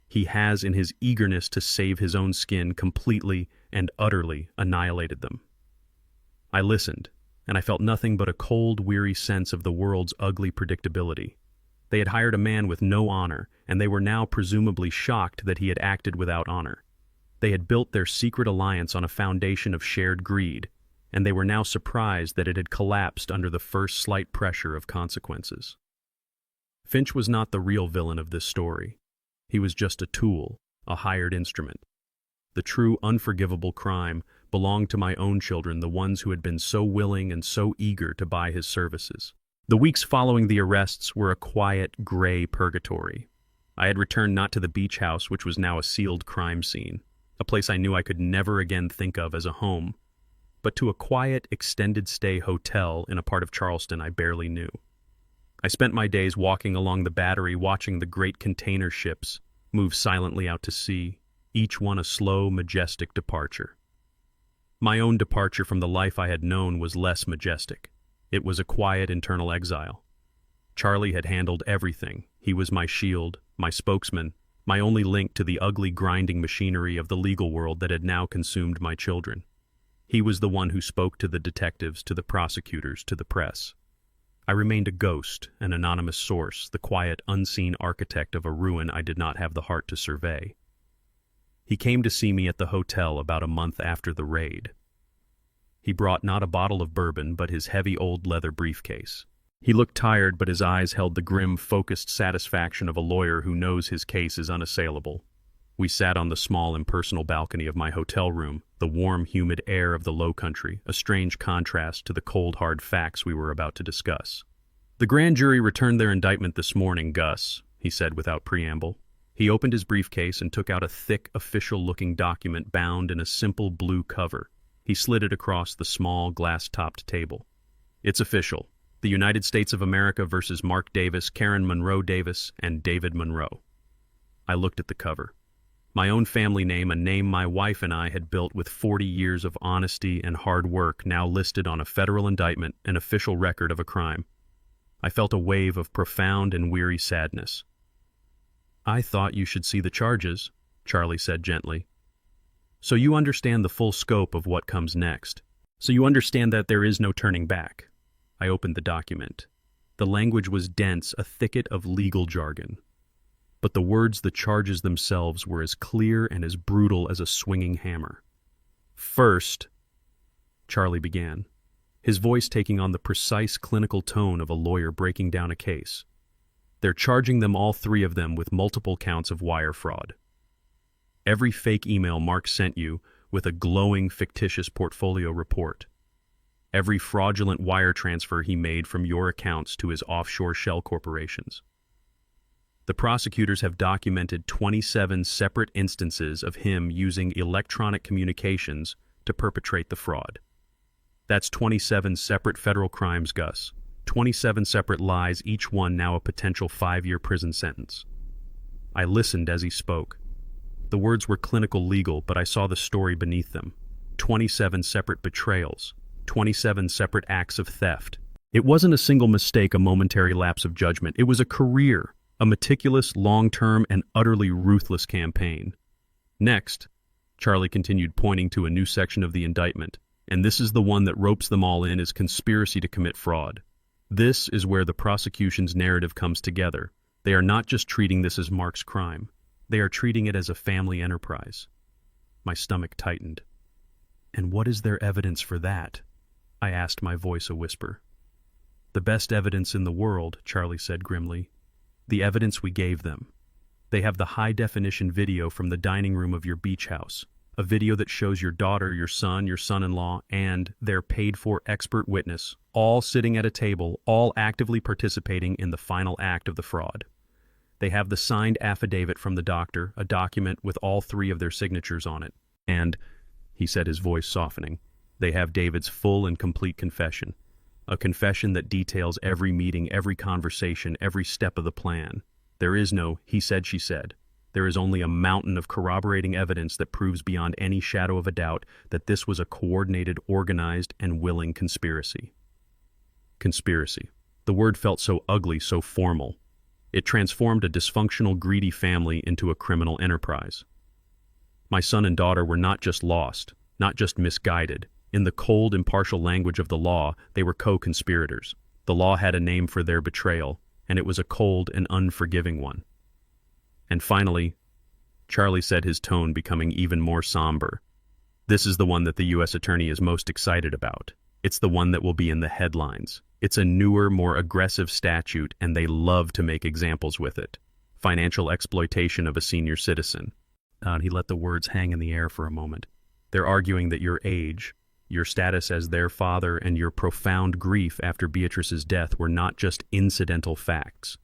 He has, in his eagerness to save his own skin, completely and utterly annihilated them. I listened, and I felt nothing but a cold, weary sense of the world's ugly predictability. They had hired a man with no honor, and they were now presumably shocked that he had acted without honor. They had built their secret alliance on a foundation of shared greed, and they were now surprised that it had collapsed under the first slight pressure of consequences. Finch was not the real villain of this story. He was just a tool, a hired instrument. The true, unforgivable crime belonged to my own children, the ones who had been so willing and so eager to buy his services. The weeks following the arrests were a quiet, gray purgatory. I had returned not to the beach house, which was now a sealed crime scene, a place I knew I could never again think of as a home, but to a quiet, extended-stay hotel in a part of Charleston I barely knew. I spent my days walking along the Battery, watching the great container ships move silently out to sea, each one a slow, majestic departure. My own departure from the life I had known was less majestic. It was a quiet internal exile. Charlie had handled everything. He was my shield, my spokesman, my only link to the ugly, grinding machinery of the legal world that had now consumed my children. He was the one who spoke to the detectives, to the prosecutors, to the press. I remained a ghost, an anonymous source, the quiet, unseen architect of a ruin I did not have the heart to survey. He came to see me at the hotel about a month after the raid. He brought not a bottle of bourbon, but his heavy old leather briefcase. He looked tired, but his eyes held the grim, focused satisfaction of a lawyer who knows his case is unassailable. We sat on the small, impersonal balcony of my hotel room, the warm, humid air of the low country, a strange contrast to the cold, hard facts we were about to discuss. "The grand jury returned their indictment this morning, Gus," he said without preamble. He opened his briefcase and took out a thick, official-looking document bound in a simple blue cover. He slid it across the small, glass-topped table. "It's official. The United States of America versus Mark Davis, Karen Monroe Davis, and David Monroe." I looked at the cover. My own family name, a name my wife and I had built with 40 years of honesty and hard work, now listed on a federal indictment, an official record of a crime. I felt a wave of profound and weary sadness. "I thought you should see the charges," Charlie said gently. "So you understand the full scope of what comes next. So you understand that there is no turning back." I opened the document. The language was dense, a thicket of legal jargon. But the words, the charges themselves, were as clear and as brutal as a swinging hammer. "First," Charlie began, his voice taking on the precise clinical tone of a lawyer breaking down a case. "They're charging them, all three of them, with multiple counts of wire fraud. Every fake email Mark sent you with a glowing, fictitious portfolio report. Every fraudulent wire transfer he made from your accounts to his offshore shell corporations. The prosecutors have documented 27 separate instances of him using electronic communications to perpetrate the fraud. That's 27 separate federal crimes, Gus. 27 separate lies, each one now a potential 5-year prison sentence." I listened as he spoke. The words were clinical legal, but I saw the story beneath them. 27 separate betrayals, 27 separate acts of theft. It wasn't a single mistake, a momentary lapse of judgment. It was a career, a meticulous, long-term, and utterly ruthless campaign. Next, Charlie continued, pointing to a new section of the indictment, and this is the one that ropes them all in, as conspiracy to commit fraud. This is where the prosecution's narrative comes together. They are not just treating this as Mark's crime. They are treating it as a family enterprise. My stomach tightened. And what is their evidence for that? I asked, my voice a whisper. The best evidence in the world, Charlie said grimly. The evidence we gave them. They have the high-definition video from the dining room of your beach house, a video that shows your daughter, your son-in-law, and their paid-for expert witness, all sitting at a table, all actively participating in the final act of the fraud. They have the signed affidavit from the doctor, a document with all three of their signatures on it. And, he said, his voice softening, they have David's full and complete confession, a confession that details every meeting, every conversation, every step of the plan. There is no he said, she said. There is only a mountain of corroborating evidence that proves beyond any shadow of a doubt that this was a coordinated, organized, and willing conspiracy. Conspiracy. The word felt so ugly, so formal. It transformed a dysfunctional, greedy family into a criminal enterprise. My son and daughter were not just lost, not just misguided. In the cold, impartial language of the law, they were co-conspirators. The law had a name for their betrayal, and it was a cold and unforgiving one. And finally, Charlie said, his tone becoming even more somber, this is the one that the U.S. Attorney is most excited about. It's the one that will be in the headlines. It's a newer, more aggressive statute, and they love to make examples with it. Financial exploitation of a senior citizen. He let the words hang in the air for a moment. They're arguing that your age, your status as their father, and your profound grief after Beatrice's death were not just incidental facts.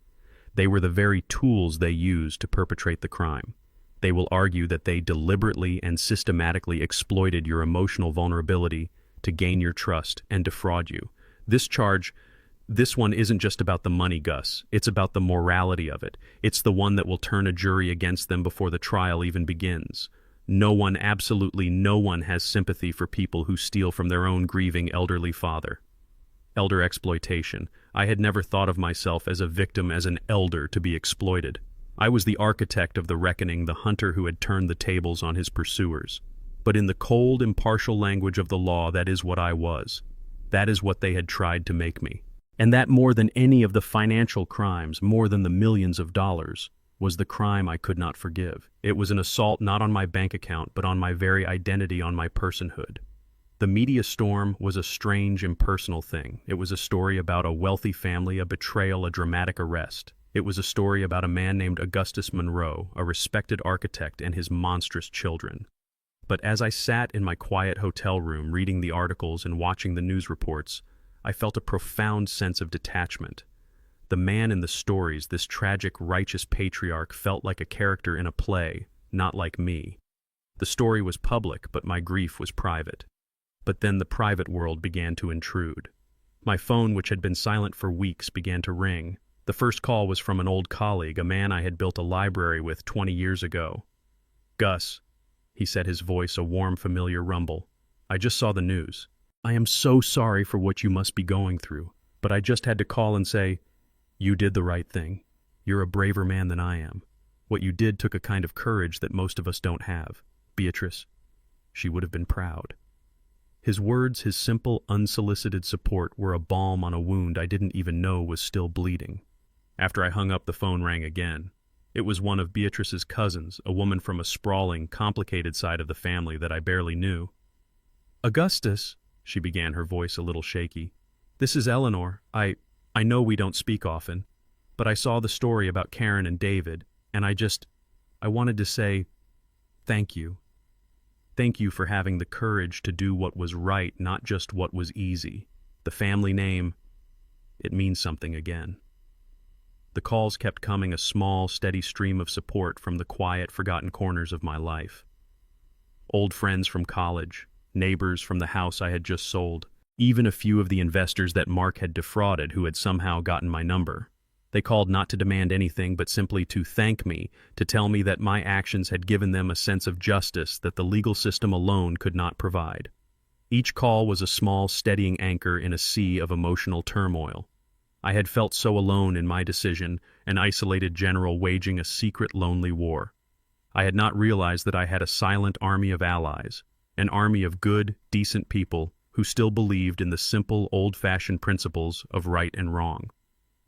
They were the very tools they used to perpetrate the crime. They will argue that they deliberately and systematically exploited your emotional vulnerability to gain your trust and defraud you. This one isn't just about the money, Gus. It's about the morality of it. It's the one that will turn a jury against them before the trial even begins. No one, absolutely no one, has sympathy for people who steal from their own grieving elderly father. Elder exploitation. I had never thought of myself as a victim, as an elder to be exploited. I was the architect of the reckoning, the hunter who had turned the tables on his pursuers. But in the cold, impartial language of the law, that is what I was. That is what they had tried to make me. And that, more than any of the financial crimes, more than the millions of dollars, was the crime I could not forgive. It was an assault not on my bank account, but on my very identity, on my personhood. The media storm was a strange, impersonal thing. It was a story about a wealthy family, a betrayal, a dramatic arrest. It was a story about a man named Augustus Monroe, a respected architect, and his monstrous children. But as I sat in my quiet hotel room reading the articles and watching the news reports, I felt a profound sense of detachment. The man in the stories, this tragic, righteous patriarch, felt like a character in a play, not like me. The story was public, but my grief was private. But then the private world began to intrude. My phone, which had been silent for weeks, began to ring. The first call was from an old colleague, a man I had built a library with 20 years ago. "Gus," he said, his voice a warm, familiar rumble. "I just saw the news. I am so sorry for what you must be going through, but I just had to call and say, you did the right thing. You're a braver man than I am. What you did took a kind of courage that most of us don't have. Beatrice, she would have been proud." His words, his simple, unsolicited support, were a balm on a wound I didn't even know was still bleeding. After I hung up, the phone rang again. It was one of Beatrice's cousins, a woman from a sprawling, complicated side of the family that I barely knew. "Augustus," she began, her voice a little shaky. "This is Eleanor. I know we don't speak often, but I saw the story about Karen and David, and I wanted to say thank you. Thank you for having the courage to do what was right, not just what was easy. The family name, it means something again." The calls kept coming, a small, steady stream of support from the quiet, forgotten corners of my life. Old friends from college, neighbors from the house I had just sold, even a few of the investors that Mark had defrauded who had somehow gotten my number. They called not to demand anything, but simply to thank me, to tell me that my actions had given them a sense of justice that the legal system alone could not provide. Each call was a small, steadying anchor in a sea of emotional turmoil. I had felt so alone in my decision, an isolated general waging a secret, lonely war. I had not realized that I had a silent army of allies, an army of good, decent people who still believed in the simple, old-fashioned principles of right and wrong.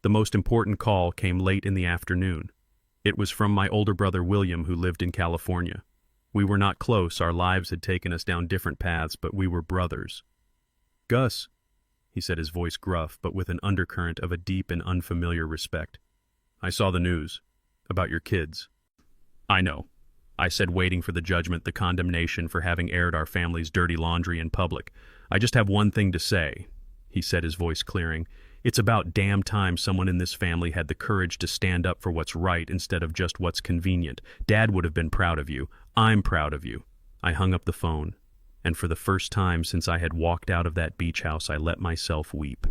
The most important call came late in the afternoon. It was from my older brother William, who lived in California. We were not close, our lives had taken us down different paths, but we were brothers. "Gus," he said, his voice gruff, but with an undercurrent of a deep and unfamiliar respect. "I saw the news. About your kids." "I know," I said, waiting for the judgment, the condemnation for having aired our family's dirty laundry in public. "I just have one thing to say," he said, his voice clearing. "It's about damn time someone in this family had the courage to stand up for what's right instead of just what's convenient. Dad would have been proud of you. I'm proud of you." I hung up the phone, and for the first time since I had walked out of that beach house, I let myself weep.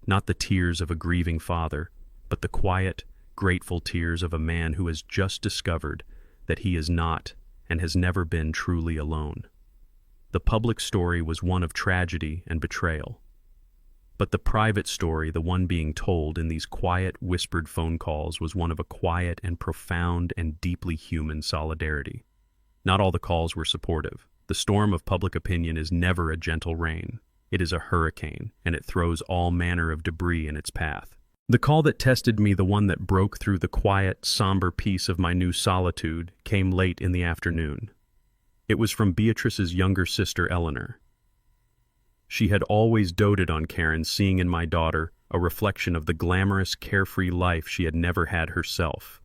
Not the tears of a grieving father, but the quiet, grateful tears of a man who has just discovered that he is not and has never been truly alone. The public story was one of tragedy and betrayal. But the private story, the one being told in these quiet, whispered phone calls, was one of a quiet and profound and deeply human solidarity. Not all the calls were supportive. The storm of public opinion is never a gentle rain. It is a hurricane, and it throws all manner of debris in its path. The call that tested me, the one that broke through the quiet, somber peace of my new solitude, came late in the afternoon. It was from Beatrice's younger sister, Eleanor. She had always doted on Karen, seeing in my daughter a reflection of the glamorous, carefree life she had never had herself.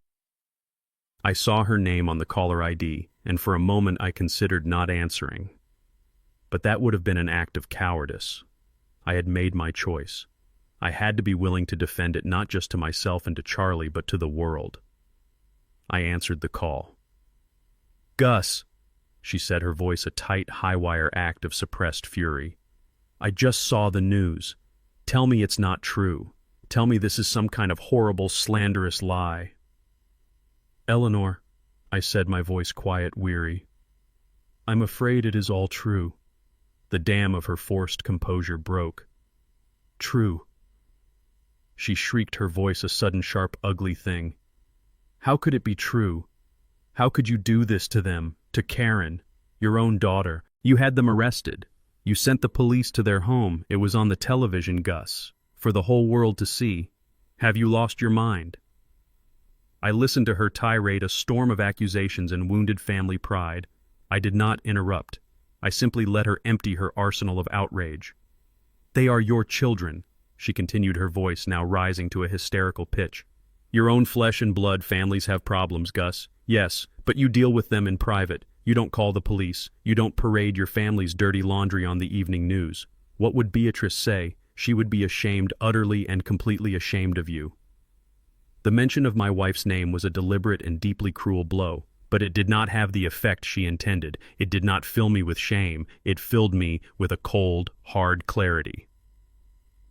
I saw her name on the caller ID, and for a moment I considered not answering. But that would have been an act of cowardice. I had made my choice. I had to be willing to defend it not just to myself and to Charlie, but to the world. I answered the call. "Gus," she said, her voice a tight, high-wire act of suppressed fury. "I just saw the news. Tell me it's not true. Tell me this is some kind of horrible, slanderous lie." "Eleanor," I said, my voice quiet, weary. "I'm afraid it is all true." The dam of her forced composure broke. "True." She shrieked, her voice a sudden, sharp, ugly thing. "How could it be true? How could you do this to them, to Karen, your own daughter? You had them arrested. You sent the police to their home. It was on the television, Gus, for the whole world to see. Have you lost your mind?" I listened to her tirade, a storm of accusations and wounded family pride. I did not interrupt. I simply let her empty her arsenal of outrage. "They are your children," she continued, her voice now rising to a hysterical pitch. "Your own flesh and blood families have problems, Gus. Yes, but you deal with them in private. You don't call the police. You don't parade your family's dirty laundry on the evening news. What would Beatrice say? She would be ashamed, utterly and completely ashamed of you." The mention of my wife's name was a deliberate and deeply cruel blow, but it did not have the effect she intended. It did not fill me with shame. It filled me with a cold, hard clarity.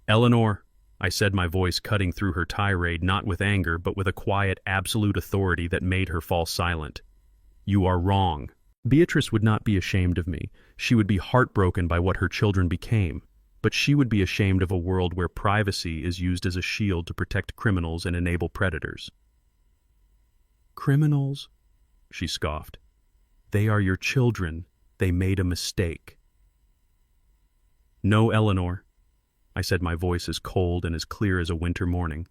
"Eleanor," I said, my voice cutting through her tirade, not with anger, but with a quiet, absolute authority that made her fall silent. "You are wrong. Beatrice would not be ashamed of me. She would be heartbroken by what her children became. But she would be ashamed of a world where privacy is used as a shield to protect criminals and enable predators." "Criminals?" she scoffed. "They are your children. They made a mistake." "No, Eleanor," I said, my voice as cold and as clear as a winter morning.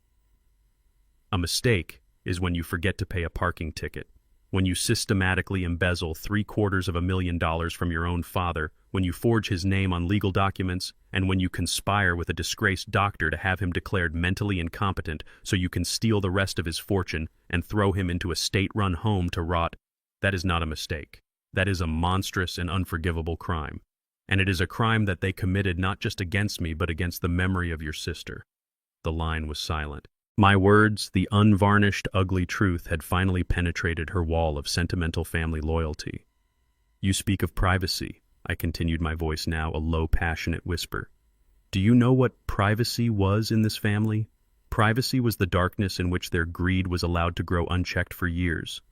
"A mistake is when you forget to pay a parking ticket, when you systematically embezzle $750,000 from your own father, when you forge his name on legal documents, and when you conspire with a disgraced doctor to have him declared mentally incompetent so you can steal the rest of his fortune and throw him into a state-run home to rot. That is not a mistake. That is a monstrous and unforgivable crime. And it is a crime that they committed not just against me, but against the memory of your sister." The line was silent. My words, the unvarnished, ugly truth, had finally penetrated her wall of sentimental family loyalty. "You speak of privacy," I continued, my voice now a low, passionate whisper. "Do you know what privacy was in this family? Privacy was the darkness in which their greed was allowed to grow unchecked for years.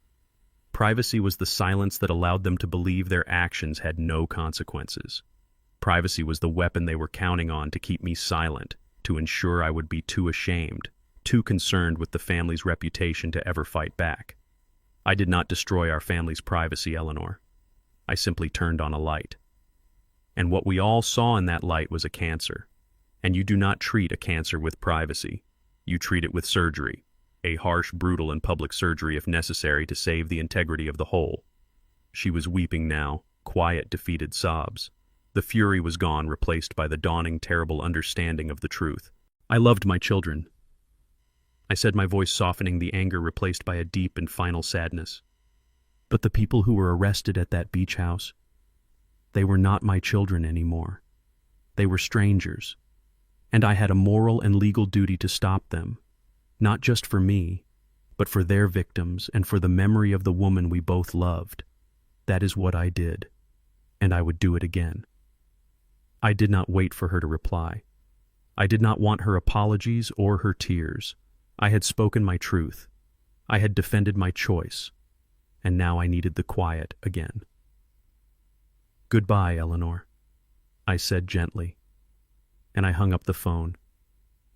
Privacy was the silence that allowed them to believe their actions had no consequences. Privacy was the weapon they were counting on to keep me silent, to ensure I would be too ashamed, too concerned with the family's reputation to ever fight back. I did not destroy our family's privacy, Eleanor. I simply turned on a light. And what we all saw in that light was a cancer. And you do not treat a cancer with privacy. You treat it with surgery, a harsh, brutal, and public surgery if necessary to save the integrity of the whole. She was weeping now, quiet, defeated sobs. The fury was gone, replaced by the dawning, terrible understanding of the truth. I loved my children. I said, my voice softening, the anger replaced by a deep and final sadness. But the people who were arrested at that beach house, they were not my children anymore. They were strangers. And I had a moral and legal duty to stop them, not just for me, but for their victims and for the memory of the woman we both loved. That is what I did, and I would do it again. I did not wait for her to reply. I did not want her apologies or her tears. I had spoken my truth. I had defended my choice, and now I needed the quiet again. Goodbye, Eleanor, I said gently. And I hung up the phone.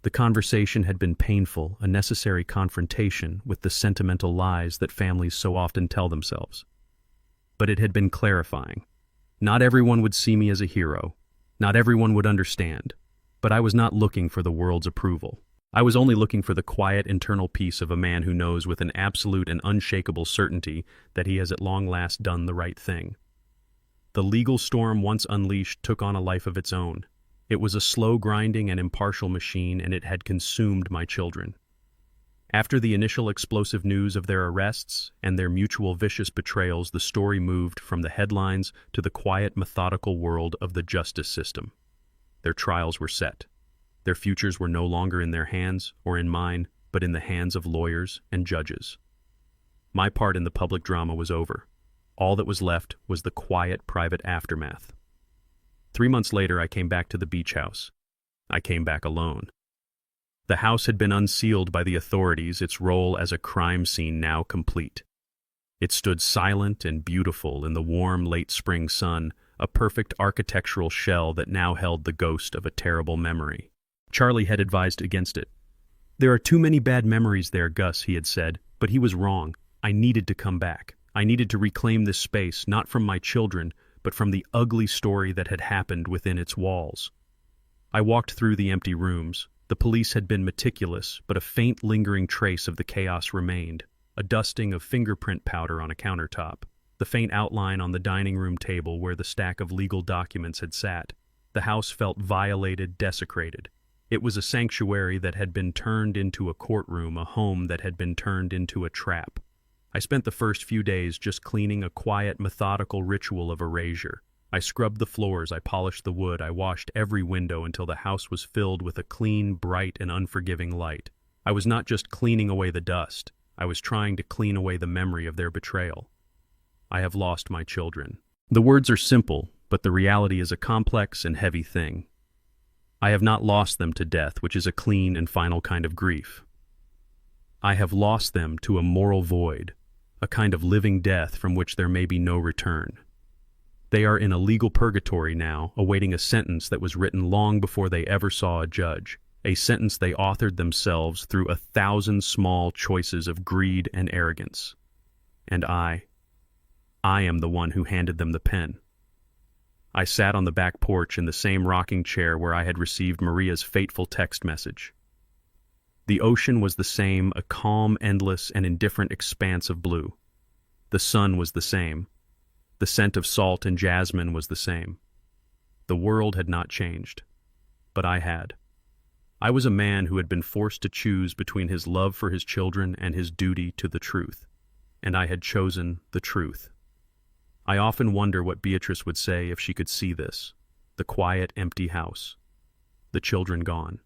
The conversation had been painful, a necessary confrontation with the sentimental lies that families so often tell themselves. But it had been clarifying. Not everyone would see me as a hero. Not everyone would understand. But I was not looking for the world's approval. I was only looking for the quiet internal peace of a man who knows with an absolute and unshakable certainty that he has at long last done the right thing. The legal storm once unleashed took on a life of its own. It was a slow grinding and impartial machine, and it had consumed my children. After the initial explosive news of their arrests and their mutual vicious betrayals, the story moved from the headlines to the quiet, methodical world of the justice system. Their trials were set. Their futures were no longer in their hands or in mine, but in the hands of lawyers and judges. My part in the public drama was over. All that was left was the quiet, private aftermath. 3 months later, I came back to the beach house. I came back alone. The house had been unsealed by the authorities, its role as a crime scene now complete. It stood silent and beautiful in the warm, late spring sun, a perfect architectural shell that now held the ghost of a terrible memory. Charlie had advised against it. There are too many bad memories there, Gus, he had said, but he was wrong. I needed to come back. I needed to reclaim this space, not from my children, but from the ugly story that had happened within its walls. I walked through the empty rooms. The police had been meticulous, but a faint lingering trace of the chaos remained, a dusting of fingerprint powder on a countertop, the faint outline on the dining room table where the stack of legal documents had sat. The house felt violated, desecrated. It was a sanctuary that had been turned into a courtroom, a home that had been turned into a trap. I spent the first few days just cleaning, a quiet, methodical ritual of erasure. I scrubbed the floors, I polished the wood, I washed every window until the house was filled with a clean, bright, and unforgiving light. I was not just cleaning away the dust, I was trying to clean away the memory of their betrayal. I have lost my children. The words are simple, but the reality is a complex and heavy thing. I have not lost them to death, which is a clean and final kind of grief. I have lost them to a moral void, a kind of living death from which there may be no return. They are in a legal purgatory now, awaiting a sentence that was written long before they ever saw a judge, a sentence they authored themselves through 1,000 small choices of greed and arrogance. And I am the one who handed them the pen. I sat on the back porch in the same rocking chair where I had received Maria's fateful text message. The ocean was the same, a calm, endless, and indifferent expanse of blue. The sun was the same. The scent of salt and jasmine was the same. The world had not changed, but I had. I was a man who had been forced to choose between his love for his children and his duty to the truth, and I had chosen the truth. I often wonder what Beatrice would say if she could see this, the quiet, empty house, the children gone.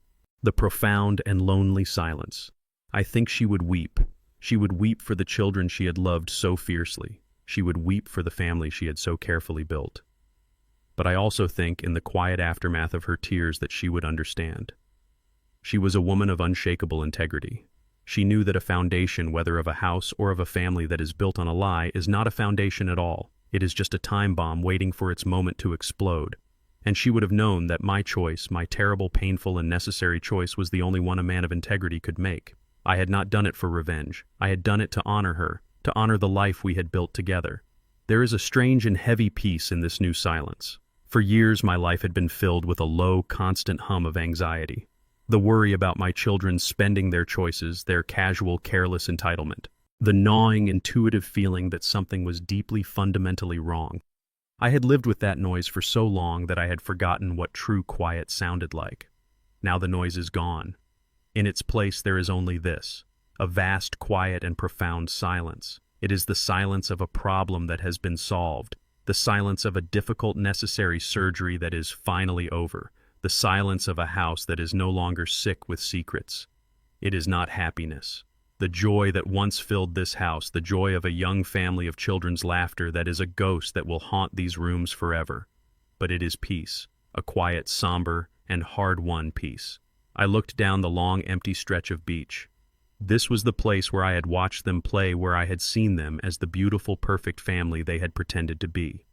The profound and lonely silence. I think she would weep. She would weep for the children she had loved so fiercely. She would weep for the family she had so carefully built. But I also think in the quiet aftermath of her tears that she would understand. She was a woman of unshakable integrity. She knew that a foundation, whether of a house or of a family that is built on a lie, is not a foundation at all. It is just a time bomb waiting for its moment to explode. And she would have known that my choice, my terrible, painful, and necessary choice, was the only one a man of integrity could make. I had not done it for revenge. I had done it to honor her, to honor the life we had built together. There is a strange and heavy peace in this new silence. For years, my life had been filled with a low, constant hum of anxiety. The worry about my children spending their choices, their casual, careless entitlement. The gnawing, intuitive feeling that something was deeply, fundamentally wrong. I had lived with that noise for so long that I had forgotten what true quiet sounded like. Now the noise is gone. In its place there is only this, a vast, quiet, and profound silence. It is the silence of a problem that has been solved, the silence of a difficult, necessary surgery that is finally over, the silence of a house that is no longer sick with secrets. It is not happiness. The joy that once filled this house, the joy of a young family of children's laughter that is a ghost that will haunt these rooms forever. But it is peace, a quiet, somber, and hard-won peace. I looked down the long, empty stretch of beach. This was the place where I had watched them play, where I had seen them as the beautiful, perfect family they had pretended to be.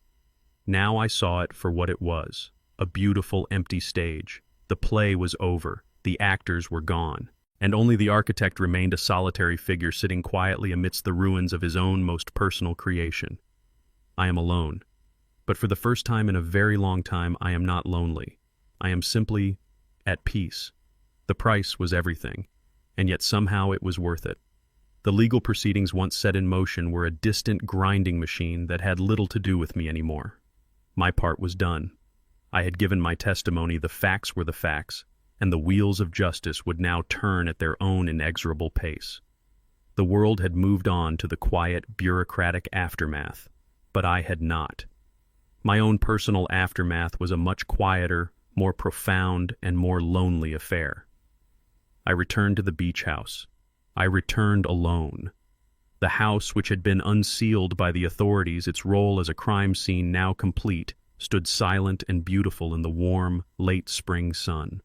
Now I saw it for what it was, a beautiful, empty stage. The play was over, the actors were gone. And only the architect remained a solitary figure sitting quietly amidst the ruins of his own most personal creation. I am alone. But for the first time in a very long time, I am not lonely. I am simply at peace. The price was everything, and yet somehow it was worth it. The legal proceedings once set in motion were a distant grinding machine that had little to do with me anymore. My part was done. I had given my testimony, the facts were the facts, and the wheels of justice would now turn at their own inexorable pace. The world had moved on to the quiet, bureaucratic aftermath, but I had not. My own personal aftermath was a much quieter, more profound, and more lonely affair. I returned to the beach house. I returned alone. The house, which had been unsealed by the authorities, its role as a crime scene now complete, stood silent and beautiful in the warm, late spring sun.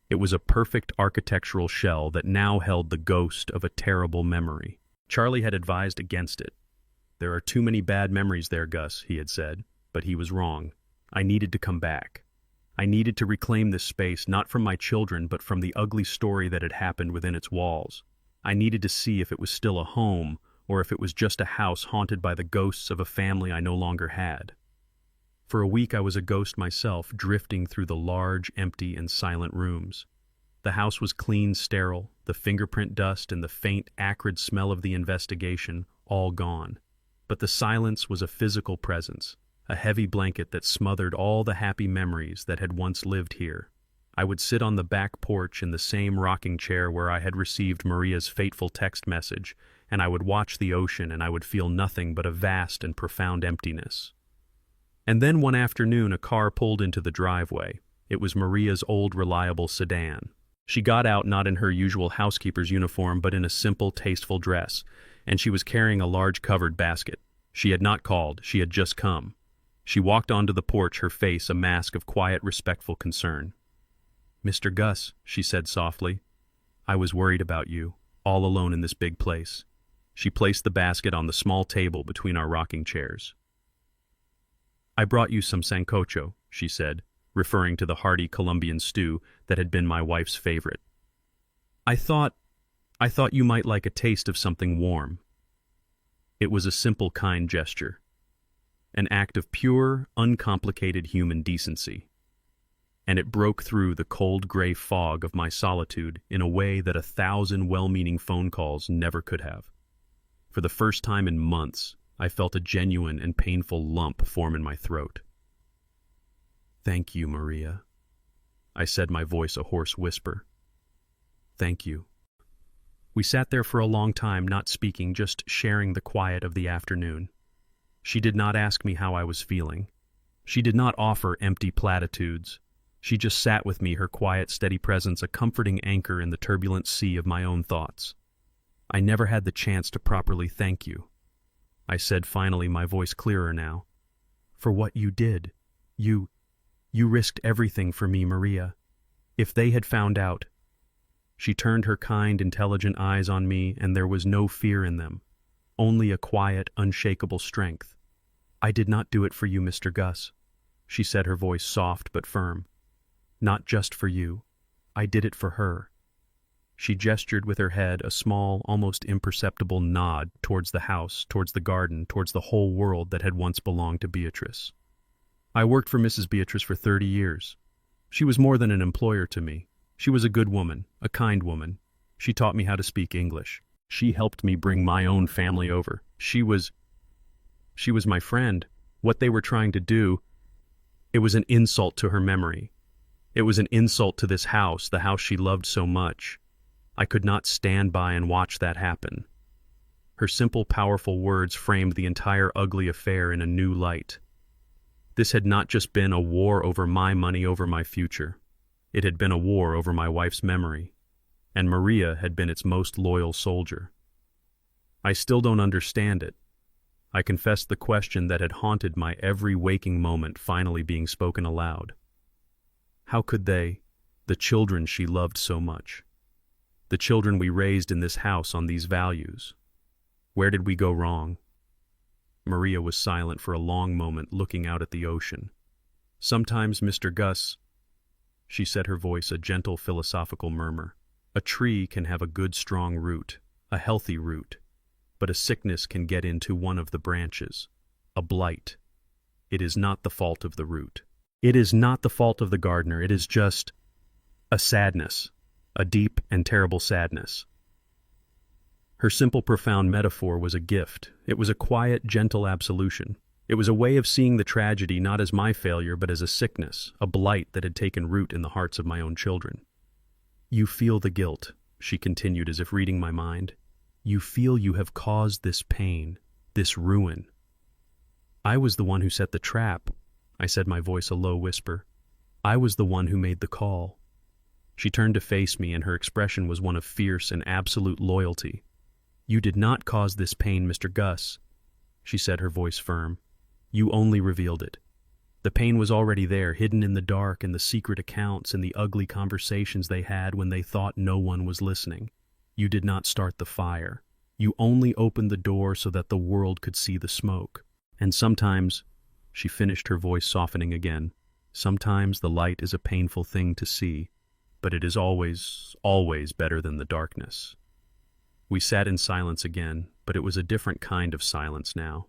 It was a perfect architectural shell that now held the ghost of a terrible memory. Charlie had advised against it. "There are too many bad memories there, Gus," he had said, but he was wrong. I needed to come back. I needed to reclaim this space, not from my children, but from the ugly story that had happened within its walls. I needed to see if it was still a home, or if it was just a house haunted by the ghosts of a family I no longer had. For a week I was a ghost myself, drifting through the large, empty, and silent rooms. The house was clean, sterile, the fingerprint dust and the faint, acrid smell of the investigation all gone. But the silence was a physical presence, a heavy blanket that smothered all the happy memories that had once lived here. I would sit on the back porch in the same rocking chair where I had received Maria's fateful text message, and I would watch the ocean, and I would feel nothing but a vast and profound emptiness. And then one afternoon a car pulled into the driveway. It was Maria's old, reliable sedan. She got out not in her usual housekeeper's uniform, but in a simple, tasteful dress, and she was carrying a large covered basket. She had not called, she had just come. She walked onto the porch, her face a mask of quiet, respectful concern. "Mr. Gus," she said softly, "I was worried about you, all alone in this big place." She placed the basket on the small table between our rocking chairs. "I brought you some sancocho," she said, referring to the hearty Colombian stew that had been my wife's favorite. I thought you might like a taste of something warm." It was a simple, kind gesture, an act of pure, uncomplicated human decency. And it broke through the cold gray fog of my solitude in a way that 1,000 well-meaning phone calls never could have. For the first time in months, I felt a genuine and painful lump form in my throat. "Thank you, Maria," I said, my voice a hoarse whisper. "Thank you." We sat there for a long time, not speaking, just sharing the quiet of the afternoon. She did not ask me how I was feeling. She did not offer empty platitudes. She just sat with me, her quiet, steady presence a comforting anchor in the turbulent sea of my own thoughts. "I never had the chance to properly thank you," I said finally, my voice clearer now. "For what you did. You risked everything for me, Maria. If they had found out, She turned her kind, intelligent eyes on me, and there was no fear in them, only a quiet, unshakable strength. "I did not do it for you, Mr. Gus," she said, her voice soft but firm. "Not just for you. I did it for her." She gestured with her head, a small, almost imperceptible nod towards the house, towards the garden, towards the whole world that had once belonged to Beatrice. "I worked for Mrs. Beatrice for 30 years. She was more than an employer to me. She was a good woman, a kind woman. She taught me how to speak English. She helped me bring my own family over. She was my friend. What they were trying to do, it was an insult to her memory. It was an insult to this house, the house she loved so much. I could not stand by and watch that happen." Her simple, powerful words framed the entire ugly affair in a new light. This had not just been a war over my money, over my future. It had been a war over my wife's memory, and Maria had been its most loyal soldier. I still don't understand it. I confessed the question that had haunted my every waking moment finally being spoken aloud. How could they, the children she loved so much, the children we raised in this house on these values, where did we go wrong? Maria was silent for a long moment, looking out at the ocean. "Sometimes, Mr. Gus," she said, her voice a gentle philosophical murmur, "a tree can have a good strong root, a healthy root, but a sickness can get into one of the branches, a blight. It is not the fault of the root. It is not the fault of the gardener. It is just a sadness, a deep and terrible sadness." Her simple, profound metaphor was a gift. It was a quiet, gentle absolution. It was a way of seeing the tragedy not as my failure, but as a sickness, a blight that had taken root in the hearts of my own children. "You feel the guilt," she continued as if reading my mind. "You feel you have caused this pain, this ruin." "I was the one who set the trap," I said, my voice a low whisper. "I was the one who made the call." She turned to face me, and her expression was one of fierce and absolute loyalty. "You did not cause this pain, Mr. Gus," she said, her voice firm. "You only revealed it. The pain was already there, hidden in the dark, in the secret accounts, in the ugly conversations they had when they thought no one was listening. You did not start the fire. You only opened the door so that the world could see the smoke. And sometimes," she finished, her voice softening again, "sometimes the light is a painful thing to see, but it is always, always better than the darkness." We sat in silence again, but it was a different kind of silence now.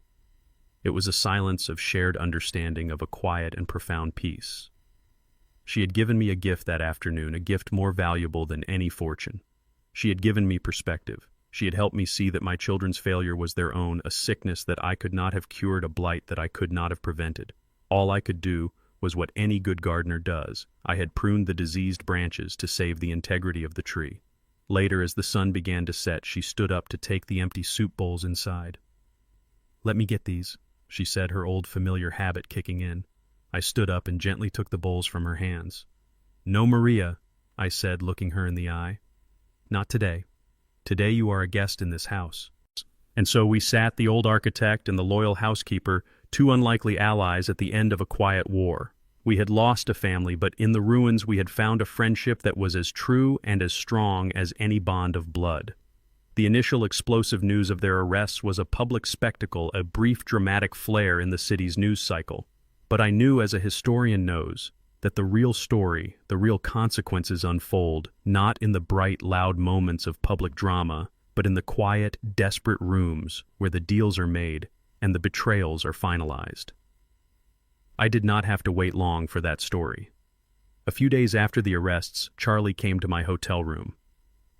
It was a silence of shared understanding, of a quiet and profound peace. She had given me a gift that afternoon, a gift more valuable than any fortune. She had given me perspective. She had helped me see that my children's failure was their own, a sickness that I could not have cured, a blight that I could not have prevented. All I could do was what any good gardener does. I had pruned the diseased branches to save the integrity of the tree. Later, as the sun began to set, she stood up to take the empty soup bowls inside. "Let me get these," she said, her old familiar habit kicking in. I stood up and gently took the bowls from her hands. "No, Maria," I said, looking her in the eye. "Not today. Today you are a guest in this house." And so we sat, the old architect and the loyal housekeeper, two unlikely allies at the end of a quiet war. We had lost a family, but in the ruins we had found a friendship that was as true and as strong as any bond of blood. The initial explosive news of their arrests was a public spectacle, a brief dramatic flare in the city's news cycle. But I knew, as a historian knows, that the real story, the real consequences unfold, not in the bright, loud moments of public drama, but in the quiet, desperate rooms where the deals are made and the betrayals are finalized. I did not have to wait long for that story. A few days after the arrests, Charlie came to my hotel room.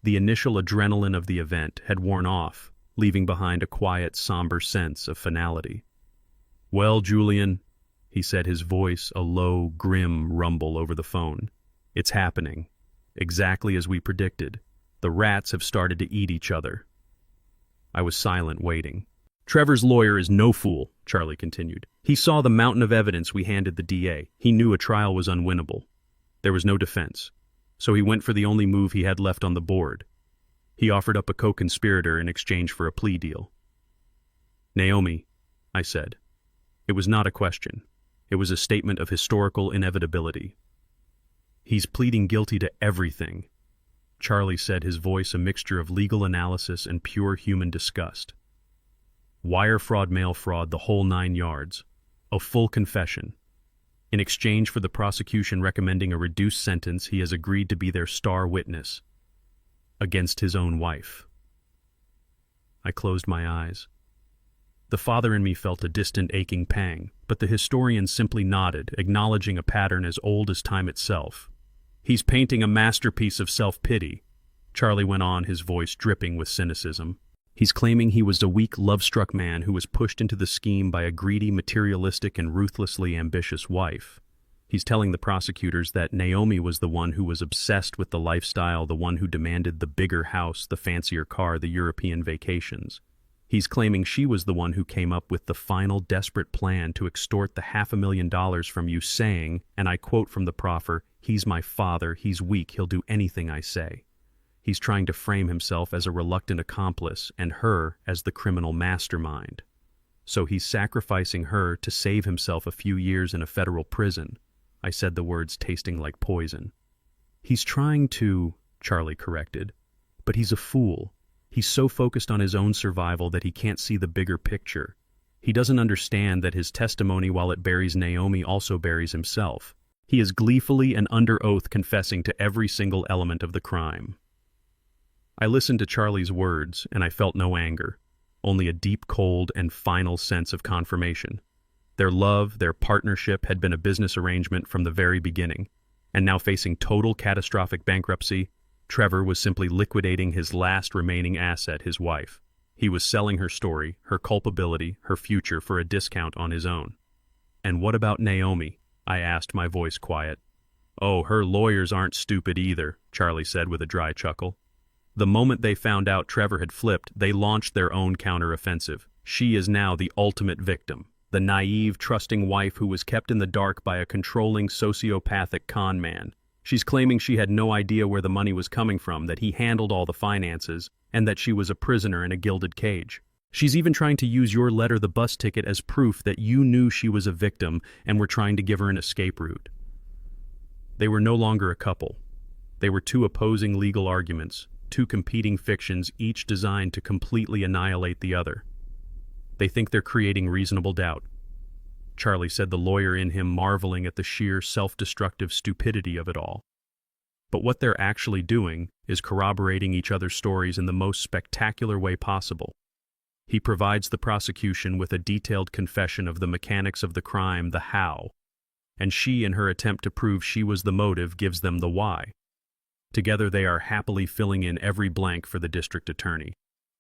The initial adrenaline of the event had worn off, leaving behind a quiet, somber sense of finality. "Well, Julian," he said, his voice a low, grim rumble over the phone. "It's happening. Exactly as we predicted. The rats have started to eat each other." I was silent, waiting. "Trevor's lawyer is no fool," Charlie continued. "He saw the mountain of evidence we handed the DA. He knew a trial was unwinnable. There was no defense. So he went for the only move he had left on the board. He offered up a co-conspirator in exchange for a plea deal." "Naomi," I said. It was not a question. It was a statement of historical inevitability. "He's pleading guilty to everything." Charlie said, his voice a mixture of legal analysis and pure human disgust. Wire fraud, mail fraud, the whole 9 yards. A full confession. In exchange for the prosecution recommending a reduced sentence, he has agreed to be their star witness. Against his own wife. I closed my eyes. The father in me felt a distant aching pang, but the historian simply nodded, acknowledging a pattern as old as time itself. He's painting a masterpiece of self-pity, Charlie went on, his voice dripping with cynicism. He's claiming he was a weak, love-struck man who was pushed into the scheme by a greedy, materialistic, and ruthlessly ambitious wife. He's telling the prosecutors that Naomi was the one who was obsessed with the lifestyle, the one who demanded the bigger house, the fancier car, the European vacations. He's claiming she was the one who came up with the final desperate plan to extort the $500,000 from you, saying, and I quote from the proffer, "He's my father, he's weak, he'll do anything I say." He's trying to frame himself as a reluctant accomplice and her as the criminal mastermind. So he's sacrificing her to save himself a few years in a federal prison. I said the words tasting like poison. He's trying to, Charlie corrected, but he's a fool. He's so focused on his own survival that he can't see the bigger picture. He doesn't understand that his testimony, while it buries Naomi, also buries himself. He is gleefully and under oath confessing to every single element of the crime. I listened to Charlie's words, and I felt no anger, only a deep, cold, and final sense of confirmation. Their love, their partnership had been a business arrangement from the very beginning, and now facing total catastrophic bankruptcy, Trevor was simply liquidating his last remaining asset, his wife. He was selling her story, her culpability, her future for a discount on his own. And what about Naomi? I asked, my voice quiet. Oh, her lawyers aren't stupid either, Charlie said with a dry chuckle. The moment they found out Trevor had flipped, they launched their own counteroffensive. She is now the ultimate victim, the naive, trusting wife who was kept in the dark by a controlling, sociopathic con man. She's claiming she had no idea where the money was coming from, that he handled all the finances, and that she was a prisoner in a gilded cage. She's even trying to use your letter, the bus ticket, as proof that you knew she was a victim and were trying to give her an escape route. They were no longer a couple. They were two opposing legal arguments, two competing fictions, each designed to completely annihilate the other. They think they're creating reasonable doubt. Charlie said, the lawyer in him marveling at the sheer self-destructive stupidity of it all. But what they're actually doing is corroborating each other's stories in the most spectacular way possible. He provides the prosecution with a detailed confession of the mechanics of the crime, the how, and she, in her attempt to prove she was the motive, gives them the why. Together they are happily filling in every blank for the district attorney.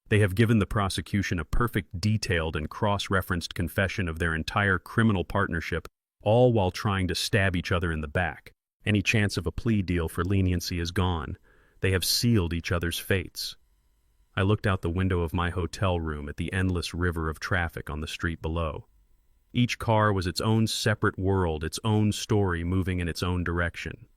They have given the prosecution a perfect, detailed, and cross-referenced confession of their entire criminal partnership, all while trying to stab each other in the back. Any chance of a plea deal for leniency is gone. They have sealed each other's fates. I looked out the window of my hotel room at the endless river of traffic on the street below. Each car was its own separate world, its own story moving in its own direction.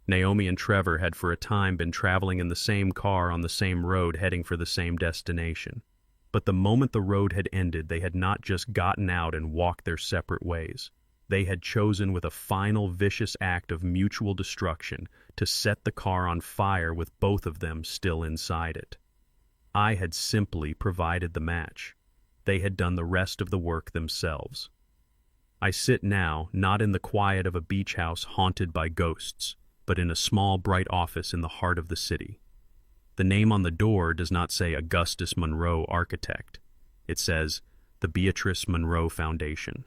Naomi and Trevor had for a time been traveling in the same car on the same road, heading for the same destination. But the moment the road had ended, they had not just gotten out and walked their separate ways. They had chosen, with a final vicious act of mutual destruction, to set the car on fire with both of them still inside it. I had simply provided the match. They had done the rest of the work themselves. I sit now, not in the quiet of a beach house haunted by ghosts, but in a small, bright office in the heart of the city. The name on the door does not say Augustus Monroe Architect. It says the Beatrice Monroe Foundation.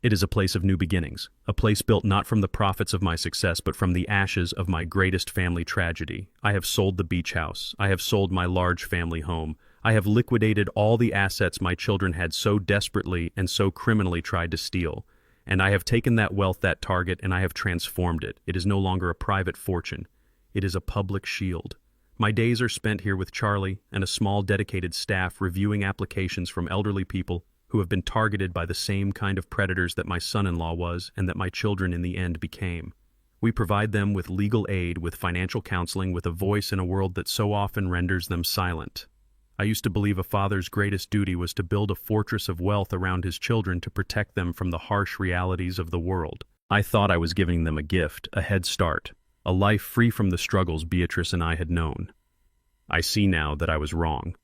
It is a place of new beginnings, a place built not from the profits of my success, but from the ashes of my greatest family tragedy. I have sold the beach house. I have sold my large family home. I have liquidated all the assets my children had so desperately and so criminally tried to steal. And I have taken that wealth, that target, and I have transformed it. It is no longer a private fortune. It is a public shield. My days are spent here with Charlie and a small dedicated staff reviewing applications from elderly people who have been targeted by the same kind of predators that my son-in-law was and that my children in the end became. We provide them with legal aid, with financial counseling, with a voice in a world that so often renders them silent. I used to believe a father's greatest duty was to build a fortress of wealth around his children to protect them from the harsh realities of the world. I thought I was giving them a gift, a head start. a life free from the struggles Beatrice and I had known. I see now that I was wrong.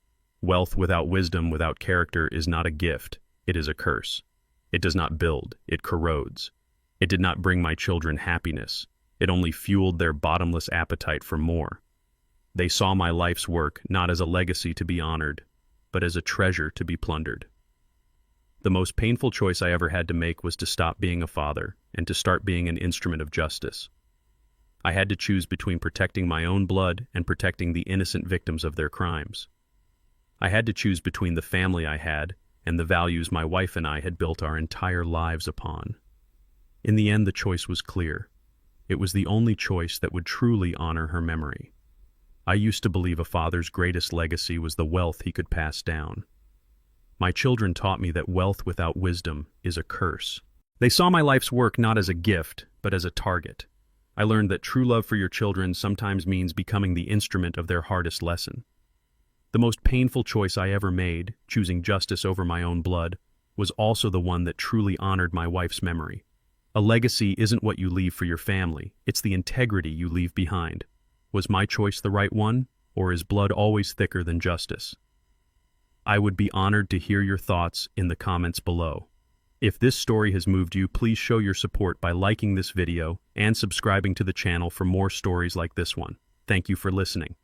Wealth without wisdom, without character, is not a gift, it is a curse. It does not build, it corrodes. It did not bring my children happiness, it only fueled their bottomless appetite for more. They saw my life's work not as a legacy to be honored, but as a treasure to be plundered. The most painful choice I ever had to make was to stop being a father and to start being an instrument of justice. I had to choose between protecting my own blood and protecting the innocent victims of their crimes. I had to choose between the family I had and the values my wife and I had built our entire lives upon. In the end, the choice was clear. It was the only choice that would truly honor her memory. I used to believe a father's greatest legacy was the wealth he could pass down. My children taught me that wealth without wisdom is a curse. They saw my life's work not as a gift, but as a target. I learned that true love for your children sometimes means becoming the instrument of their hardest lesson. The most painful choice I ever made, choosing justice over my own blood, was also the one that truly honored my wife's memory. A legacy isn't what you leave for your family, it's the integrity you leave behind. Was my choice the right one, or is blood always thicker than justice? I would be honored to hear your thoughts in the comments below. If this story has moved you, please show your support by liking this video and subscribing to the channel for more stories like this one. Thank you for listening.